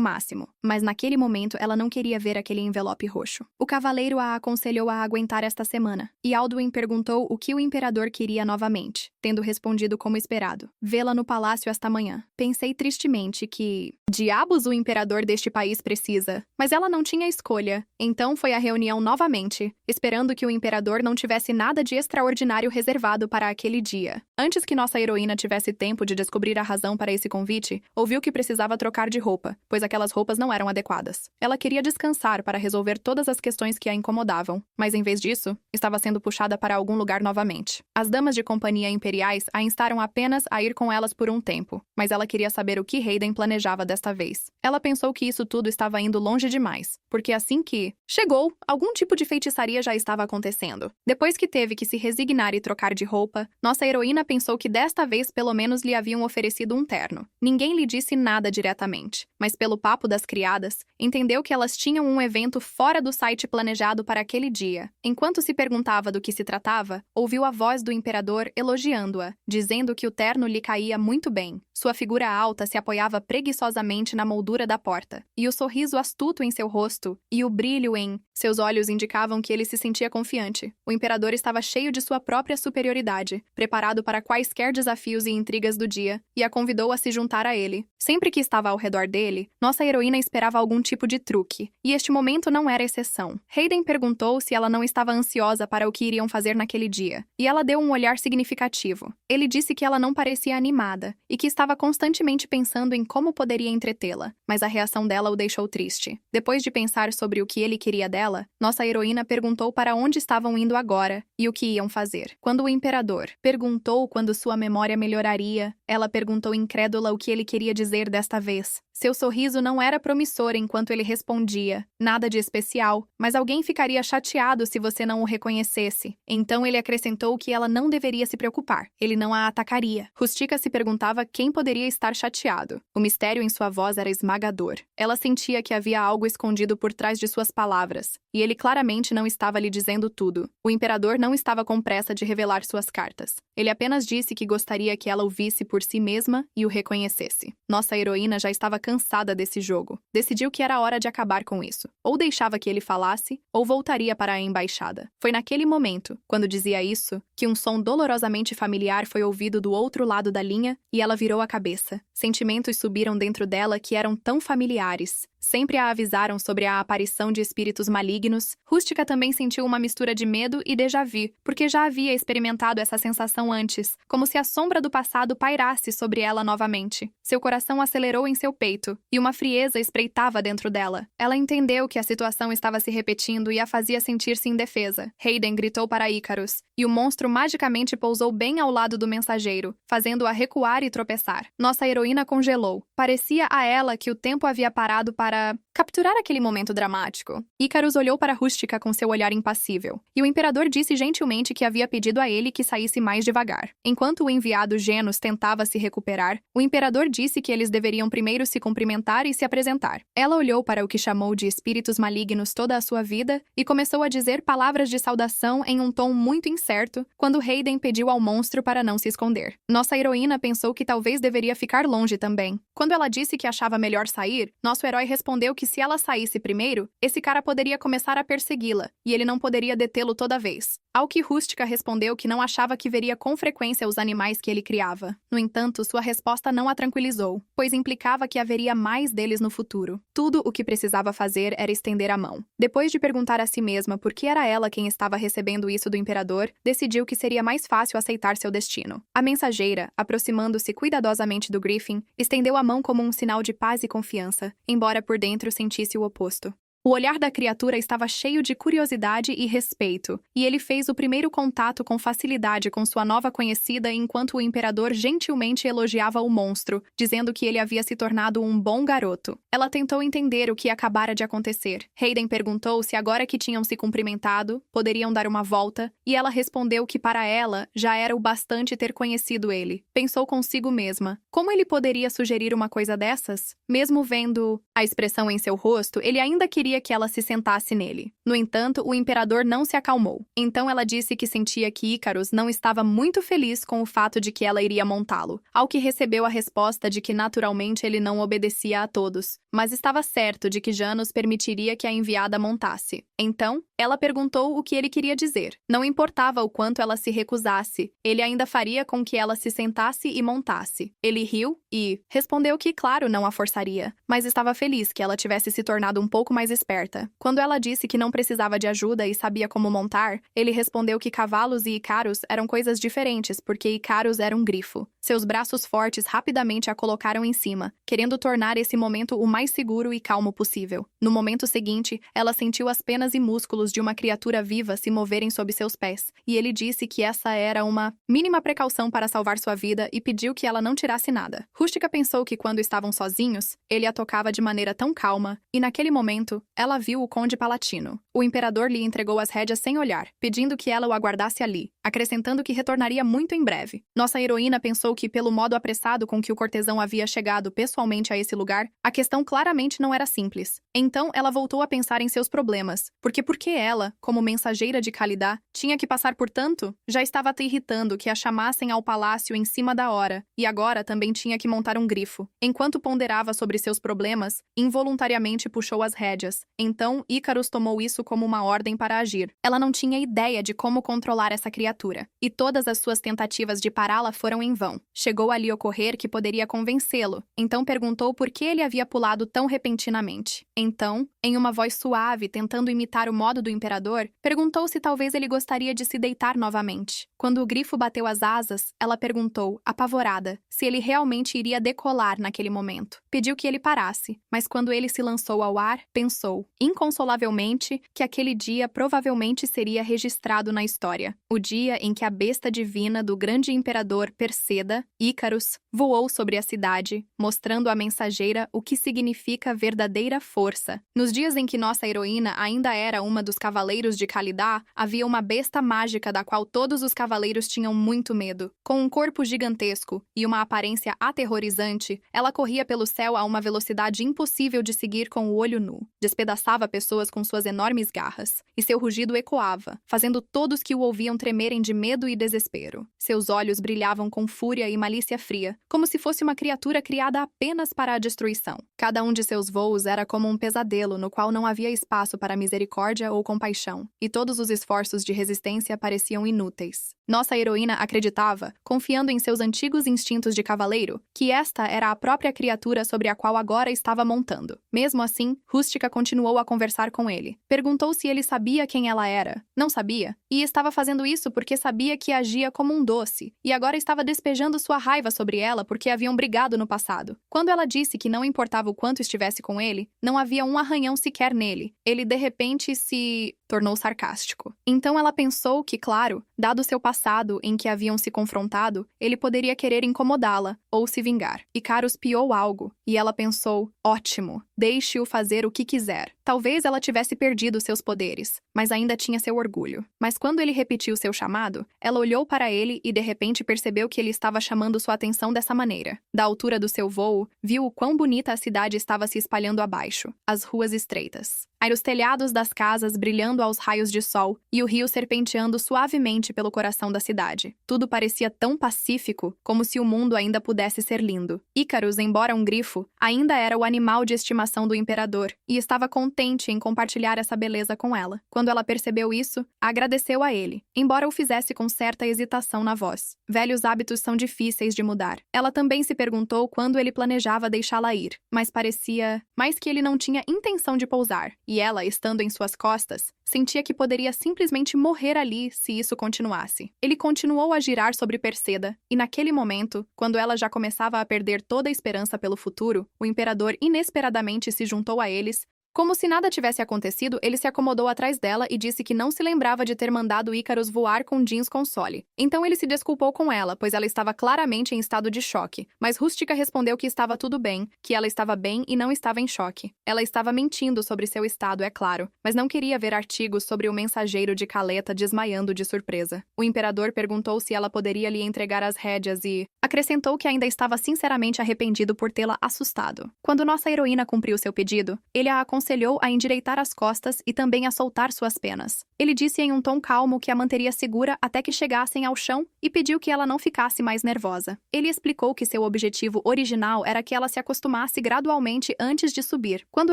Speaker 1: máximo, mas naquele momento ela não queria ver aquele envelope roxo. O cavaleiro a aconselhou a aguentar esta semana, e Alduin perguntou o que o imperador queria novamente, tendo respondido como esperado: vê-la no palácio esta manhã. Pensei tristemente que... diabos o imperador deste país precisa? Mas ela não tinha escolha, então foi à reunião novamente, esperando que o imperador não tivesse nada de extraordinário reservado para aquele dia. Antes que nossa heroína tivesse tempo de descobrir a razão para esse convite, ouviu que precisava trocar de roupa, pois aquelas roupas não eram adequadas. Ela queria descansar para resolver todas as questões que a incomodavam, mas em vez disso, estava sendo puxada para algum lugar novamente. As damas de companhia imperiais a instaram apenas a ir com elas por um tempo, mas ela queria saber o que Hayden planejava desta vez. Ela pensou que isso tudo estava indo longe demais, porque assim que chegou, algum tipo de feitiçaria já estava acontecendo. Depois que teve que se resignar e trocar de roupa, nossa heroína pensou que desta vez pelo menos lhe haviam oferecido um terno. Ninguém lhe disse nada diretamente, mas pelo papo das criadas, entendeu que elas tinham um evento fora do site planejado para aquele dia. Enquanto se perguntava do que se tratava, ouviu a voz do imperador elogiando-a, dizendo que o terno lhe caía muito bem. Sua figura alta se apoiava preguiçosamente na moldura da porta, e o sorriso astuto em seu rosto e o brilho em seus olhos indicavam que ele se sentia confiante. O imperador estava cheio de sua própria superioridade, preparado para quaisquer desafios e intrigas do dia, e a convidou a se juntar a ele. Sempre que estava ao redor dele, nossa heroína esperava algum tipo de truque, e este momento não era exceção. Hayden perguntou se ela não estava ansiosa para o que iriam fazer naquele dia, e ela deu um olhar significativo. Ele disse que ela não parecia animada, e que estava constantemente pensando em como poderia entretê-la, mas a reação dela o deixou triste. Depois de pensar sobre o que ele queria dela, nossa heroína perguntou para onde estavam indo agora e o que iam fazer. Quando o imperador perguntou quando sua memória melhoraria, ela perguntou incrédula o que ele queria dizer desta vez. Seu sorriso não era promissor enquanto ele respondia. Nada de especial, mas alguém ficaria chateado se você não o reconhecesse. Então ele acrescentou que ela não deveria se preocupar. Ele não a atacaria. Rustica se perguntava quem poderia estar chateado. O mistério em sua voz era esmagador. Ela sentia que havia algo escondido por trás de suas palavras, e ele claramente não estava lhe dizendo tudo. O imperador não estava com pressa de revelar suas cartas. Ele apenas disse que gostaria que ela o visse por si mesma e o reconhecesse. Nossa heroína já estava cansada desse jogo. Decidiu que era hora de acabar com isso. Ou deixava que ele falasse, ou voltaria para a embaixada. Foi naquele momento, quando dizia isso, que um som dolorosamente familiar foi ouvido do outro lado da linha e ela virou a cabeça. Sentimentos subiram dentro dela que eram tão familiares. Sempre a avisaram sobre a aparição de espíritos malignos. Rustica também sentiu uma mistura de medo e déjà-vu, porque já havia experimentado essa sensação antes, como se a sombra do passado pairasse sobre ela novamente. Seu coração acelerou em seu peito, e uma frieza espreitava dentro dela. Ela entendeu que a situação estava se repetindo e a fazia sentir-se indefesa. Hayden gritou para Icarus, e o monstro magicamente pousou bem ao lado do mensageiro, fazendo-a recuar e tropeçar. Nossa heroína congelou. Parecia a ela que o tempo havia parado para capturar aquele momento dramático. Icarus olhou para Rustica com seu olhar impassível, e o imperador disse gentilmente que havia pedido a ele que saísse mais devagar. Enquanto o enviado Genos tentava se recuperar, o imperador disse que eles deveriam primeiro se cumprimentar e se apresentar. Ela olhou para o que chamou de espíritos malignos toda a sua vida e começou a dizer palavras de saudação em um tom muito incerto, quando Hayden pediu ao monstro para não se esconder. Nossa heroína pensou que talvez deveria ficar longe também. Quando ela disse que achava melhor sair, nosso herói respondeu que se ela saísse primeiro, esse cara poderia começar a persegui-la, e ele não poderia detê-lo toda vez. Ao que Rustica respondeu que não achava que veria com frequência os animais que ele criava. No entanto, sua resposta não a tranquilizou, pois implicava que haveria mais deles no futuro. Tudo o que precisava fazer era estender a mão. Depois de perguntar a si mesma por que era ela quem estava recebendo isso do imperador, decidiu que seria mais fácil aceitar seu destino. A mensageira, aproximando-se cuidadosamente do Griffin, estendeu a mão como um sinal de paz e confiança, embora por dentro sentisse o oposto. O olhar da criatura estava cheio de curiosidade e respeito, e ele fez o primeiro contato com facilidade com sua nova conhecida enquanto o imperador gentilmente elogiava o monstro, dizendo que ele havia se tornado um bom garoto. Ela tentou entender o que acabara de acontecer. Hayden perguntou se agora que tinham se cumprimentado, poderiam dar uma volta, e ela respondeu que para ela já era o bastante ter conhecido ele. Pensou consigo mesma. Como ele poderia sugerir uma coisa dessas? Mesmo vendo a expressão em seu rosto, ele ainda queria que ela se sentasse nele. No entanto, o imperador não se acalmou. Então ela disse que sentia que Icarus não estava muito feliz com o fato de que ela iria montá-lo, ao que recebeu a resposta de que naturalmente ele não obedecia a todos, mas estava certo de que Janos permitiria que a enviada montasse. Então, ela perguntou o que ele queria dizer. Não importava o quanto ela se recusasse, ele ainda faria com que ela se sentasse e montasse. Ele riu e respondeu que, claro, não a forçaria, mas estava feliz que ela tivesse se tornado um pouco mais esperta. Quando ela disse que não precisava de ajuda e sabia como montar, ele respondeu que cavalos e Icarus eram coisas diferentes, porque Icarus era um grifo. Seus braços fortes rapidamente a colocaram em cima, querendo tornar esse momento o mais seguro e calmo possível. No momento seguinte, ela sentiu as penas e músculos de uma criatura viva se moverem sob seus pés, e ele disse que essa era uma mínima precaução para salvar sua vida e pediu que ela não tirasse nada. Rustica pensou que quando estavam sozinhos, ele a tocava de maneira tão calma, e naquele momento, ela viu o conde palatino. O imperador lhe entregou as rédeas sem olhar, pedindo que ela o aguardasse ali, acrescentando que retornaria muito em breve. Nossa heroína pensou que, pelo modo apressado com que o cortesão havia chegado pessoalmente a esse lugar, a questão claramente não era simples. Então, ela voltou a pensar em seus problemas, porque por que ela, como mensageira de Khalidá, tinha que passar por tanto? Já estava te irritando que a chamassem ao palácio em cima da hora, e agora também tinha que montar um grifo. Enquanto ponderava sobre seus problemas, involuntariamente puxou as rédeas. Então, Icarus tomou isso como uma ordem para agir. Ela não tinha ideia de como controlar essa criatura, e todas as suas tentativas de pará-la foram em vão. Chegou a lhe ocorrer que poderia convencê-lo, então perguntou por que ele havia pulado tão repentinamente. Então, Em uma voz suave, tentando imitar o modo do imperador, perguntou se talvez ele gostaria de se deitar novamente. Quando o grifo bateu as asas, ela perguntou, apavorada, se ele realmente iria decolar naquele momento. Pediu que ele parasse, mas quando ele se lançou ao ar, pensou, inconsolavelmente, que aquele dia provavelmente seria registrado na história. O dia em que a besta divina do grande imperador Perseda, Ícaros, voou sobre a cidade, mostrando à mensageira o que significa verdadeira força. Nos dias em que nossa heroína ainda era uma dos cavaleiros de Calidá, havia uma besta mágica da qual todos os cavaleiros tinham muito medo. Com um corpo gigantesco e uma aparência aterrorizante, ela corria pelo céu a uma velocidade impossível de seguir com o olho nu. Despedaçava pessoas com suas enormes garras, e seu rugido ecoava, fazendo todos que o ouviam tremerem de medo e desespero. Seus olhos brilhavam com fúria e malícia fria, como se fosse uma criatura criada apenas para a destruição. Cada um de seus voos era como um pesadelo no qual não havia espaço para misericórdia ou compaixão, e todos os esforços de resistência pareciam inúteis. Nossa heroína acreditava, confiando em seus antigos instintos de cavaleiro, que esta era a própria criatura sobre a qual agora estava montando. Mesmo assim, Rústica continuou a conversar com ele. Perguntou se ele sabia quem ela era. Não sabia, e estava fazendo isso porque sabia que agia como um doce, e agora estava despejando sua raiva sobre ela porque haviam brigado no passado. Quando ela disse que não importava o quanto estivesse com ele, não havia um arranhão sequer nele. Ele, de repente, se tornou sarcástico. Então ela pensou que, claro, dado seu passado em que haviam se confrontado, ele poderia querer incomodá-la ou se vingar. Ícaros piou algo, e ela pensou, ótimo, deixe-o fazer o que quiser. Talvez ela tivesse perdido seus poderes, mas ainda tinha seu orgulho. Mas quando ele repetiu seu chamado, ela olhou para ele e de repente percebeu que ele estava chamando sua atenção dessa maneira. Da altura do seu voo, viu o quão bonita a cidade estava se espalhando abaixo, as ruas estreitas. Os telhados das casas brilhando aos raios de sol e o rio serpenteando suavemente pelo coração da cidade. Tudo parecia tão pacífico, como se o mundo ainda pudesse ser lindo. Ícaros, embora um grifo, ainda era o animal de estimação do imperador e estava contente em compartilhar essa beleza com ela. Quando ela percebeu isso, agradeceu a ele, embora o fizesse com certa hesitação na voz. Velhos hábitos são difíceis de mudar. Ela também se perguntou quando ele planejava deixá-la ir, mas parecia mais que ele não tinha intenção de pousar. E ela, estando em suas costas, sentia que poderia simplesmente morrer ali se isso continuasse. Ele continuou a girar sobre Perseda, e naquele momento, quando ela já começava a perder toda a esperança pelo futuro, o imperador inesperadamente se juntou a eles. Como se nada tivesse acontecido, ele se acomodou atrás dela e disse que não se lembrava de ter mandado Ícaros voar com Jeans Console. Então ele se desculpou com ela, pois ela estava claramente em estado de choque. Mas Rústica respondeu que estava tudo bem, que ela estava bem e não estava em choque. Ela estava mentindo sobre seu estado, é claro, mas não queria ver artigos sobre o mensageiro de Caleta desmaiando de surpresa. O imperador perguntou se ela poderia lhe entregar as rédeas e acrescentou que ainda estava sinceramente arrependido por tê-la assustado. Quando nossa heroína cumpriu seu pedido, ele a aconselhou a endireitar as costas e também a soltar suas penas. Ele disse em um tom calmo que a manteria segura até que chegassem ao chão e pediu que ela não ficasse mais nervosa. Ele explicou que seu objetivo original era que ela se acostumasse gradualmente antes de subir. Quando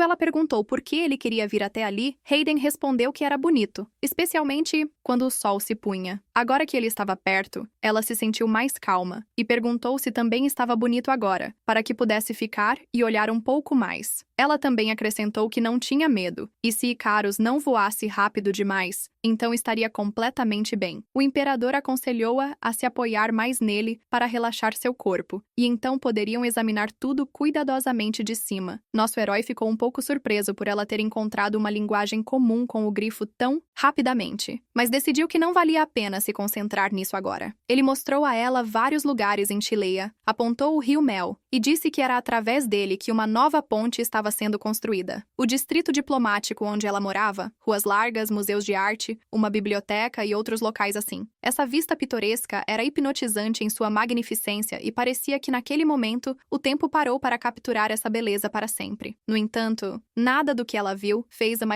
Speaker 1: ela perguntou por que ele queria vir até ali, Hayden respondeu que era bonito, especialmente quando o sol se punha. Agora que ele estava perto, ela se sentiu mais calma e perguntou se também estava bonito agora, para que pudesse ficar e olhar um pouco mais. Ela também acrescentou que não tinha medo, e se Ícaros não voasse rápido demais, então estaria completamente bem. O imperador aconselhou-a a se apoiar mais nele para relaxar seu corpo, e então poderiam examinar tudo cuidadosamente de cima. Nosso herói ficou um pouco surpreso por ela ter encontrado uma linguagem comum com o grifo tão rapidamente, mas decidiu que não valia a pena se concentrar nisso agora. Ele mostrou a ela vários lugares em Chileia, apontou o rio Mel e disse que era através dele que uma nova ponte estava sendo construída. O distrito diplomático onde ela morava, ruas largas, museus de arte, uma biblioteca e outros locais assim. Essa vista pitoresca era hipnotizante em sua magnificência e parecia que naquele momento o tempo parou para capturar essa beleza para sempre. No entanto, nada do que ela viu fez a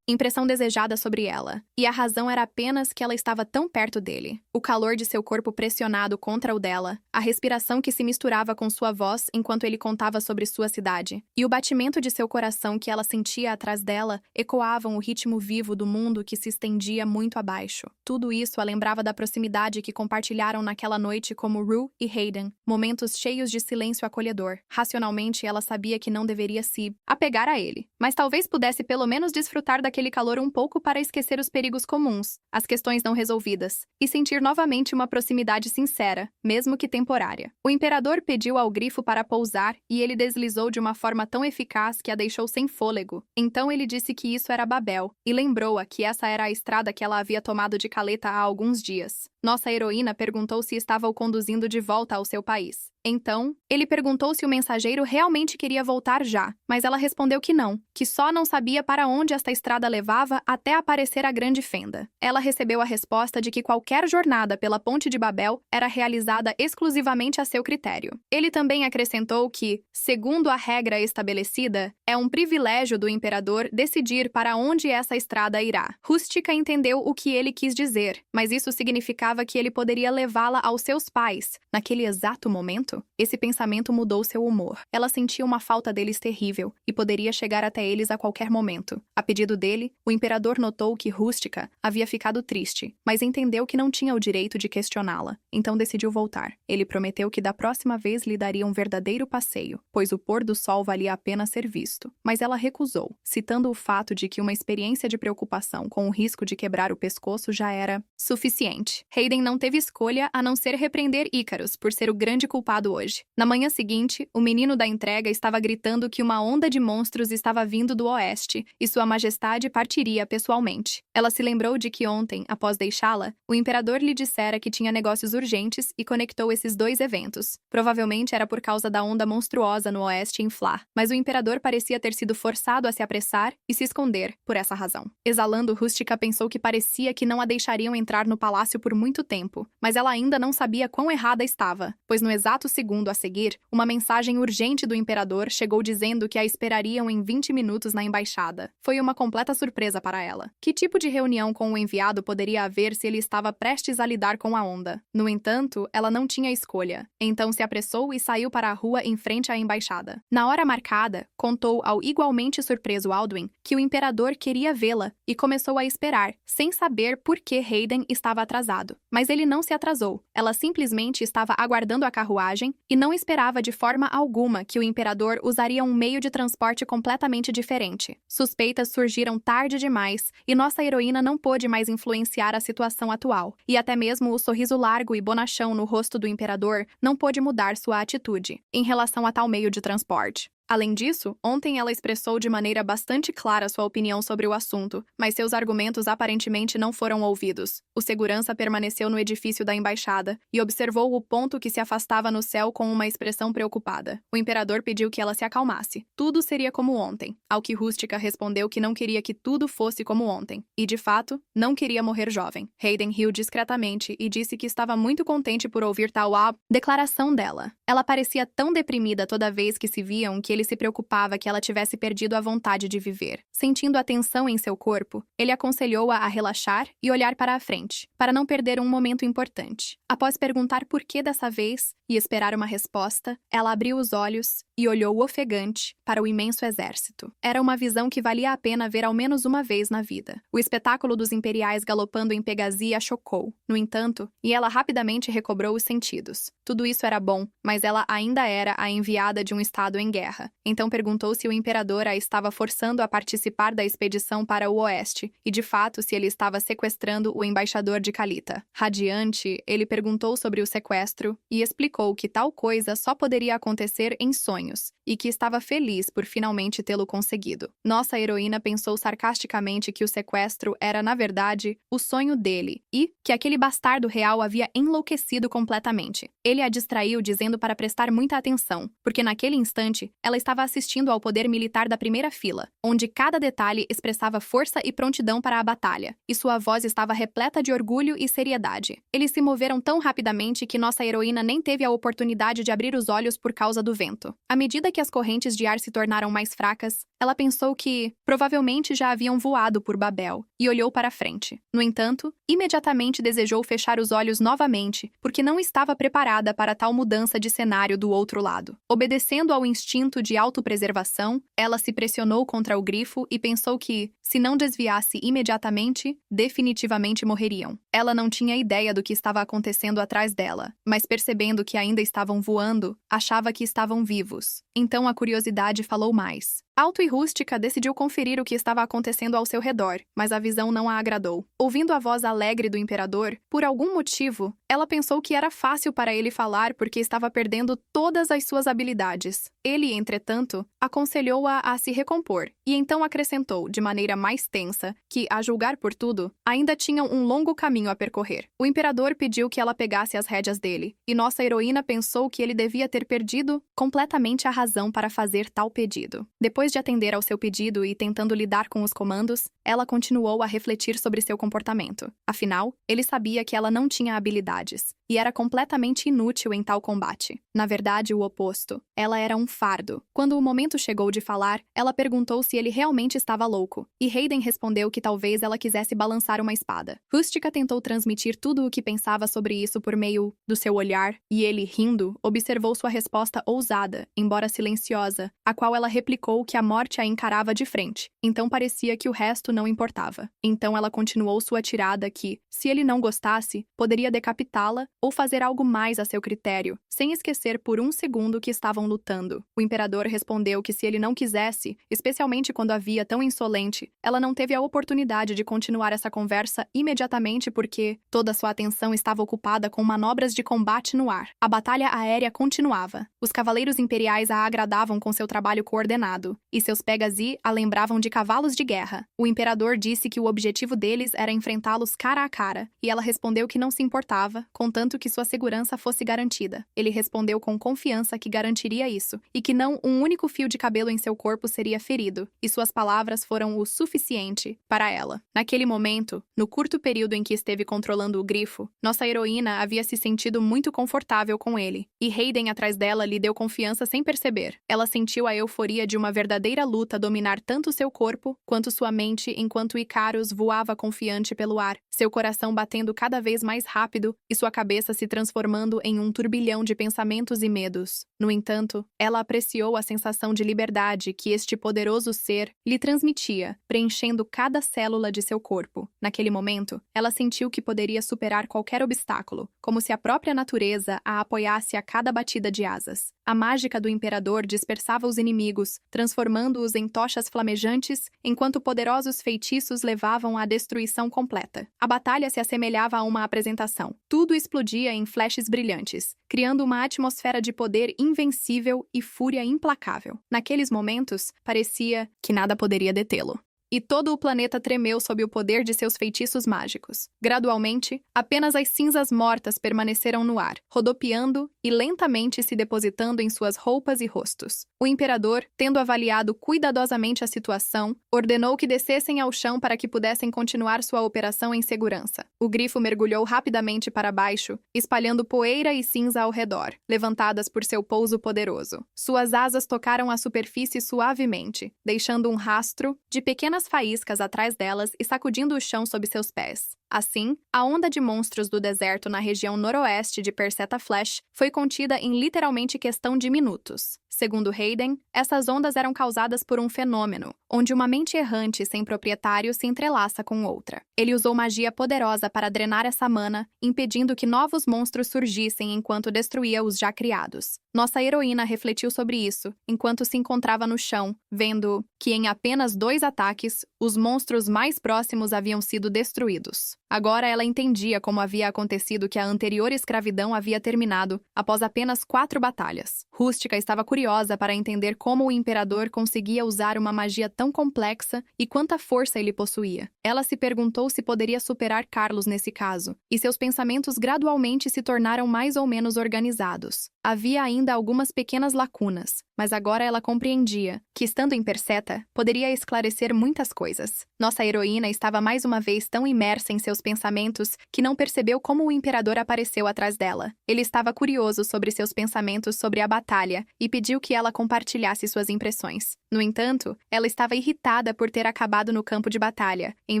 Speaker 1: impressão desejada sobre ela, e a razão era apenas que ela estava tão perto dele. O calor de seu corpo pressionado contra o dela, a respiração que se misturava com sua voz enquanto ele contava sobre sua cidade, e o batimento de seu coração que ela sentia atrás dela ecoavam o ritmo vivo do mundo que se estendia muito abaixo. Tudo isso a lembrava da proximidade que compartilharam naquela noite como Rue e Hayden, momentos cheios de silêncio acolhedor. Racionalmente, ela sabia que não deveria se apegar a ele, mas talvez pudesse pelo menos desfrutar daquele calor um pouco para esquecer os perigos comuns, as questões não resolvidas, e sentir novamente uma proximidade sincera, mesmo que temporária. O imperador pediu ao grifo para pousar e ele deslizou de uma forma tão eficaz que a deixou sem fôlego. Então ele disse que isso era Babel, e lembrou-a que essa era a estrada que ela havia tomado de caleta há alguns dias. Nossa heroína perguntou se estava o conduzindo de volta ao seu país. Então, ele perguntou se o mensageiro realmente queria voltar já, mas ela respondeu que não, que só não sabia para onde esta estrada levava até aparecer a grande fenda. Ela recebeu a resposta de que qualquer jornada pela Ponte de Babel era realizada exclusivamente a seu critério. Ele também acrescentou que, segundo a regra estabelecida, é um privilégio do imperador decidir para onde essa estrada irá. Rústica entendeu o que ele quis dizer, mas isso significava que ele poderia levá-la aos seus pais, naquele exato momento. Esse pensamento mudou seu humor. Ela sentia uma falta deles terrível e poderia chegar até eles a qualquer momento. A pedido dele, o imperador notou que Rústica havia ficado triste, mas entendeu que não tinha o direito de questioná-la, então decidiu voltar. Ele prometeu que da próxima vez lhe daria um verdadeiro passeio, pois o pôr do sol valia a pena ser visto. Mas ela recusou, citando o fato de que uma experiência de preocupação com o risco de quebrar o pescoço já era suficiente. Hayden não teve escolha a não ser repreender Ícaros por ser o grande culpado hoje. Na manhã seguinte, o menino da entrega estava gritando que uma onda de monstros estava vindo do oeste e Sua Majestade partiria pessoalmente. Ela se lembrou de que ontem, após deixá-la, o imperador lhe dissera que tinha negócios urgentes e conectou esses dois eventos. Provavelmente era por causa da onda monstruosa no oeste em Flá, mas o imperador parecia ter sido forçado a se apressar e se esconder por essa razão. Exalando, Rústica pensou que parecia que não a deixariam entrar no palácio por muito tempo, mas ela ainda não sabia quão errada estava, pois no exato segundo a seguir, uma mensagem urgente do imperador chegou dizendo que a esperariam em 20 minutos na embaixada. Foi uma completa surpresa para ela. Que tipo de reunião com o enviado poderia haver se ele estava prestes a lidar com a onda? No entanto, ela não tinha escolha. Então se apressou e saiu para a rua em frente à embaixada. Na hora marcada, contou ao igualmente surpreso Alduin que o imperador queria vê-la e começou a esperar, sem saber por que Hayden estava atrasado. Mas ele não se atrasou. Ela simplesmente estava aguardando a carruagem e não esperava de forma alguma que o imperador usaria um meio de transporte completamente diferente. Suspeitas surgiram tarde demais e nossa heroína não pôde mais influenciar a situação atual, e até mesmo o sorriso largo e bonachão no rosto do imperador não pôde mudar sua atitude em relação a tal meio de transporte. Além disso, ontem ela expressou de maneira bastante clara sua opinião sobre o assunto, mas seus argumentos aparentemente não foram ouvidos. O segurança permaneceu no edifício da embaixada e observou o ponto que se afastava no céu com uma expressão preocupada. O imperador pediu que ela se acalmasse. Tudo seria como ontem, ao que Rústica respondeu que não queria que tudo fosse como ontem, e de fato, não queria morrer jovem. Hayden riu discretamente e disse que estava muito contente por ouvir tal declaração dela. Ela parecia tão deprimida toda vez que se viam que ele se preocupava que ela tivesse perdido a vontade de viver. Sentindo a tensão em seu corpo, ele aconselhou-a a relaxar e olhar para a frente, para não perder um momento importante. Após perguntar por que dessa vez e esperar uma resposta, ela abriu os olhos e olhou ofegante para o imenso exército. Era uma visão que valia a pena ver ao menos uma vez na vida. O espetáculo dos imperiais galopando em Pegasia a chocou, no entanto, e ela rapidamente recobrou os sentidos. Tudo isso era bom, mas ela ainda era a enviada de um estado em guerra. Então perguntou se o imperador a estava forçando a participar da expedição para o oeste, e de fato se ele estava sequestrando o embaixador de Calita. Radiante, ele perguntou sobre o sequestro e explicou que tal coisa só poderia acontecer em sonhos, e que estava feliz por finalmente tê-lo conseguido. Nossa heroína pensou sarcasticamente que o sequestro era, na verdade, o sonho dele, e que aquele bastardo real havia enlouquecido completamente. Ele a distraiu dizendo para prestar muita atenção, porque naquele instante, ela estava assistindo ao poder militar da primeira fila, onde cada detalhe expressava força e prontidão para a batalha, e sua voz estava repleta de orgulho e seriedade. Eles se moveram tão rapidamente que nossa heroína nem teve a oportunidade de abrir os olhos por causa do vento. À medida que as correntes de ar se tornaram mais fracas, ela pensou que, provavelmente, já haviam voado por Babel, e olhou para frente. No entanto, imediatamente desejou fechar os olhos novamente, porque não estava preparada para tal mudança de cenário do outro lado. Obedecendo ao instinto de autopreservação, ela se pressionou contra o grifo e pensou que, se não desviasse imediatamente, definitivamente morreriam. Ela não tinha ideia do que estava acontecendo atrás dela, mas percebendo que ainda estavam voando, achava que estavam vivos. Então a curiosidade falou mais. Alto e Rústica decidiu conferir o que estava acontecendo ao seu redor, mas a visão não a agradou. Ouvindo a voz alegre do imperador, por algum motivo, ela pensou que era fácil para ele falar porque estava perdendo todas as suas habilidades. Ele, entretanto, aconselhou-a a se recompor, e então acrescentou, de maneira mais tensa, que, a julgar por tudo, ainda tinham um longo caminho a percorrer. O imperador pediu que ela pegasse as rédeas dele, e nossa heroína pensou que ele devia ter perdido completamente a razão para fazer tal pedido. Depois de atender ao seu pedido e tentando lidar com os comandos, ela continuou a refletir sobre seu comportamento. Afinal, ele sabia que ela não tinha habilidades, e era completamente inútil em tal combate. Na verdade, o oposto. Ela era um fardo. Quando o momento chegou de falar, ela perguntou se ele realmente estava louco, e Hayden respondeu que talvez ela quisesse balançar uma espada. Rústica tentou transmitir tudo o que pensava sobre isso por meio do seu olhar, e ele, rindo, observou sua resposta ousada, embora silenciosa, a qual ela replicou que a morte a encarava de frente, então parecia que o resto não importava. Então ela continuou sua tirada que, se ele não gostasse, poderia decapitá-la ou fazer algo mais a seu critério, sem esquecer por um segundo que estavam lutando. O imperador respondeu que se ele não quisesse, especialmente quando a via tão insolente, ela não teve a oportunidade de continuar essa conversa imediatamente porque toda sua atenção estava ocupada com manobras de combate no ar. A batalha aérea continuava. Os cavaleiros imperiais a agradavam com seu trabalho coordenado, e seus Pegasi a lembravam de cavalos de guerra. O imperador disse que o objetivo deles era enfrentá-los cara a cara, e ela respondeu que não se importava, contanto que sua segurança fosse garantida. Ele respondeu com confiança que garantiria isso, e que não um único fio de cabelo em seu corpo seria ferido, e suas palavras foram o suficiente para ela. Naquele momento, no curto período em que esteve controlando o grifo, nossa heroína havia se sentido muito confortável com ele, e Hayden atrás dela lhe deu confiança sem perceber. Ela sentiu a euforia de uma verdadeira luta dominar tanto seu corpo quanto sua mente enquanto Icarus voava confiante pelo ar, seu coração batendo cada vez mais rápido e sua cabeça se transformando em um turbilhão de pensamentos e medos. No entanto, ela apreciou a sensação de liberdade que este poderoso ser lhe transmitia, preenchendo cada célula de seu corpo. Naquele momento, ela sentiu que poderia superar qualquer obstáculo, como se a própria natureza a apoiasse a cada batida de asas. A mágica do imperador dispersava os inimigos, transformando-os em tochas flamejantes, enquanto poderosos feitiços levavam à destruição completa. A batalha se assemelhava a uma apresentação. Tudo explodia em flashes brilhantes, criando uma atmosfera de poder invencível e fúria implacável. Naqueles momentos, parecia que nada poderia detê-lo. E todo o planeta tremeu sob o poder de seus feitiços mágicos. Gradualmente, apenas as cinzas mortas permaneceram no ar, rodopiando e lentamente se depositando em suas roupas e rostos. O imperador, tendo avaliado cuidadosamente a situação, ordenou que descessem ao chão para que pudessem continuar sua operação em segurança. O grifo mergulhou rapidamente para baixo, espalhando poeira e cinza ao redor, levantadas por seu pouso poderoso. Suas asas tocaram a superfície suavemente, deixando um rastro de pequenas faíscas atrás delas e sacudindo o chão sob seus pés. Assim, a onda de monstros do deserto na região noroeste de Persetta Flash foi contida em literalmente questão de minutos. Segundo Hayden, essas ondas eram causadas por um fenômeno, onde uma mente errante sem proprietário se entrelaça com outra. Ele usou magia poderosa para drenar essa mana, impedindo que novos monstros surgissem enquanto destruía os já criados. Nossa heroína refletiu sobre isso, enquanto se encontrava no chão, vendo que em apenas 2 ataques, os monstros mais próximos haviam sido destruídos. Agora ela entendia como havia acontecido que a anterior escravidão havia terminado após apenas 4 batalhas. Rústica estava curiosa para entender como o imperador conseguia usar uma magia tão complexa e quanta força ele possuía. Ela se perguntou se poderia superar Carlos nesse caso, e seus pensamentos gradualmente se tornaram mais ou menos organizados. Havia ainda algumas pequenas lacunas, mas agora ela compreendia que, estando em Perseta, poderia esclarecer muitas coisas. Nossa heroína estava mais uma vez tão imersa em seus pensamentos que não percebeu como o imperador apareceu atrás dela. Ele estava curioso sobre seus pensamentos sobre a batalha e pediu que ela compartilhasse suas impressões. No entanto, ela estava irritada por ter acabado no campo de batalha, em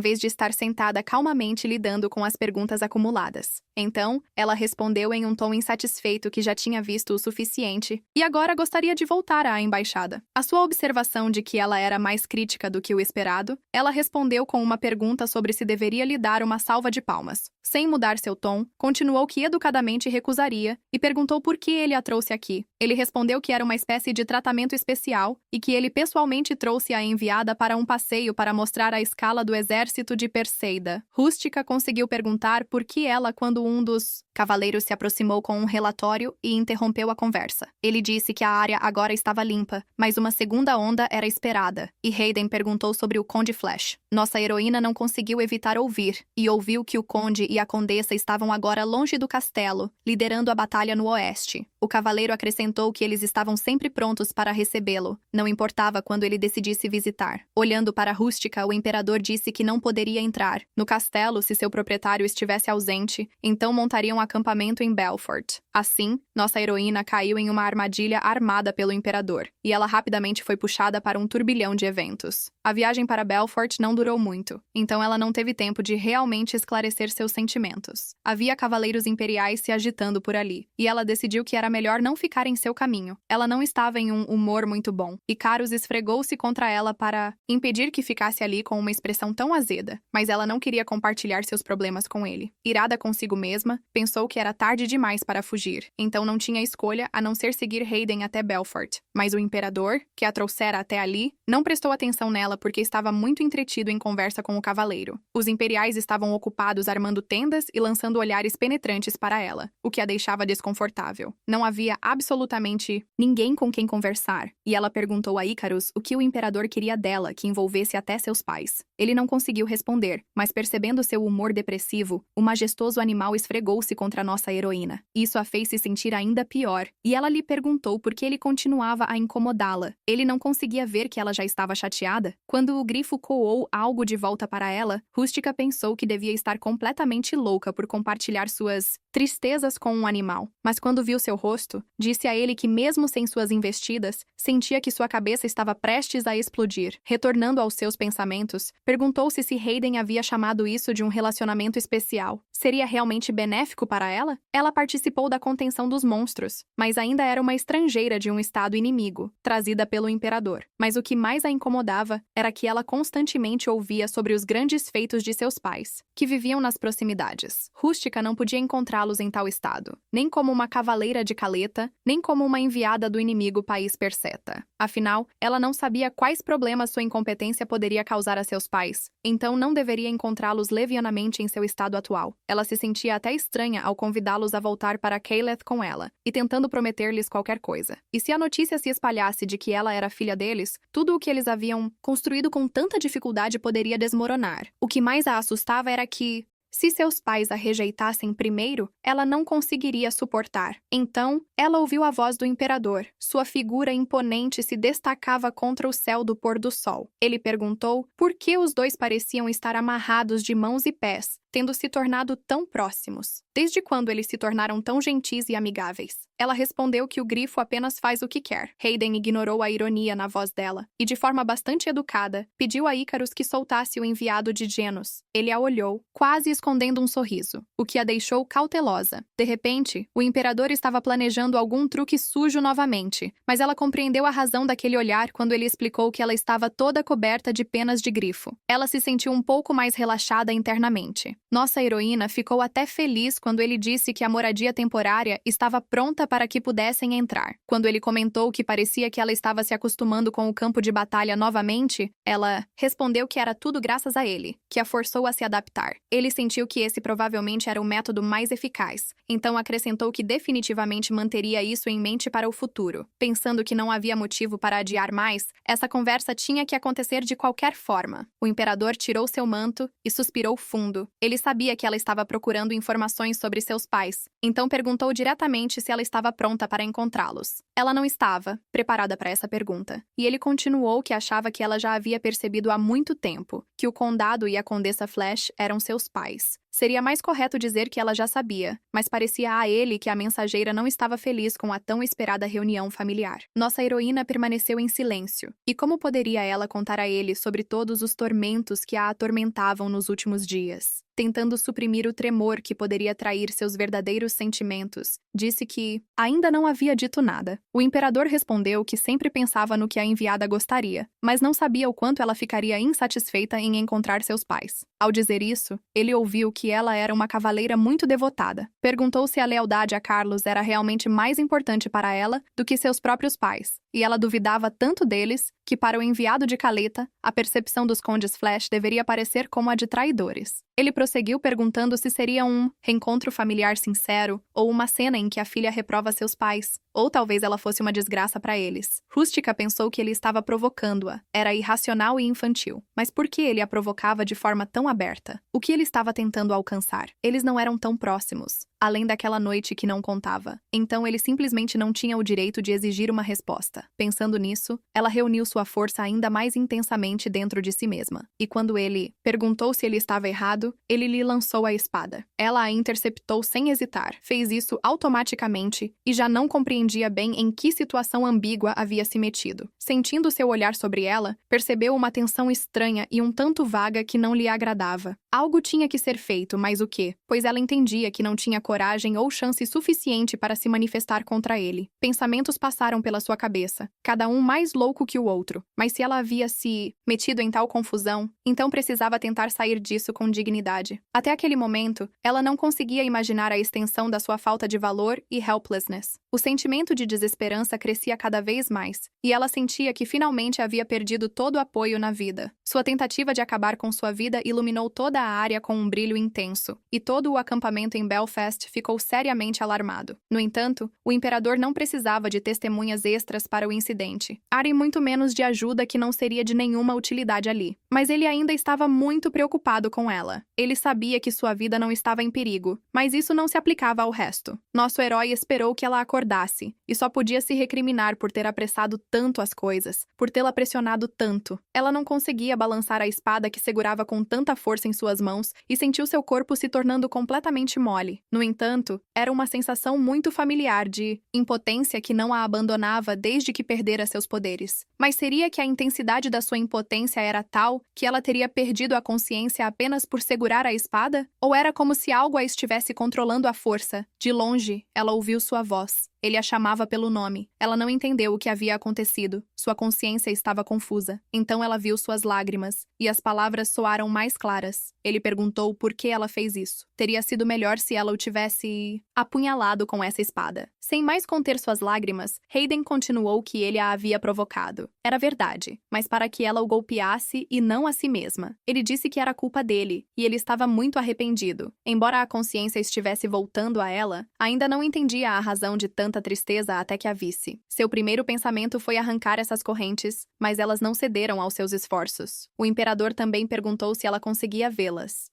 Speaker 1: vez de estar sentada calmamente lidando com as perguntas acumuladas. Então, ela respondeu em um tom insatisfeito que já tinha visto o suficiente e agora gostaria de voltar à embaixada. A sua observação de que ela era mais crítica do que o esperado, ela respondeu com uma pergunta sobre se deveria lhe dar uma salva de palmas. Sem mudar seu tom, continuou que educadamente recusaria e perguntou por que ele a trouxe aqui. Ele respondeu que era uma espécie de tratamento especial e que ele pessoalmente trouxe a enviada para um passeio para mostrar a escala do exército de Perseida. Rústica conseguiu perguntar por que ela quando um dos cavaleiros se aproximou com um relatório e interrompeu a conversa. Ele disse que a área agora estava limpa, mas uma segunda onda era esperada, e Hayden perguntou sobre o Conde Flash. Nossa heroína não conseguiu evitar ouvir, e ouviu que o conde e a condessa estavam agora longe do castelo, liderando a batalha no oeste. O cavaleiro acrescentou que eles estavam sempre prontos para recebê-lo, não importava quando ele decidisse visitar. Olhando para Rústica, o imperador disse que não poderia entrar no castelo se seu proprietário estivesse ausente, então montariam um acampamento em Belfort. Assim, nossa heroína caiu em uma armadilha armada pelo imperador, e ela rapidamente foi puxada para um turbilhão de eventos. A viagem para Belfort não durou muito, então ela não teve tempo de realmente esclarecer seus sentimentos. Havia cavaleiros imperiais se agitando por ali, e ela decidiu que era melhor não ficar em seu caminho. Ela não estava em um humor muito bom, e Carus esfregou-se contra ela para impedir que ficasse ali com uma expressão tão azeda, mas ela não queria compartilhar seus problemas com ele. Irada consigo mesma, pensou que era tarde demais para fugir, então não tinha escolha a não ser seguir Hayden até Belfort. Mas o imperador, que a trouxera até ali, não prestou atenção nela porque estava muito entretido em conversa com o cavaleiro. Os imperiais estavam ocupados armando tendas e lançando olhares penetrantes para ela, o que a deixava desconfortável. Não havia absolutamente ninguém com quem conversar, e ela perguntou a Icarus o que o imperador queria dela que envolvesse até seus pais. Ele não conseguiu responder, mas percebendo seu humor depressivo, o majestoso animal esfregou-se contra nossa heroína. Isso a fez se sentir ainda pior, e ela lhe perguntou por que ele continuava a incomodá-la. Ele não conseguia ver que ela já estava chateada? Quando o grifo coou algo de volta para ela, Rústica pensou que devia estar completamente louca por compartilhar suas tristezas com um animal. Mas quando viu seu rosto, disse a ele que mesmo sem suas investidas, sentia que sua cabeça estava prestes a explodir. Retornando aos seus pensamentos, perguntou-se se Hayden havia chamado isso de um relacionamento especial. Seria realmente benéfico para ela? Ela participou da contenção dos monstros, mas ainda era uma estrangeira de um estado inimigo, trazida pelo imperador. Mas o que mais a incomodava era que ela constantemente ouvia sobre os grandes feitos de seus pais, que viviam nas proximidades. Rústica não podia encontrá-los em tal estado, nem como uma cavaleira de Caleta, nem como uma enviada do inimigo país Perseta. Afinal, ela não sabia quais problemas sua incompetência poderia causar a seus pais, então não deveria encontrá-los levianamente em seu estado atual. Ela se sentia até estranha ao convidá-los a voltar para Caeleth com ela, e tentando prometer-lhes qualquer coisa. E se a notícia se espalhasse de que ela era filha deles, tudo o que eles haviam construído com tanta dificuldade poderia desmoronar. O que mais a assustava era que, se seus pais a rejeitassem primeiro, ela não conseguiria suportar. Então, ela ouviu a voz do imperador. Sua figura imponente se destacava contra o céu do pôr do sol. Ele perguntou por que os dois pareciam estar amarrados de mãos e pés, tendo se tornado tão próximos. Desde quando eles se tornaram tão gentis e amigáveis? Ela respondeu que o grifo apenas faz o que quer. Hayden ignorou a ironia na voz dela e, de forma bastante educada, pediu a Icarus que soltasse o enviado de Genos. Ele a olhou, quase escondendo um sorriso, o que a deixou cautelosa. De repente, o imperador estava planejando algum truque sujo novamente, mas ela compreendeu a razão daquele olhar quando ele explicou que ela estava toda coberta de penas de grifo. Ela se sentiu um pouco mais relaxada internamente. Nossa heroína ficou até feliz quando ele disse que a moradia temporária estava pronta para que pudessem entrar. Quando ele comentou que parecia que ela estava se acostumando com o campo de batalha novamente, ela respondeu que era tudo graças a ele, que a forçou a se adaptar. Ele sentiu que esse provavelmente era o método mais eficaz, então acrescentou que definitivamente manteria isso em mente para o futuro. Pensando que não havia motivo para adiar mais, essa conversa tinha que acontecer de qualquer forma. O imperador tirou seu manto e suspirou fundo. Ele Ele sabia que ela estava procurando informações sobre seus pais, então perguntou diretamente se ela estava pronta para encontrá-los. Ela não estava preparada para essa pergunta, e ele continuou que achava que ela já havia percebido há muito tempo que o condado e a Condessa Flash eram seus pais. Seria mais correto dizer que ela já sabia, mas parecia a ele que a mensageira não estava feliz com a tão esperada reunião familiar. Nossa heroína permaneceu em silêncio, e como poderia ela contar a ele sobre todos os tormentos que a atormentavam nos últimos dias? Tentando suprimir o tremor que poderia trair seus verdadeiros sentimentos, disse que ainda não havia dito nada. O imperador respondeu que sempre pensava no que a enviada gostaria, mas não sabia o quanto ela ficaria insatisfeita em encontrar seus pais. Ao dizer isso, ele ouviu que ela era uma cavaleira muito devotada. Perguntou se a lealdade a Carlos era realmente mais importante para ela do que seus próprios pais, e ela duvidava tanto deles que, para o enviado de Caleta, a percepção dos condes Flash deveria parecer como a de traidores. Ele prosseguiu perguntando se seria um reencontro familiar sincero ou uma cena em que a filha reprova seus pais, ou talvez ela fosse uma desgraça para eles. Rústica pensou que ele estava provocando-a. Era irracional e infantil. Mas por que ele a provocava de forma tão aberta? O que ele estava tentando alcançar? Eles não eram tão próximos, além daquela noite que não contava. Então ele simplesmente não tinha o direito de exigir uma resposta. Pensando nisso, ela reuniu sua força ainda mais intensamente dentro de si mesma. E quando ele perguntou se ele estava errado, ele lhe lançou a espada. Ela a interceptou sem hesitar. Fez isso automaticamente e já não compreendia bem em que situação ambígua havia se metido. Sentindo seu olhar sobre ela, percebeu uma tensão estranha e um tanto vaga que não lhe agradava. Algo tinha que ser feito, mas o quê? Pois ela entendia que não tinha coragem ou chance suficiente para se manifestar contra ele. Pensamentos passaram pela sua cabeça, cada um mais louco que o outro. Mas se ela havia se metido em tal confusão, então precisava tentar sair disso com dignidade. Até aquele momento, ela não conseguia imaginar a extensão da sua falta de valor e helplessness. O sentimento de desesperança crescia cada vez mais, e ela sentia que finalmente havia perdido todo o apoio na vida. Sua tentativa de acabar com sua vida iluminou toda a área com um brilho intenso, e todo o acampamento em Belfast ficou seriamente alarmado. No entanto, o imperador não precisava de testemunhas extras para o incidente, e muito menos de ajuda que não seria de nenhuma utilidade ali. Mas ele ainda estava muito preocupado com ela. Ele sabia que sua vida não estava em perigo, mas isso não se aplicava ao resto. Nosso herói esperou que ela acordasse, e só podia se recriminar por ter apressado tanto as coisas, por tê-la pressionado tanto. Ela não conseguia balançar a espada que segurava com tanta força em suas mãos e sentiu seu corpo se tornando completamente mole. No entanto, era uma sensação muito familiar de impotência que não a abandonava desde que perdera seus poderes. Mas seria que a intensidade da sua impotência era tal que ela teria perdido a consciência apenas por segurar a espada? Ou era como se algo a estivesse controlando à força? De longe, ela ouviu sua voz. Ele a chamava pelo nome. Ela não entendeu o que havia acontecido. Sua consciência estava confusa. Então ela viu suas lágrimas, e as palavras soaram mais claras. Ele perguntou por que ela fez isso. Teria sido melhor se ela o tivesse apunhalado com essa espada. Sem mais conter suas lágrimas, Hayden continuou que ele a havia provocado. Era verdade, mas para que ela o golpeasse e não a si mesma. Ele disse que era culpa dele, e ele estava muito arrependido. Embora a consciência estivesse voltando a ela, ainda não entendia a razão de tanta tristeza até que a visse. Seu primeiro pensamento foi arrancar essas correntes, mas elas não cederam aos seus esforços. O imperador também perguntou se ela conseguia vê-las.